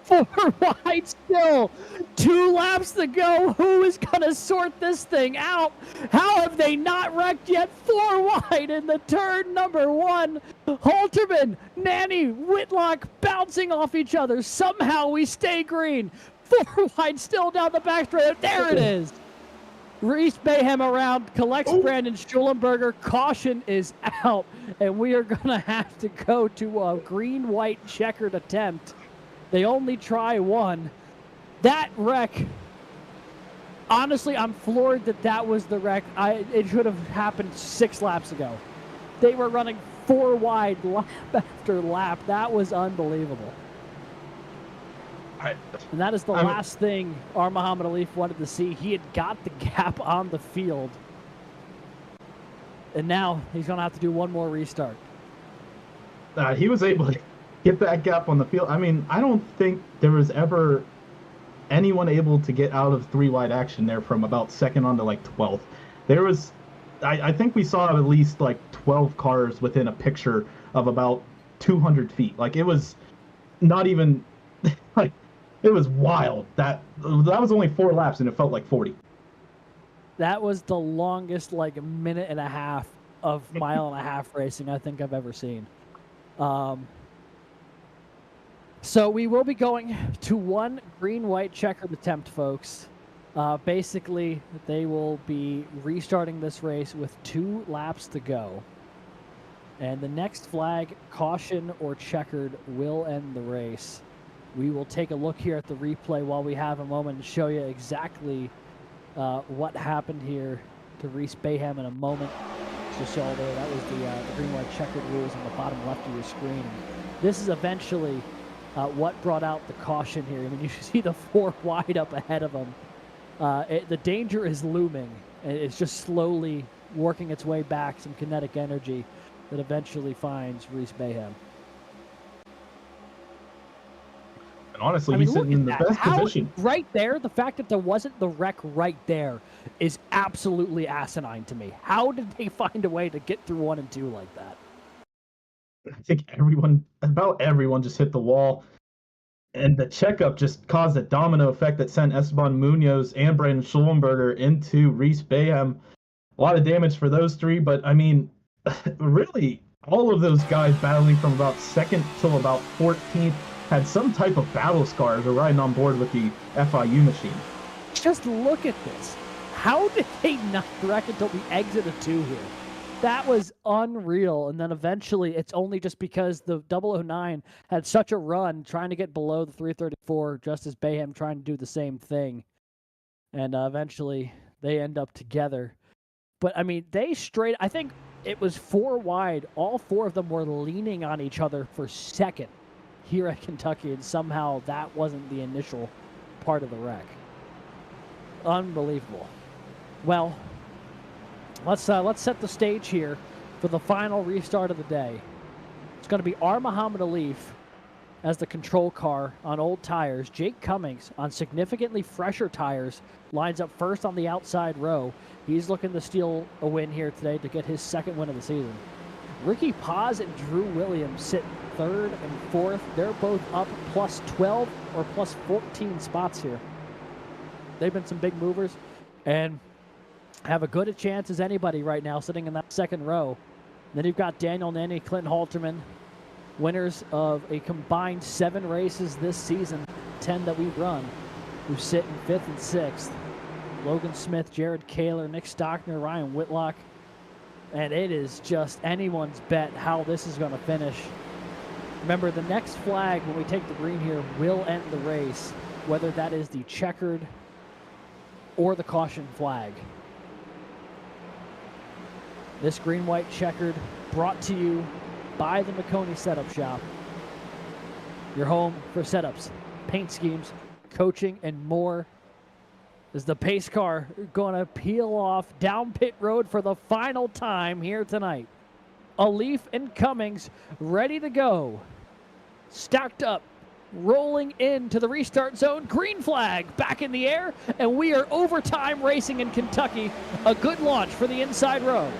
4 wide still. 2 laps to go. Who is going to sort this thing out? How have they not wrecked yet? 4 wide in the turn number 1. Halterman, Nanny, Whitlock bouncing off each other. Somehow we stay green. 4 wide still down the back straight. There it is. Reese Bayhem around, collects Brandon Schulenberger. Caution is out, and we are going to have to go to a green-white checkered attempt. They only try one. That wreck, honestly, I'm floored that was the wreck. It should have happened 6 laps ago. They were running 4 wide lap after lap. That was unbelievable. And that is the last thing our Muhammad Alif wanted to see. He had got the gap on the field. And now he's going to have to do one more restart. He was able to get that gap on the field. I mean, I don't think there was ever anyone able to get out of 3 wide action there from about 2nd on to like 12th. There was, I think we saw at least like 12 cars within a picture of about 200 feet. Like, it was not even, like, it was wild. That was only 4 laps and it felt like 40. That was the longest, like, minute and a half of mile-and-a-half racing I think I've ever seen. So we will be going to 1 green-white checkered attempt, folks. Basically, they will be restarting this race with 2 laps to go. And the next flag, caution or checkered, will end the race. We will take a look here at the replay while we have a moment and show you exactly what happened here to Reese Bayhem in a moment. Just show there, that was the green-white checkered rules on the bottom left of your screen. This is eventually what brought out the caution here. I mean, you see the 4 wide up ahead of them. The danger is looming. It's just slowly working its way back, some kinetic energy that eventually finds Reese Bayhem. And honestly, he's sitting in the best position. Right there, the fact that there wasn't the wreck right there is absolutely asinine to me. How did they find a way to get through 1 and 2 like that? I think about everyone just hit the wall. And the checkup just caused a domino effect that sent Esteban Munoz and Brandon Schulenberger into Reese Bayhem. A lot of damage for those 3, but I mean, really, all of those guys battling from about 2nd till about 14th had some type of battle scars or riding on board with the FIU machine. Just look at this. How did they not wreck until the exit of 2 here? That was unreal. And then eventually, it's only just because the 009 had such a run trying to get below the 334, just as Bayhem trying to do the same thing. And eventually, they end up together. But, I mean, I think it was 4 wide. All 4 of them were leaning on each other for 2nd here at Kentucky, and somehow that wasn't the initial part of the wreck. Unbelievable. Well, let's set the stage here for the final restart of the day. It's going to be our Muhammad Alif as the control car on old tires. Jake Cummings on significantly fresher tires lines up first on the outside row. He's looking to steal a win here today to get his 2nd win of the season. Ricky Paz and Drew Williams sit 3rd and 4th. They're both up plus 12 or plus 14 spots here. They've been some big movers and have a good a chance as anybody right now sitting in that 2nd row. Then you've got Daniel Nanny, Clinton Halterman, winners of a combined 7 races this season, 10 that we've run, who sit in 5th and 6th. Logan Smith, Jared Kaylor, Nick Stockner, Ryan Whitlock. And it is just anyone's bet how this is going to finish. Remember, the next flag, when we take the green here, will end the race, whether that is the checkered or the caution flag. This green-white checkered brought to you by the Maconi Setup Shop. Your home for setups, paint schemes, coaching, and more. Is the pace car going to peel off down pit road for the final time here tonight? Alif and Cummings ready to go. Stacked up, rolling into the restart zone. Green flag back in the air, and we are overtime racing in Kentucky. A good launch for the inside row.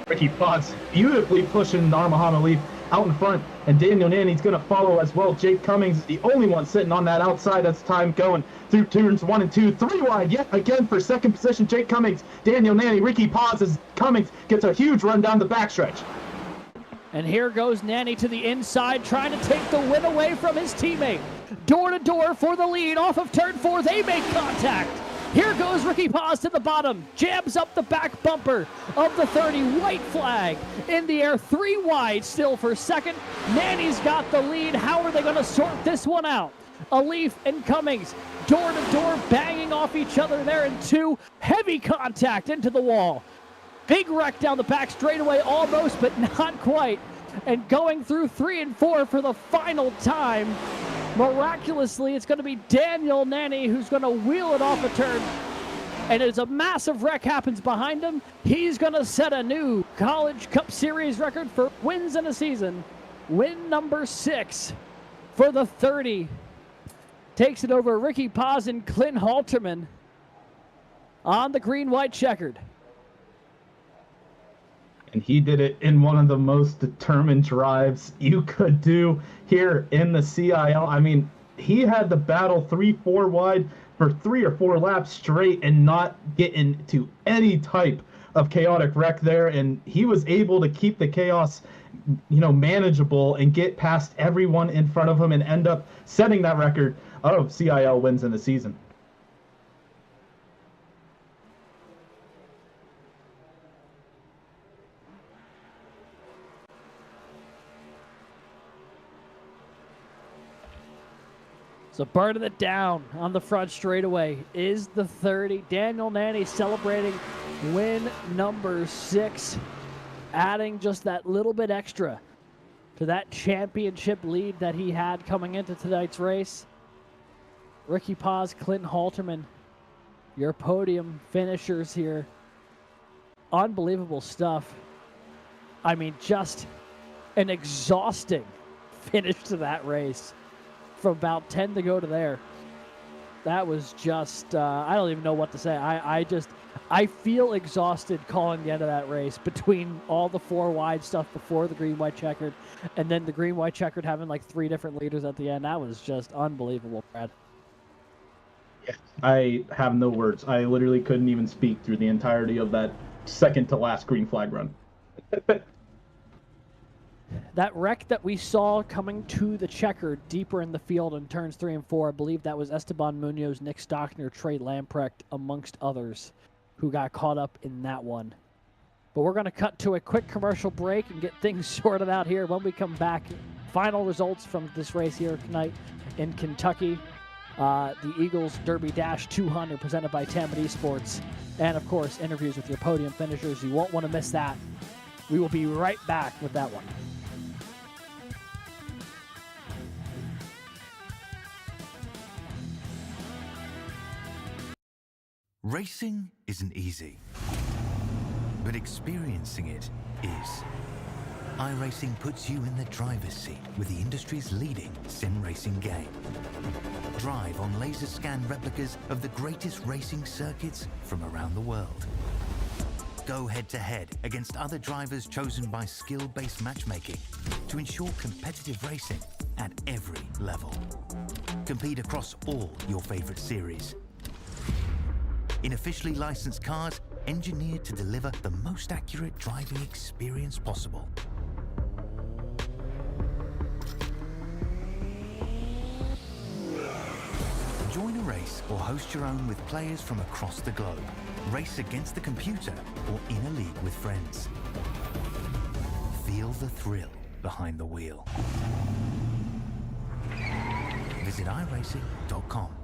Ricky Potts beautifully pushing our Muhammad Alif out in front, and Daniel Nanny's going to follow as well. Jake Cummings is the only one sitting on that outside as time going through turns 1 and 2. 3 wide yet again for second position. Jake Cummings, Daniel Nanny, Ricky pauses. Cummings gets a huge run down the backstretch. And here goes Nanny to the inside, trying to take the win away from his teammate. Door to door for the lead off of turn 4. They make contact. Here goes Ricky Paz to the bottom, jams up the back bumper of the 30, white flag in the air, 3 wide still for second. Nanny's got the lead. How are they going to sort this one out? Alif and Cummings, door to door, banging off each other there in 2. Heavy contact into the wall. Big wreck down the back straightaway, almost, but not quite. And going through 3 and 4 for the final time. Miraculously, it's going to be Daniel Nanny who's going to wheel it off a turn. And as a massive wreck happens behind him, he's going to set a new College Cup Series record for wins in a season. Win number 6 for the 30. Takes it over Ricky Paz and Clint Halterman on the green-white checkered. And he did it in one of the most determined drives you could do here in the CIL. I mean, he had to battle 3-4 wide for 3 or 4 laps straight and not get into any type of chaotic wreck there. And he was able to keep the chaos, manageable and get past everyone in front of him and end up setting that record of CIL wins in the season. So burning it down on the front straightaway is the 30. Daniel Nanny celebrating win number 6, adding just that little bit extra to that championship lead that he had coming into tonight's race. Ricky Paz, Clinton Halterman, your podium finishers here. Unbelievable stuff. I mean, just an exhausting finish to that race. From about 10 to go to there. That was just, I don't even know what to say. I feel exhausted calling the end of that race between all the 4 wide stuff before the green-white checkered and then the green-white checkered having like 3 different leaders at the end. That was just unbelievable, Brad. Yeah, I have no words. I literally couldn't even speak through the entirety of that second to last green flag run. That wreck that we saw coming to the checker deeper in the field in turns 3 and 4, I believe that was Esteban Munoz, Nick Stockner, Trey Lamprecht, amongst others, who got caught up in that one. But we're going to cut to a quick commercial break and get things sorted out here. When we come back, final results from this race here tonight in Kentucky. The Eagles Derby Dash 200 presented by Tammet Esports. And, of course, interviews with your podium finishers. You won't want to miss that. We will be right back with that one. Racing isn't easy, but experiencing it is. iRacing puts you in the driver's seat with the industry's leading sim racing game. Drive on laser scan replicas of the greatest racing circuits from around the world. Go head-to-head against other drivers chosen by skill-based matchmaking to ensure competitive racing at every level. Compete across all your favorite series. In officially licensed cars, engineered to deliver the most accurate driving experience possible. Join a race or host your own with players from across the globe. Race against the computer or in a league with friends. Feel the thrill behind the wheel. Visit iRacing.com.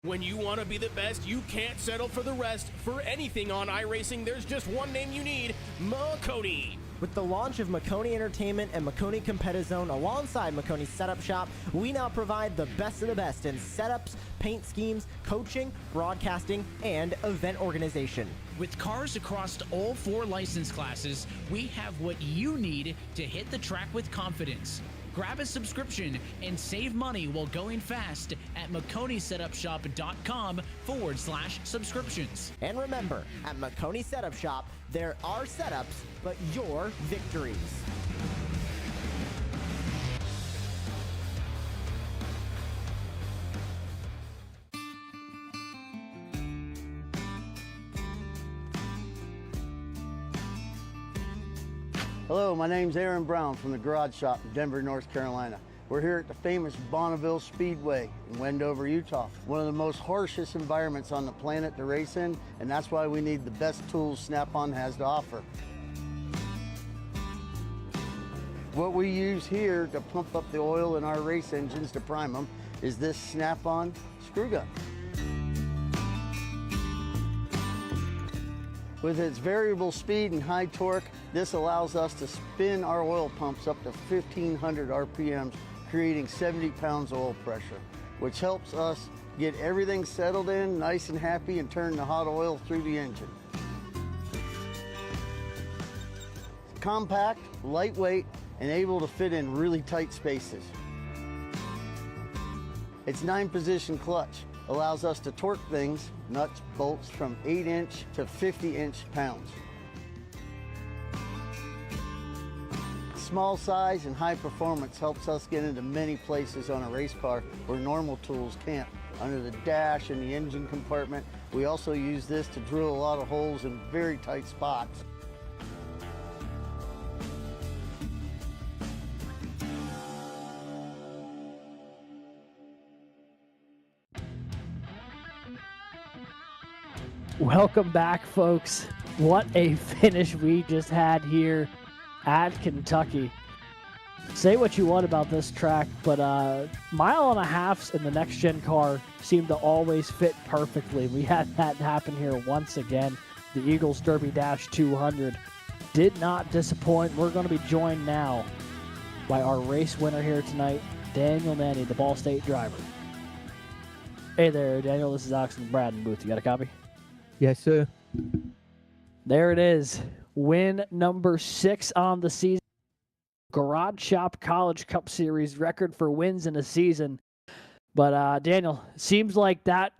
When you want to be the best, you can't settle for the rest. For anything on iRacing, there's just one name you need, Maconi. With the launch of Maconi Entertainment and Maconi Competizone alongside Maconi's Setup Shop, we now provide the best of the best in setups, paint schemes, coaching, broadcasting, and event organization. With cars across all 4 license classes, we have what you need to hit the track with confidence. Grab a subscription and save money while going fast at MaconiSetupShop.com/subscriptions. And remember, at Maconi Setup Shop, there are setups, but your victories. Hello, my name's Aaron Brown from the Garage Shop in Denver, North Carolina. We're here at the famous Bonneville Speedway in Wendover, Utah. One of the most harshest environments on the planet to race in, and that's why we need the best tools Snap-on has to offer. What we use here to pump up the oil in our race engines to prime them is this Snap-on screw gun. With its variable speed and high torque, this allows us to spin our oil pumps up to 1,500 RPMs, creating 70 pounds of oil pressure, which helps us get everything settled in, nice and happy, and turn the hot oil through the engine. Compact, lightweight, and able to fit in really tight spaces. Its 9-position clutch allows us to torque things, nuts, bolts, from 8-inch to 50-inch pounds. Small size and high performance helps us get into many places on a race car where normal tools can't. Under the dash and the engine compartment, we also use this to drill a lot of holes in very tight spots. Welcome back, folks. What a finish we just had here at Kentucky. Say what you want about this track, but mile and a halves in the next gen car seem to always fit perfectly. We had that happen here once again. The Eagles Derby Dash 200 did not disappoint. We're going to be joined now by our race winner here tonight, Daniel Nanny, the Ball State driver. Hey there, Daniel. This is Alex and Brad in booth. You got a copy? Yes, sir. There it is. Win number 6 on the season. Garage Shop College Cup Series record for wins in a season. But Daniel, seems like that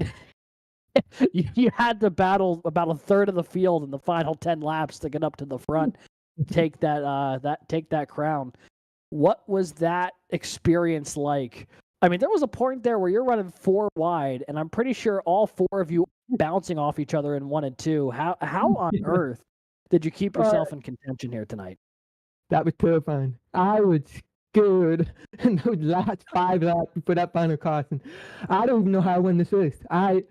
you had to battle about a third of the field in the final 10 laps to get up to the front, take that crown. What was that experience like? I mean, there was a point there where you're running 4 wide, and I'm pretty sure all 4 of you bouncing off each other in 1 and 2. How on earth did you keep yourself in contention here tonight? That was terrifying. I was scared in those last 5 laps before that final caution. I don't even know how I won this race. I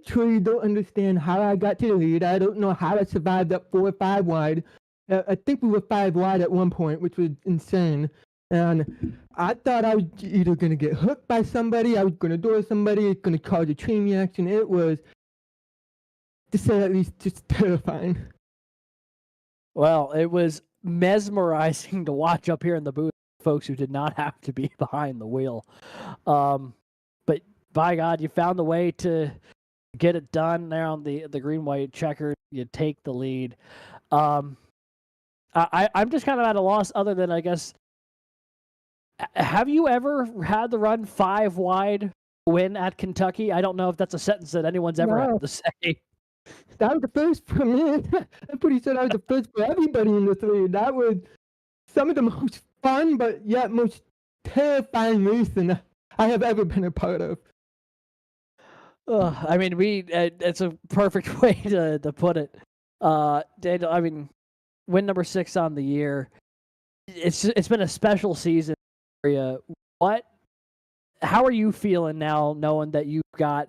truly don't understand how I got to the lead. I don't know how I survived that 4 or 5 wide. I think we were 5 wide at one point, which was insane. And I thought I was either going to get hooked by somebody, I was going to door somebody, it's going to cause a chain reaction. It was, to say at least, just terrifying. Well, it was mesmerizing to watch up here in the booth, folks who did not have to be behind the wheel. But by God, you found a way to get it done there on the green-white checker. You take the lead. I'm just kind of at a loss other than, I guess, have you ever had to run 5 wide win at Kentucky? I don't know if that's a sentence that anyone's ever had to say. That was the first for me. I'm pretty sure that was the first for everybody in this league. That was some of the most fun, but yet most terrifying racing I have ever been a part of. I mean, it's a perfect way to put it. Daniel, I mean, win number 6 on the year. It's been a special season for you. How are you feeling now, knowing that you've got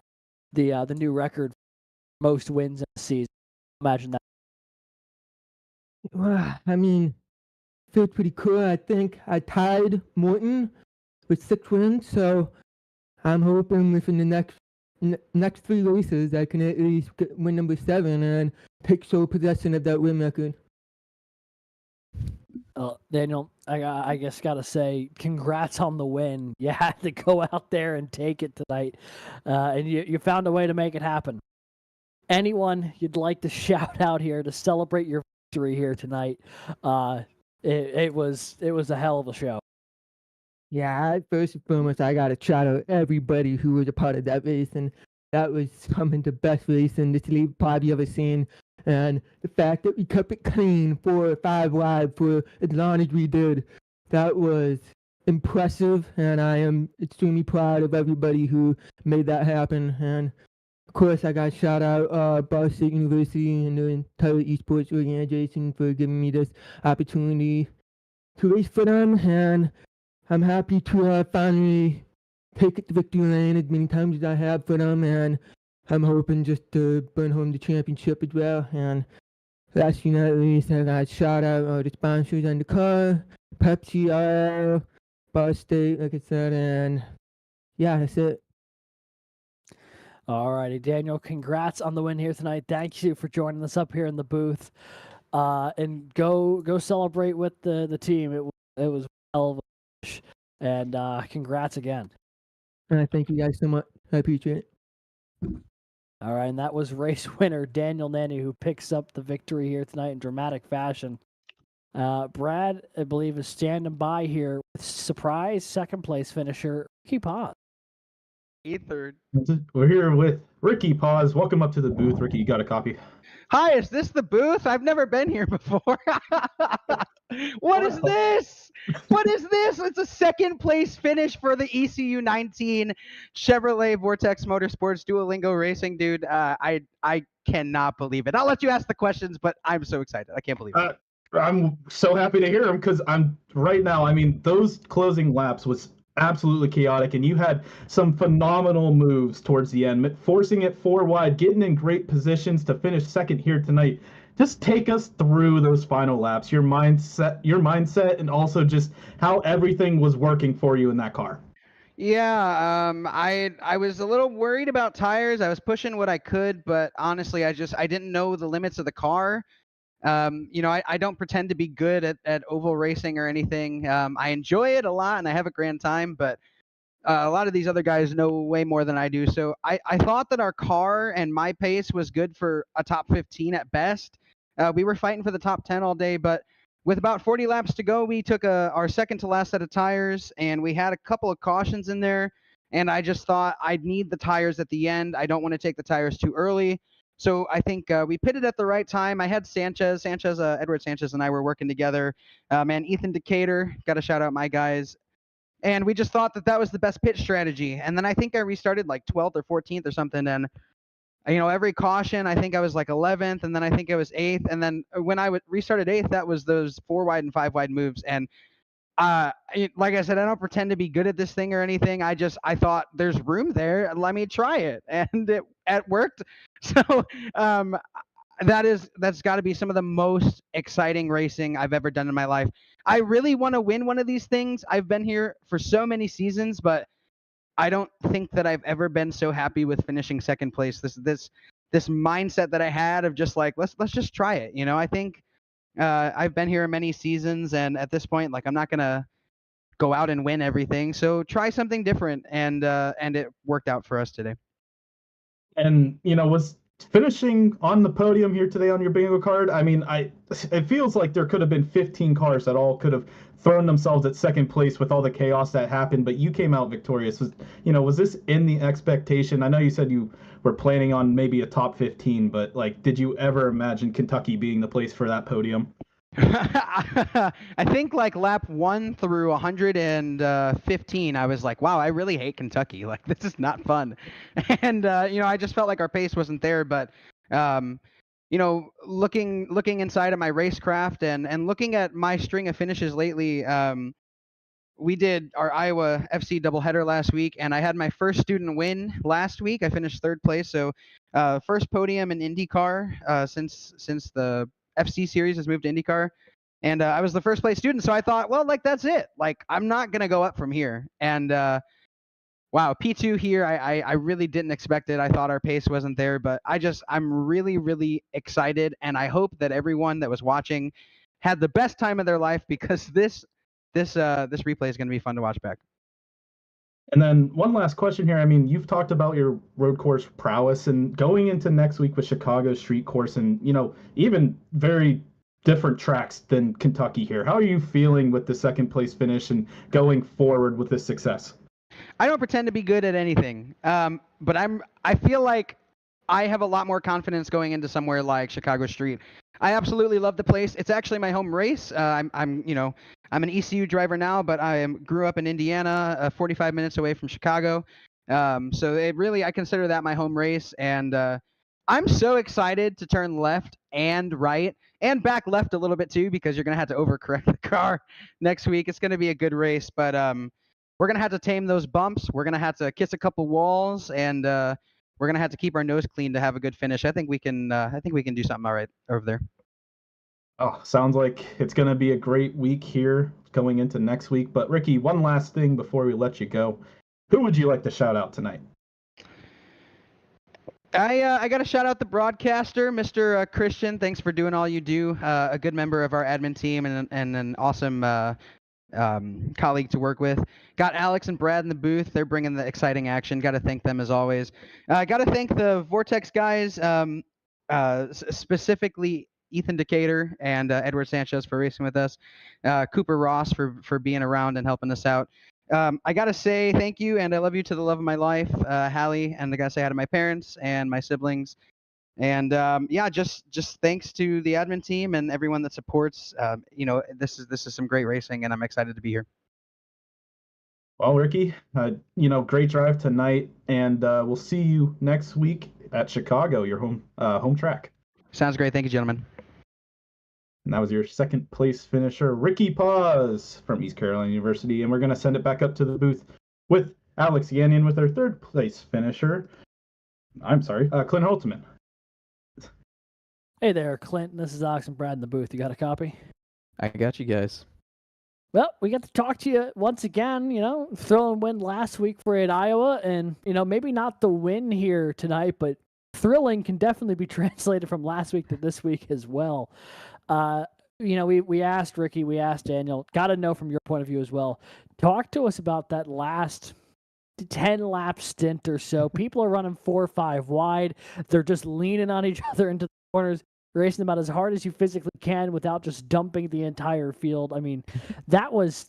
the new record for most wins in a season? Imagine that. Well, I mean, feels pretty cool. I think I tied Morton with 6 wins, so I'm hoping within the next 3 races I can at least win number 7 and take sole possession of that win record. Daniel, I guess gotta say, congrats on the win. You had to go out there and take it tonight, and you found a way to make it happen. Anyone you'd like to shout out here to celebrate your victory here tonight? It was a hell of a show. Yeah, first and foremost, I gotta shout out everybody who was a part of that race, and that was some of the best racing this league probably ever seen. And the fact that we kept it clean 4 or 5 wide for as long as we did, that was impressive, and I am extremely proud of everybody who made that happen. And of course, I got to shout out Ball State University and the entire esports organization for giving me this opportunity to race for them, and I'm happy to finally take it to victory lane as many times as I have for them, and I'm hoping just to bring home the championship as well. And last but not least, I got to shout out the sponsors on the car, Pepsi, Ball State, like I said, and yeah, that's it. All righty, Daniel, congrats on the win here tonight. Thank you for joining us up here in the booth. And go celebrate with the team. It was hell of a push. And congrats again. Thank you guys so much. I appreciate it. All right, and that was race winner Daniel Nanny, who picks up the victory here tonight in dramatic fashion. Brad, I believe, is standing by here with surprise second place finisher Ricky Paz. Third. We're here with Ricky Paz. Welcome up to the booth, Ricky. You got a copy? Hi, is this the booth? I've never been here before. What is this? What is this? It's a second place finish for the ECU 19 Chevrolet Vortex Motorsports Duolingo Racing, dude. I cannot believe it. I'll let you ask the questions, but I'm so excited. I can't believe it. I'm so happy to hear them because I'm right now. I mean, those closing laps was absolutely chaotic, and you had some phenomenal moves towards the end, forcing it 4 wide, getting in great positions to finish second here tonight. Just take us through those final laps, your mindset, and also just how everything was working for you in that car. Yeah, I was a little worried about tires. I was pushing what I could, but honestly, I didn't know the limits of the car. I don't pretend to be good at oval racing or anything. I enjoy it a lot and I have a grand time, but a lot of these other guys know way more than I do. So I thought that our car and my pace was good for a top 15 at best. We were fighting for the top 10 all day, but with about 40 laps to go, we took our second to last set of tires, and we had a couple of cautions in there. And I just thought I'd need the tires at the end. I don't want to take the tires too early. So I think we pitted at the right time. I had Edward Sanchez and I were working together. Ethan Decatur, got to shout out my guys. And we just thought that was the best pitch strategy. And then I think I restarted like 12th or 14th or something. And, every caution, I think I was like 11th. And then I think I was 8th. And then when I restarted 8th, that was those 4 wide and 5 wide moves. And like I said, I don't pretend to be good at this thing or anything. I thought there's room there. Let me try it. And it worked. So that's got to be some of the most exciting racing I've ever done in my life. I really want to win one of these things. I've been here for so many seasons, but I don't think that I've ever been so happy with finishing second place. This mindset that I had of just like, let's just try it. I think I've been here many seasons, and at this point, like, I'm not gonna go out and win everything. So try something different, and it worked out for us today. And was finishing on the podium here today on your bingo card. I mean, it feels like there could have been 15 cars that all could have thrown themselves at second place with all the chaos that happened, but you came out victorious. Was this in the expectation? I know you said you were planning on maybe a top 15, but like, did you ever imagine Kentucky being the place for that podium? I think like lap 1 through 115, I was like, wow, I really hate Kentucky. Like, this is not fun. And, I just felt like our pace wasn't there. But, looking inside of my racecraft and looking at my string of finishes lately, we did our Iowa FC doubleheader last week, and I had my first student win last week. I finished 3rd place. So first podium in IndyCar since the FC series has moved to IndyCar, and I was the first place student. So I thought, well, like, that's it. Like, I'm not gonna go up from here. And wow, P2 here, I really didn't expect it. I thought our pace wasn't there, but I'm really, really excited, and I hope that everyone that was watching had the best time of their life, because this replay is gonna be fun to watch back. And then one last question here. I mean, you've talked about your road course prowess, and going into next week with Chicago street course, and even very different tracks than Kentucky here. How are you feeling with the second place finish and going forward with this success? I don't pretend to be good at anything, but I feel like I have a lot more confidence going into somewhere like Chicago Street. I absolutely love the place. It's actually my home race. I'm an ECU driver now, but grew up in Indiana, 45 minutes away from Chicago. So I consider that my home race, and I'm so excited to turn left and right and back left a little bit too, because you're gonna have to overcorrect the car next week. It's gonna be a good race, but we're gonna have to tame those bumps. We're gonna have to kiss a couple walls, and we're gonna have to keep our nose clean to have a good finish. I think we can. I think we can do something all right over there. Oh, sounds like it's going to be a great week here going into next week. But Ricky, one last thing before we let you go. Who would you like to shout out tonight? I got to shout out the broadcaster, Mr. Christian. Thanks for doing all you do. A good member of our admin team and an awesome colleague to work with. Got Alex and Brad in the booth. They're bringing the exciting action. Got to thank them as always. Got to thank the Vortex guys, specifically Ethan Decatur and Edward Sanchez for racing with us. Cooper Ross for being around and helping us out. I gotta say thank you and I love you to the love of my life, Hallie, and I gotta say hi to my parents and my siblings. And just thanks to the admin team and everyone that supports. This is some great racing, and I'm excited to be here. Well, Ricky, great drive tonight, and we'll see you next week at Chicago, your home track. Sounds great. Thank you, gentlemen. And that was your second place finisher, Ricky Paz from East Carolina University. And we're going to send it back up to the booth with Alex Yannian with our third place finisher. Clint Holtzman. Hey there, Clint. This is Alex and Brad in the booth. You got a copy? I got you guys. Well, we get to talk to you once again, thrilling win last week for at Iowa. And, maybe not the win here tonight, but thrilling can definitely be translated from last week to this week as well. We asked Ricky, we asked Daniel, got to know from your point of view as well. Talk to us about that last 10-lap stint or so. People are running 4 or 5 wide. They're just leaning on each other into the corners, racing about as hard as you physically can without just dumping the entire field. I mean, that was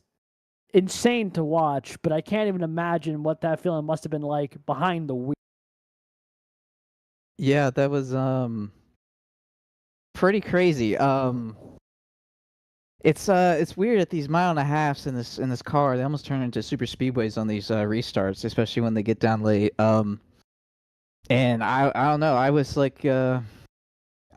insane to watch, but I can't even imagine what that feeling must have been like behind the wheel. Yeah, that was pretty crazy. It's weird at these 1.5 miles in this car. They almost turn into super speedways on these restarts, especially when they get down late. And I don't know. I was like, I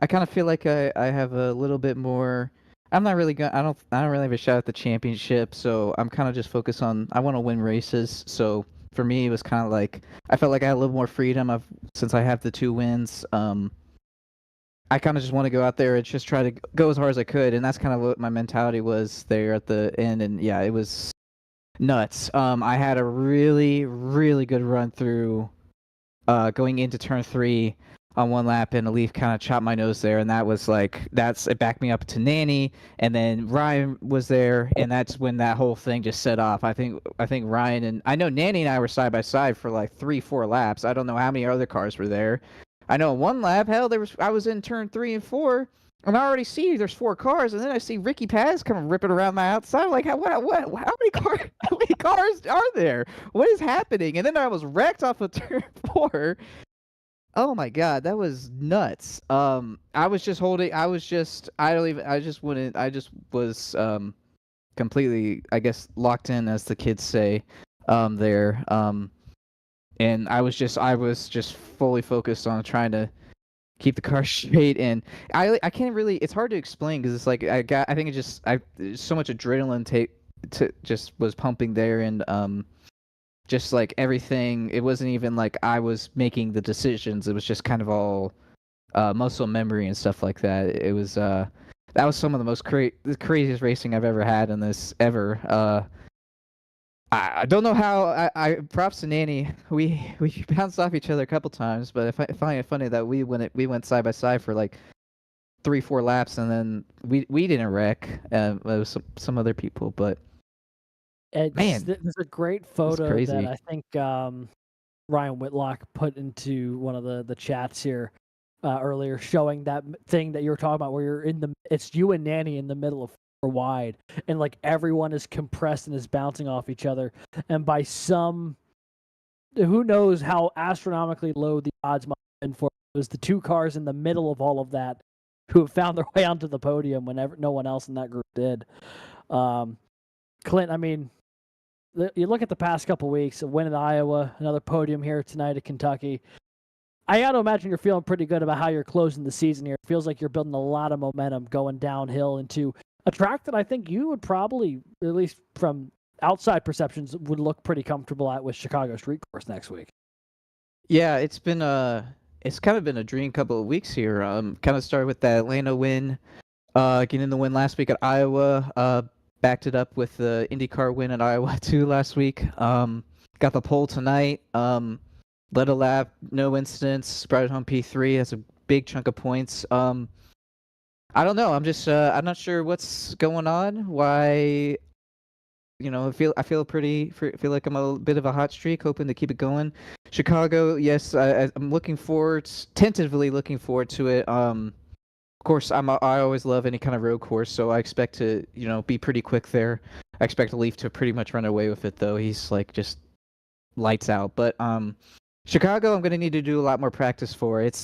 kind of feel like I have a little bit more. I'm not really I don't really have a shot at the championship, so I'm kind of just focused on. I want to win races, so for me it was kind of like I felt like I had a little more freedom since I have the 2 wins. I kind of just want to go out there and just try to go as hard as I could, and that's kind of what my mentality was there at the end. And yeah, it was nuts. I had a really, really good run through going into turn 3 on 1 lap, and a leaf kind of chopped my nose there, and it backed me up to Nanny, and then Ryan was there, and that's when that whole thing just set off. I think Ryan and I know Nanny and I were side by side for like 3-4 laps. I don't know how many other cars were there. I know in 1 lap, I was in turn 3 and 4, and I already see there's 4 cars, and then I see Ricky Paz coming ripping around my outside. I'm like, how many cars are there? What is happening? And then I was wrecked off of turn 4. Oh my god, that was nuts. I was completely, I guess, locked in, as the kids say, there. And I was just fully focused on trying to keep the car straight. And I can't really, it's hard to explain because it's like there's so much adrenaline just was pumping there, and just like everything, it wasn't even like I was making the decisions. It was just kind of all muscle memory and stuff like that. It was that was some of the most the craziest racing I've ever had in this ever. I don't know how. I props to Nanny. We bounced off each other a couple times, but I find it funny that we went side by side for like 3-4 laps, and then we didn't wreck. It was some other people, but. Man, there's a great photo that I think Ryan Whitlock put into one of the chats here earlier, showing that thing that you were talking about, where it's you and Nanny in the middle of four wide, and like everyone is compressed and is bouncing off each other, and by some, who knows how astronomically low the odds might have been for it was the two cars in the middle of all of that who have found their way onto the podium whenever no one else in that group did. Clint, I mean, you look at the past couple weeks, a win at Iowa, another podium here tonight at Kentucky. I got to imagine you're feeling pretty good about how you're closing the season here. It feels like you're building a lot of momentum going downhill into a track that I think you would probably, at least from outside perceptions, would look pretty comfortable at with Chicago Street Course next week. Yeah, it's kind of been a dream couple of weeks here. Kind of started with that Atlanta win, getting the win last week at Iowa. Backed it up with the IndyCar win at Iowa too last week. Got the pole tonight. Led a lap, no incidents. Brought it home P3. That's a big chunk of points. I don't know. I'm not sure what's going on. Why? I feel like I'm a bit of a hot streak, hoping to keep it going. Chicago, yes, I'm tentatively looking forward to it. Of course, I always love any kind of road course, so I expect to, be pretty quick there. I expect Leaf to pretty much run away with it, though. He's like just lights out. But Chicago, I'm gonna need to do a lot more practice for. It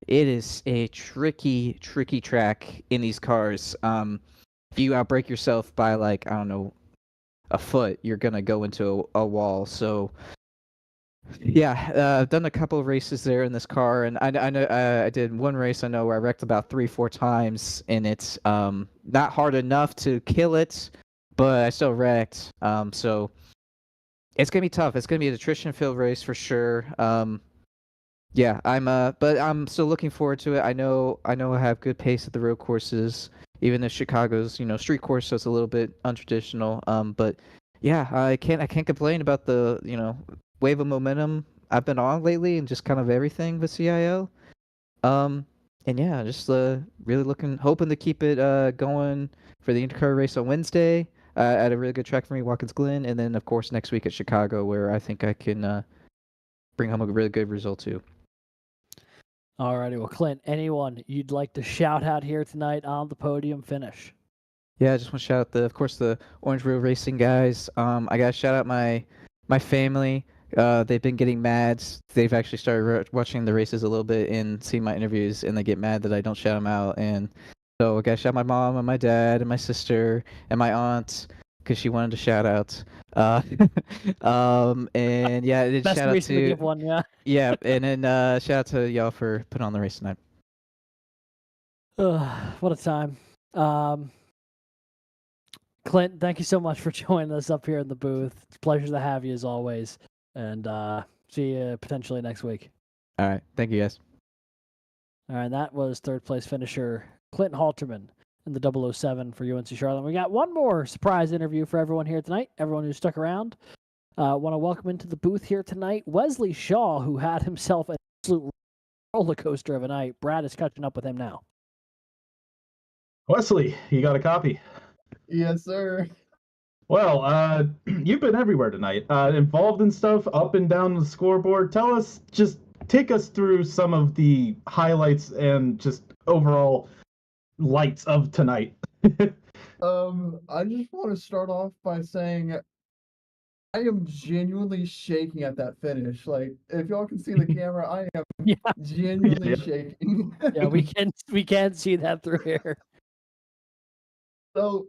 is a tricky track in these cars. If you outbrake yourself by like, I don't know, a foot, you're gonna go into a wall. So yeah, I've done a couple of races there in this car, and I know I did one race I know where I wrecked about 3-4 times, and it's not hard enough to kill it, but I still wrecked. So it's gonna be tough. It's gonna be an attrition filled race for sure. Yeah, but I'm still looking forward to it. I know I have good pace at the road courses, even if Chicago's street course, so it's a little bit untraditional. But yeah, I can't complain about the wave of momentum I've been on lately, and just kind of everything with CIO. And yeah, just really hoping to keep it going for the IndyCar race on Wednesday at a really good track for me, Watkins Glen, and then of course next week at Chicago, where I think I can bring home a really good result too. Alrighty, well, Clint, anyone you'd like to shout out here tonight on the podium finish? Yeah, I just want to shout out of course, the Orange Road Racing guys. I gotta shout out my family. They've been getting mad. They've actually started watching the races a little bit and seeing my interviews, and they get mad that I don't shout them out. And so I gotta shout my mom and my dad and my sister and my aunt because she wanted to shout out. And yeah, Best shout out reason to give one, yeah. Yeah, and then shout out to y'all for putting on the race tonight. What a time. Clint, thank you so much for joining us up here in the booth. It's a pleasure to have you as always. And see you potentially next week. All right. Thank you, guys. All right, that was third place finisher Clint Halterman in the 007 for UNC Charlotte. We got one more surprise interview for everyone here tonight, everyone who stuck around. Want to welcome into the booth here tonight Wesley Shaw, who had himself an absolute roller coaster of a night. Brad is catching up with him now. Wesley, you got a copy? Yes, sir. Well, you've been everywhere tonight, involved in stuff up and down the scoreboard. Take us through some of the highlights and just overall lights of tonight. I just want to start off by saying I am genuinely shaking at that finish. Like, if y'all can see the camera, I am genuinely shaking. Yeah, we can see that through here. So,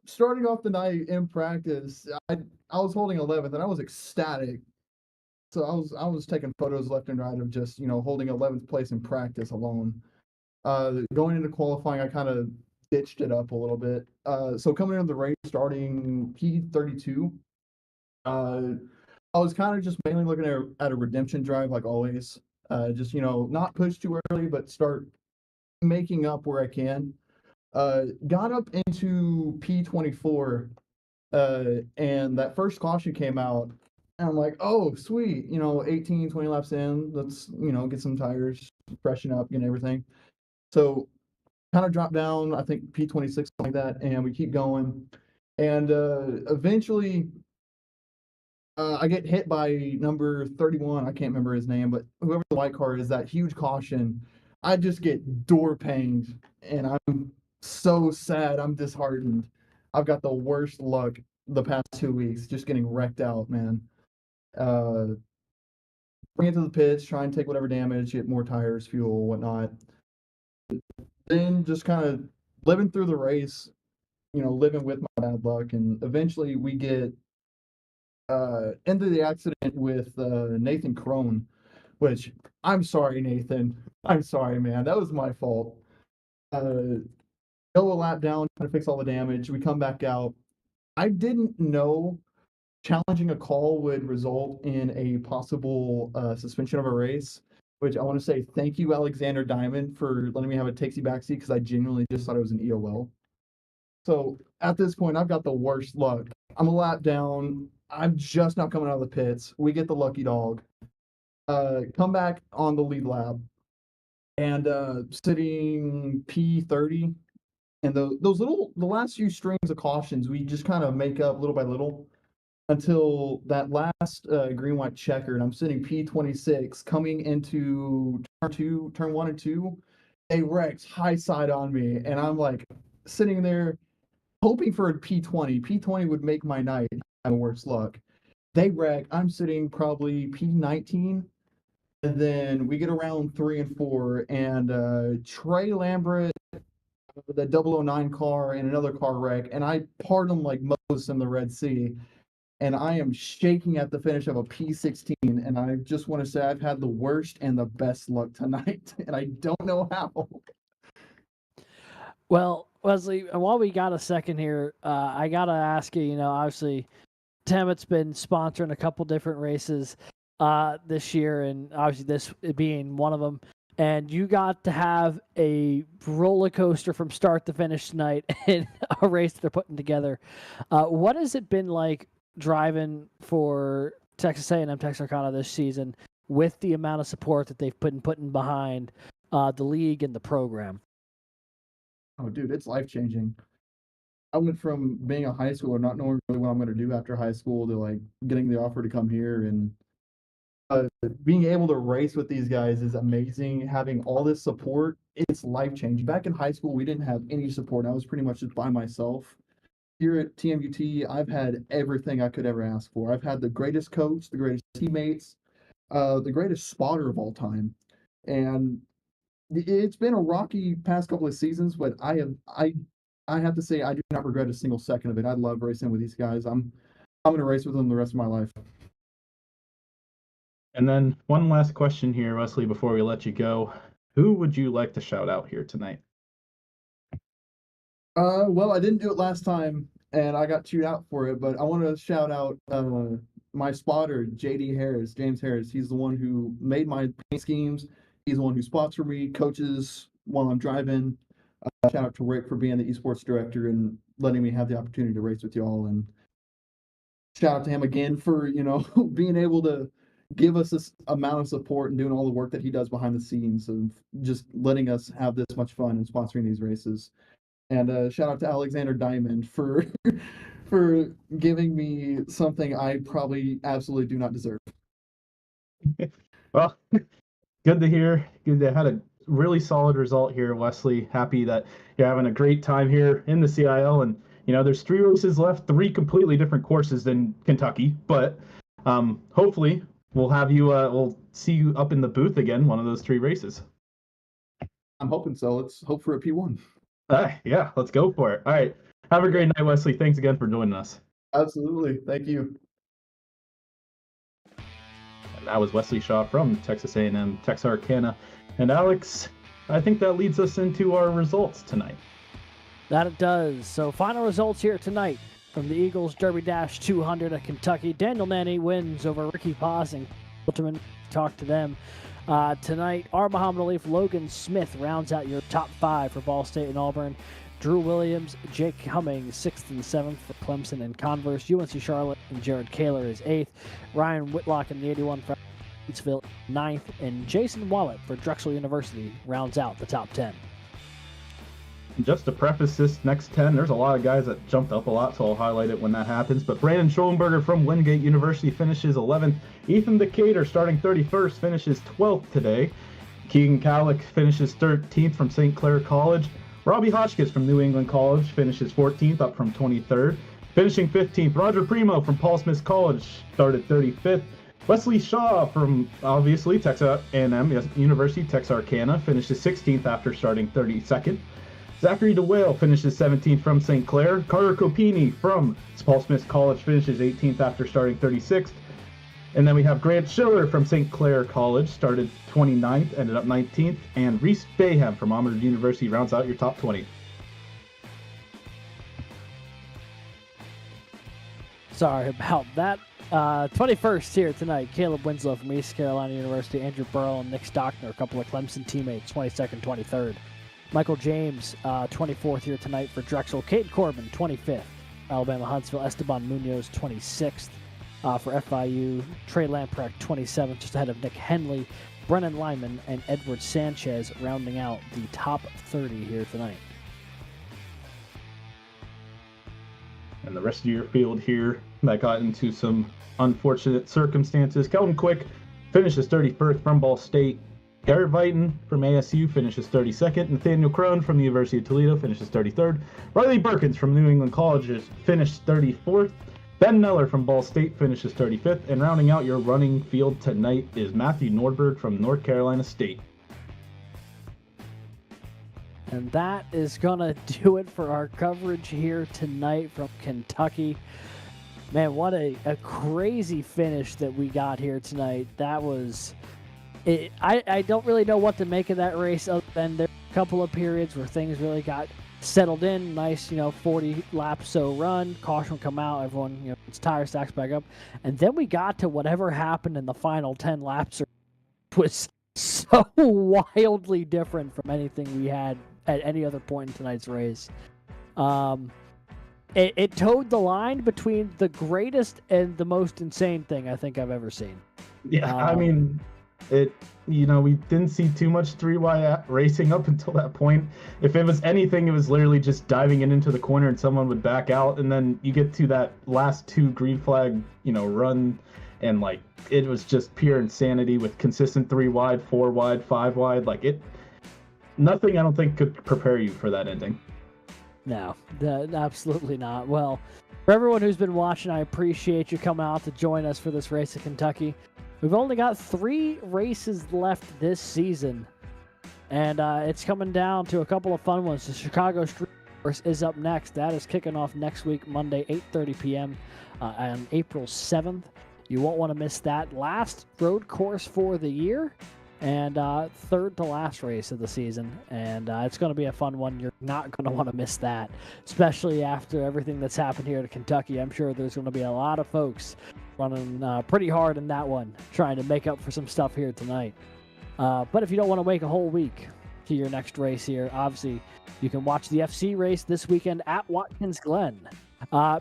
starting off the night in practice, I was holding 11th and I was ecstatic. So I was taking photos left and right of just holding 11th place in practice alone. Going into qualifying, I kind of ditched it up a little bit. So coming into the race, starting P32, I was kind of just mainly looking at a redemption drive like always. Just not push too early, but start making up where I can. Got up into P24, and that first caution came out, and I'm like, oh, sweet, 18, 20 laps in, let's, get some tires, freshen up, get everything. So kind of drop down, I think P26, like that, and we keep going. And eventually, I get hit by number 31, I can't remember his name, but whoever the white car is, that huge caution. I just get door panged, and I'm so sad. I'm disheartened. I've got the worst luck the past 2 weeks, just getting wrecked out, man. Uh, Bring it to the pits, try and take whatever damage, get more tires, fuel, whatnot. Then just kind of living through the race, living with my bad luck, and eventually we get into the accident with Nathan Crone, which I'm sorry, Nathan. I'm sorry, man. That was my fault. Go a lap down, trying to fix all the damage. We come back out. I didn't know challenging a call would result in a possible suspension of a race, which I want to say thank you, Alexander Diamond, for letting me have a takesy backseat because I genuinely just thought it was an EOL. So at this point, I've got the worst luck. I'm a lap down. I'm just not coming out of the pits. We get the lucky dog. Come back on the lead lap and sitting P30. And the last few strings of cautions, we just kind of make up little by little until that last green white checker, and I'm sitting P26 coming into turn 1 and 2. They wrecked high side on me, and I'm like sitting there hoping for a P20. P20 would make my night. I'm worse luck. They wreck. I'm sitting probably P19, and then we get around 3 and 4, and Trey Lambert, the 009 car, and another car wreck, and I part them like Moses in the Red Sea. And I am shaking at the finish of a P16, and I just want to say I've had the worst and the best luck tonight, and I don't know how. Well, Wesley, while we got a second here, I got to ask you, obviously, Temmett's been sponsoring a couple different races this year, and obviously this being one of them. And you got to have a roller coaster from start to finish tonight in a race that they're putting together. What has it been like driving for Texas A&M Texarkana this season with the amount of support that they've putting behind the league and the program? Oh, dude, it's life-changing. I went from being a high schooler, not knowing really what I'm going to do after high school, to like getting the offer to come here, and being able to race with these guys is amazing. Having all this support, it's life-changing. Back in high school, we didn't have any support. I was pretty much just by myself. Here at TMUT, I've had everything I could ever ask for. I've had the greatest coach, the greatest teammates, the greatest spotter of all time. And it's been a rocky past couple of seasons, but I have to say I do not regret a single second of it. I love racing with these guys. I'm going to race with them the rest of my life. And then one last question here, Wesley, before we let you go. Who would you like to shout out here tonight? Well, I didn't do it last time, and I got chewed out for it, but I want to shout out my spotter, James Harris. He's the one who made my paint schemes. He's the one who spots for me, coaches while I'm driving. Shout out to Rick for being the esports director and letting me have the opportunity to race with y'all. And shout out to him again for, being able to give us this amount of support and doing all the work that he does behind the scenes of just letting us have this much fun and sponsoring these races. And shout out to Alexander Diamond for giving me something I probably absolutely do not deserve. Well, good to hear. Good to had a really solid result here, Wesley. Happy that you're having a great time here in the CIL. And, there's 3 races left, 3 completely different courses than Kentucky. But hopefully we'll have you, we'll see you up in the booth again, one of those 3 races. I'm hoping so. Let's hope for a P1. Yeah, let's go for it. All right. Have a great night, Wesley. Thanks again for joining us. Absolutely. Thank you. And that was Wesley Shaw from Texas A&M Texarkana. And Alex, I think that leads us into our results tonight. That it does. So final results here tonight from the Eagles Derby Dash 200 at Kentucky. Daniel Nanny wins over Ricky Paz and Hilterman. Talk to them. Tonight, R. Muhammad Alif, Logan Smith rounds out your top 5 for Ball State and Auburn. Drew Williams, Jake Humming, 6th and 7th for Clemson and Converse. UNC Charlotte and Jared Kaylor is 8th. Ryan Whitlock in the 81 for Eatsville, 9th. And Jason Wallet for Drexel University rounds out the top 10. Just to preface this next 10, there's a lot of guys that jumped up a lot, so I'll highlight it when that happens. But Brandon Schoenberger from Wingate University finishes 11th. Ethan Decatur, starting 31st, finishes 12th today. Keegan Calick finishes 13th from St. Clair College. Robbie Hotchkiss from New England College finishes 14th, up from 23rd. Finishing 15th, Roger Primo from Paul Smith College started 35th. Wesley Shaw from, obviously, Texas A&M University, Texarkana, finishes 16th after starting 32nd. Zachary DeWale finishes 17th from St. Clair. Carter Copini from Paul Smith College finishes 18th after starting 36th. And then we have Grant Schiller from St. Clair College, started 29th, ended up 19th. And Reese Bayham from Auburn University rounds out your top 20. Sorry about that. 21st here tonight, Caleb Winslow from East Carolina University, Andrew Burrow and Nick Stockner, a couple of Clemson teammates, 22nd, 23rd. Michael James, 24th here tonight for Drexel. Cade Corbin, 25th. Alabama Huntsville. Esteban Munoz, 26th for FIU. Trey Lamprecht, 27th, just ahead of Nick Henley. Brennan Lyman and Edward Sanchez rounding out the top 30 here tonight. And the rest of your field here that got into some unfortunate circumstances. Kelton Quick finishes 31st from Ball State. Garrett Vighton from ASU finishes 32nd. Nathaniel Crone from the University of Toledo finishes 33rd. Riley Perkins from New England Colleges finished 34th. Ben Neller from Ball State finishes 35th. And rounding out your running field tonight is Matthew Nordberg from North Carolina State. And that is going to do it for our coverage here tonight from Kentucky. Man, what a crazy finish that we got here tonight. That was... I don't really know what to make of that race other than there were a couple of periods where things really got settled in. Nice, 40 laps so run. Caution would come out. Everyone, its tire stacks back up. And then we got to whatever happened in the final 10 laps. Was so wildly different from anything we had at any other point in tonight's race. It towed the line between the greatest and the most insane thing I think I've ever seen. Yeah, I mean... we didn't see too much three-wide racing up until that point. If it was anything, it was literally just diving into the corner and someone would back out, and then you get to that last two green flag, run, and it was just pure insanity with consistent 3-wide, 4-wide, 5-wide. Nothing I don't think could prepare you for that ending. No, absolutely not. Well, for everyone who's been watching, I appreciate you coming out to join us for this race at Kentucky. We've only got 3 races left this season, and it's coming down to a couple of fun ones. The Chicago Street Course is up next. That is kicking off next week, Monday, 8:30 p.m. On April 7th. You won't want to miss that. Last road course for the year, and third to last race of the season, and it's going to be a fun one. You're not going to want to miss that, especially after everything that's happened here to Kentucky. I'm sure there's going to be a lot of folks running pretty hard in that one, trying to make up for some stuff here tonight. But if you don't want to wait a whole week to your next race here, obviously you can watch the FC race this weekend at Watkins Glen.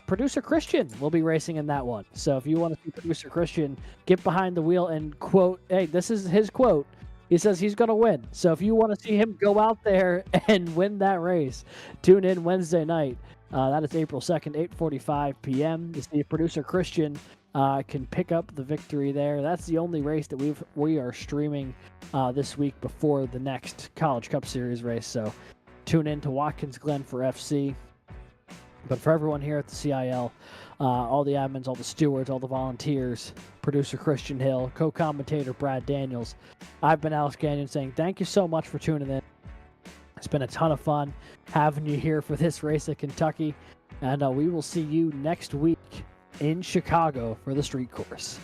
Producer Christian will be racing in that one. So if you want to see Producer Christian get behind the wheel and quote, hey, this is his quote. He says he's going to win. So if you want to see him go out there and win that race, tune in Wednesday night. That is April 2nd, 8:45 p.m. to see Producer Christian can pick up the victory there. That's the only race that we are streaming this week before the next College Cup Series race. So tune in to Watkins Glen for FC. But for everyone here at the CIL, all the admins, all the stewards, all the volunteers, producer Christian Hill, co-commentator Brad Daniels, I've been Alex Gagnon saying thank you so much for tuning in. It's been a ton of fun having you here for this race at Kentucky, and we will see you next week in Chicago for the street course.